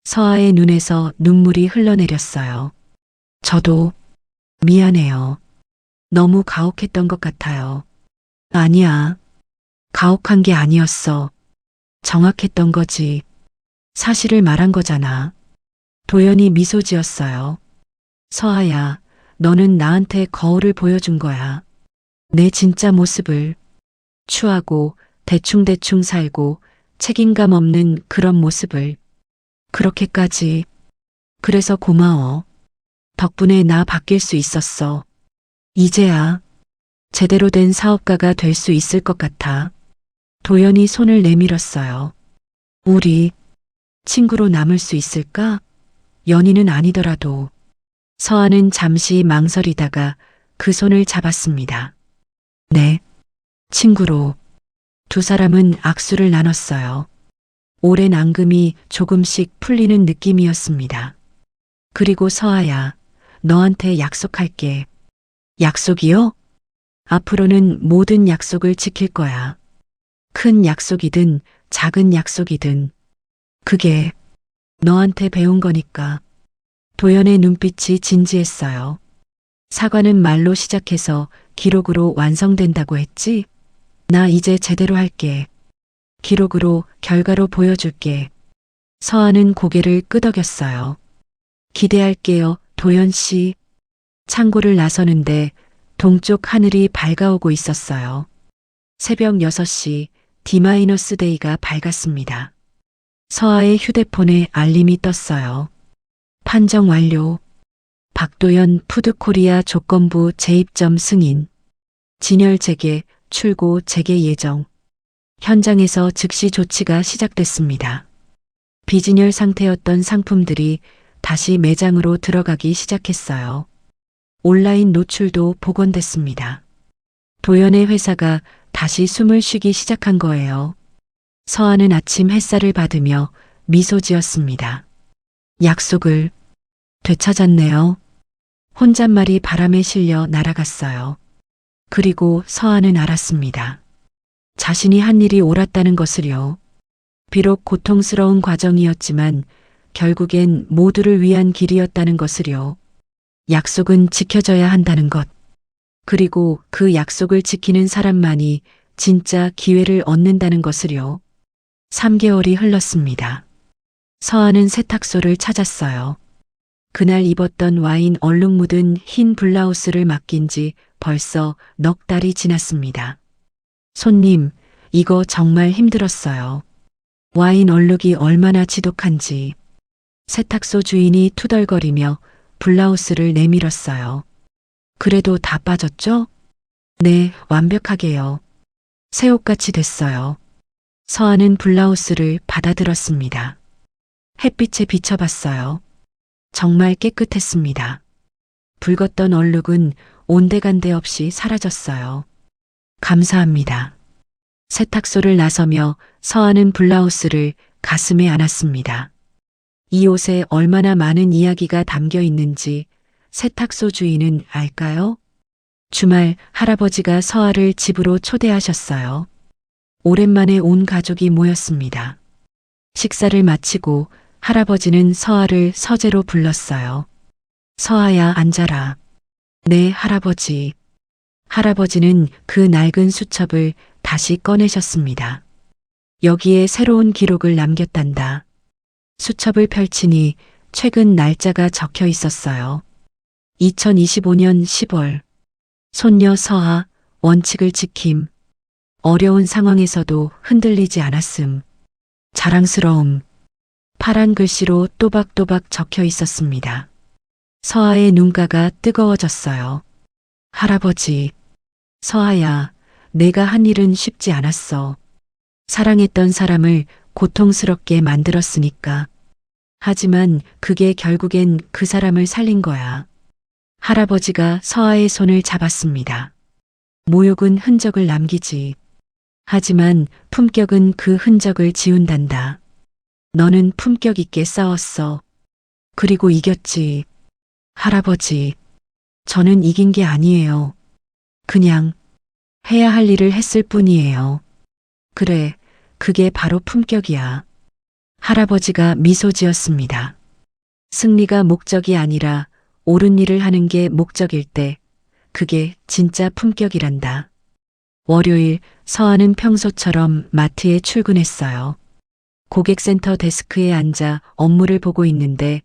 B: 서아의 눈에서 눈물이 흘러내렸어요. 저도 미안해요. 너무 가혹했던 것 같아요. 아니야. 가혹한 게 아니었어. 정확했던 거지. 사실을 말한 거잖아. 도연이 미소 지었어요. 서아야, 너는 나한테 거울을 보여준 거야. 내 진짜 모습을. 추하고 대충대충 살고 책임감 없는 그런 모습을. 그렇게까지. 그래서 고마워. 덕분에 나 바뀔 수 있었어. 이제야 제대로 된 사업가가 될 수 있을 것 같아. 도연이 손을 내밀었어요. 우리 친구로 남을 수 있을까? 연인은 아니더라도. 서아는 잠시 망설이다가 그 손을 잡았습니다. 네, 친구로. 두 사람은 악수를 나눴어요. 오랜 앙금이 조금씩 풀리는 느낌이었습니다. 그리고 서아야, 너한테 약속할게. 약속이요? 앞으로는 모든 약속을 지킬 거야. 큰 약속이든 작은 약속이든. 그게 너한테 배운 거니까. 도연의 눈빛이 진지했어요. 사과는 말로 시작해서 기록으로 완성된다고 했지? 나 이제 제대로 할게. 기록으로, 결과로 보여줄게. 서아는 고개를 끄덕였어요. 기대할게요, 도연 씨. 창고를 나서는데 동쪽 하늘이 밝아오고 있었어요. 새벽 6시 D-데이가 밝았습니다. 서아의 휴대폰에 알림이 떴어요. 판정 완료. 박도연 푸드코리아 조건부 재입점 승인. 진열 재개, 출고 재개 예정. 현장에서 즉시 조치가 시작됐습니다. 비진열 상태였던 상품들이 다시 매장으로 들어가기 시작했어요. 온라인 노출도 복원됐습니다. 도연의 회사가 다시 숨을 쉬기 시작한 거예요. 서아는 아침 햇살을 받으며 미소 지었습니다. 약속을 되찾았네요. 혼잣말이 바람에 실려 날아갔어요. 그리고 서아는 알았습니다. 자신이 한 일이 옳았다는 것을요. 비록 고통스러운 과정이었지만 결국엔 모두를 위한 길이었다는 것을요. 약속은 지켜져야 한다는 것. 그리고 그 약속을 지키는 사람만이 진짜 기회를 얻는다는 것을요. 3개월이 흘렀습니다. 서아는 세탁소를 찾았어요. 그날 입었던 와인 얼룩 묻은 흰 블라우스를 맡긴 지 벌써 넉 달이 지났습니다. 손님, 이거 정말 힘들었어요. 와인 얼룩이 얼마나 지독한지. 세탁소 주인이 투덜거리며 블라우스를 내밀었어요. 그래도 다 빠졌죠? 네, 완벽하게요. 새 옷같이 됐어요. 서아는 블라우스를 받아들었습니다. 햇빛에 비춰봤어요. 정말 깨끗했습니다. 붉었던 얼룩은 온데간데 없이 사라졌어요. 감사합니다. 세탁소를 나서며 서아는 블라우스를 가슴에 안았습니다. 이 옷에 얼마나 많은 이야기가 담겨 있는지 세탁소 주인은 알까요? 주말 할아버지가 서아를 집으로 초대하셨어요. 오랜만에 온 가족이 모였습니다. 식사를 마치고 할아버지는 서아를 서재로 불렀어요. 서아야, 앉아라. 네, 할아버지. 할아버지는 그 낡은 수첩을 다시 꺼내셨습니다. 여기에 새로운 기록을 남겼단다. 수첩을 펼치니 최근 날짜가 적혀 있었어요. 2025년 10월. 손녀 서아, 원칙을 지킴. 어려운 상황에서도 흔들리지 않았음. 자랑스러움. 파란 글씨로 또박또박 적혀 있었습니다. 서아의 눈가가 뜨거워졌어요. 할아버지, 서아야, 내가 한 일은 쉽지 않았어. 사랑했던 사람을 고통스럽게 만들었으니까. 하지만 그게 결국엔 그 사람을 살린 거야. 할아버지가 서아의 손을 잡았습니다. 모욕은 흔적을 남기지. 하지만 품격은 그 흔적을 지운단다. 너는 품격 있게 싸웠어. 그리고 이겼지. 할아버지, 저는 이긴 게 아니에요. 그냥 해야 할 일을 했을 뿐이에요. 그래, 그게 바로 품격이야. 할아버지가 미소 지었습니다. 승리가 목적이 아니라 옳은 일을 하는 게 목적일 때, 그게 진짜 품격이란다. 월요일, 서아는 평소처럼 마트에 출근했어요. 고객센터 데스크에 앉아 업무를 보고 있는데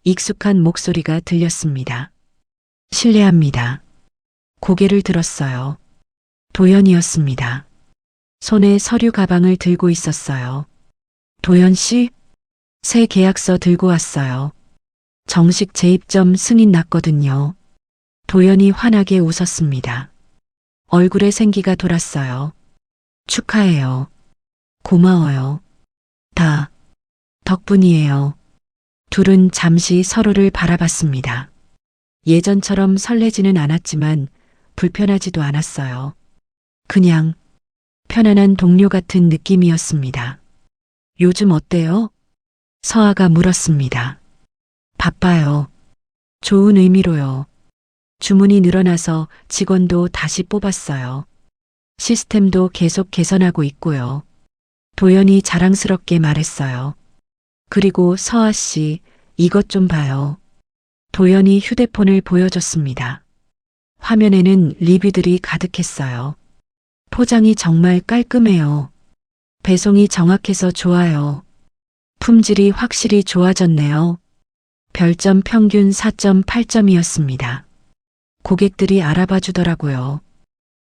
B: 익숙한 목소리가 들렸습니다. 실례합니다. 고개를 들었어요. 도연이었습니다. 손에 서류 가방을 들고 있었어요. 도연 씨? 새 계약서 들고 왔어요. 정식 재입점 승인 났거든요. 도연이 환하게 웃었습니다. 얼굴에 생기가 돌았어요. 축하해요. 고마워요. 다 덕분이에요. 둘은 잠시 서로를 바라봤습니다. 예전처럼 설레지는 않았지만 불편하지도 않았어요. 그냥 편안한 동료 같은 느낌이었습니다. 요즘 어때요? 서아가 물었습니다. 바빠요. 좋은 의미로요. 주문이 늘어나서 직원도 다시 뽑았어요. 시스템도 계속 개선하고 있고요. 도연이 자랑스럽게 말했어요. 그리고 서아 씨, 이것 좀 봐요. 도연이 휴대폰을 보여줬습니다. 화면에는 리뷰들이 가득했어요. 포장이 정말 깔끔해요. 배송이 정확해서 좋아요. 품질이 확실히 좋아졌네요. 별점 평균 4.8점이었습니다. 고객들이 알아봐 주더라고요.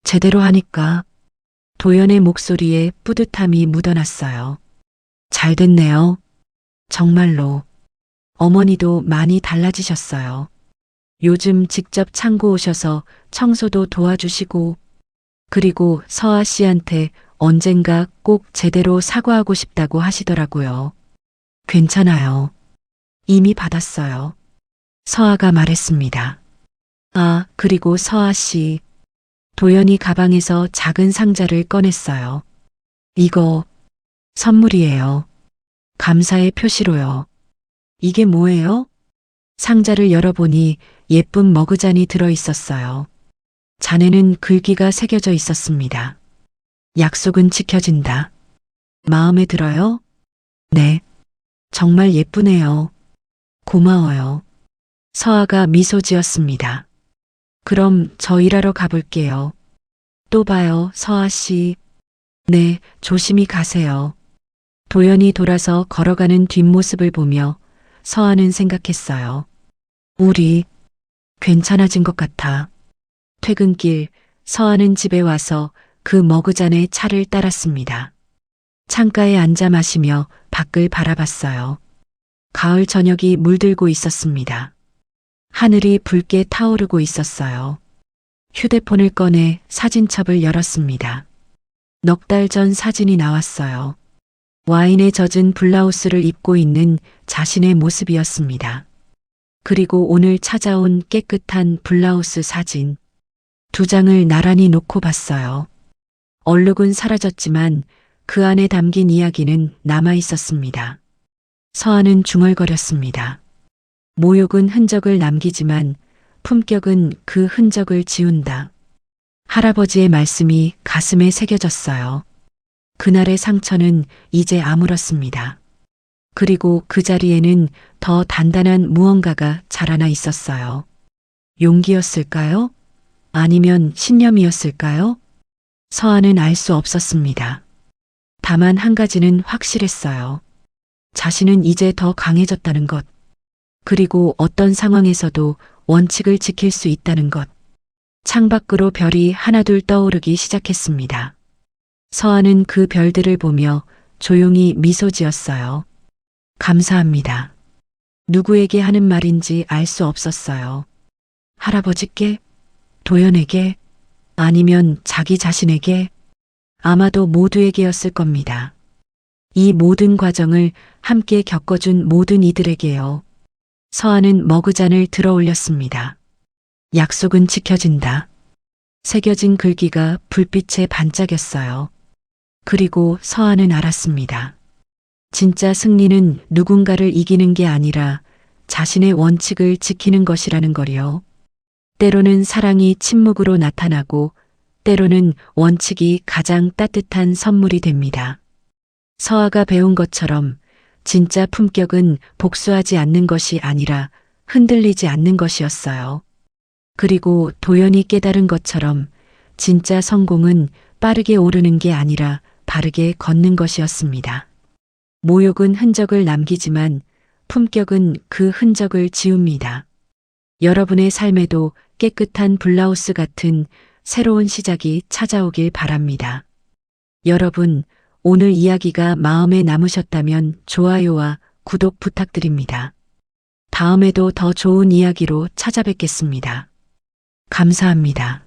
B: 제대로 하니까. 도연의 목소리에 뿌듯함이 묻어났어요. 잘 됐네요. 정말로. 어머니도 많이 달라지셨어요. 요즘 직접 창고 오셔서 청소도 도와주시고, 그리고 서아 씨한테 언젠가 꼭 제대로 사과하고 싶다고 하시더라고요. 괜찮아요. 이미 받았어요. 서아가 말했습니다. 아, 그리고 서아 씨. 도연이 가방에서 작은 상자를 꺼냈어요. 이거 선물이에요. 감사의 표시로요. 이게 뭐예요? 상자를 열어보니 예쁜 머그잔이 들어 있었어요. 잔에는 글귀가 새겨져 있었습니다. 약속은 지켜진다. 마음에 들어요? 네. 정말 예쁘네요. 고마워요. 서아가 미소 지었습니다. 그럼 저 일하러 가볼게요. 또 봐요, 서아 씨. 네, 조심히 가세요. 도연이 돌아서 걸어가는 뒷모습을 보며 서아는 생각했어요. 우리 괜찮아진 것 같아. 퇴근길 서아는 집에 와서 그 머그잔에 차를 따랐습니다. 창가에 앉아 마시며 밖을 바라봤어요. 가을 저녁이 물들고 있었습니다. 하늘이 붉게 타오르고 있었어요. 휴대폰을 꺼내 사진첩을 열었습니다. 넉 달 전 사진이 나왔어요. 와인에 젖은 블라우스를 입고 있는 자신의 모습이었습니다. 그리고 오늘 찾아온 깨끗한 블라우스 사진. 두 장을 나란히 놓고 봤어요. 얼룩은 사라졌지만 그 안에 담긴 이야기는 남아 있었습니다. 서아는 중얼거렸습니다. 모욕은 흔적을 남기지만 품격은 그 흔적을 지운다. 할아버지의 말씀이 가슴에 새겨졌어요. 그날의 상처는 이제 아물었습니다. 그리고 그 자리에는 더 단단한 무언가가 자라나 있었어요. 용기였을까요? 아니면 신념이었을까요? 서아는 알 수 없었습니다. 다만 한 가지는 확실했어요. 자신은 이제 더 강해졌다는 것. 그리고 어떤 상황에서도 원칙을 지킬 수 있다는 것. 창밖으로 별이 하나둘 떠오르기 시작했습니다. 서아는 그 별들을 보며 조용히 미소 지었어요. 감사합니다. 누구에게 하는 말인지 알 수 없었어요. 할아버지께? 도연에게? 아니면 자기 자신에게? 아마도 모두에게였을 겁니다. 이 모든 과정을 함께 겪어준 모든 이들에게요. 서아는 머그잔을 들어 올렸습니다. 약속은 지켜진다. 새겨진 글귀가 불빛에 반짝였어요. 그리고 서아는 알았습니다. 진짜 승리는 누군가를 이기는 게 아니라 자신의 원칙을 지키는 것이라는 거요. 때로는 사랑이 침묵으로 나타나고 때로는 원칙이 가장 따뜻한 선물이 됩니다. 서아가 배운 것처럼 진짜 품격은 복수하지 않는 것이 아니라 흔들리지 않는 것이었어요. 그리고 도연이 깨달은 것처럼 진짜 성공은 빠르게 오르는 게 아니라 바르게 걷는 것이었습니다. 모욕은 흔적을 남기지만 품격은 그 흔적을 지웁니다. 여러분의 삶에도 깨끗한 블라우스 같은 새로운 시작이 찾아오길 바랍니다. 여러분, 오늘 이야기가 마음에 남으셨다면 좋아요와 구독 부탁드립니다. 다음에도 더 좋은 이야기로 찾아뵙겠습니다. 감사합니다.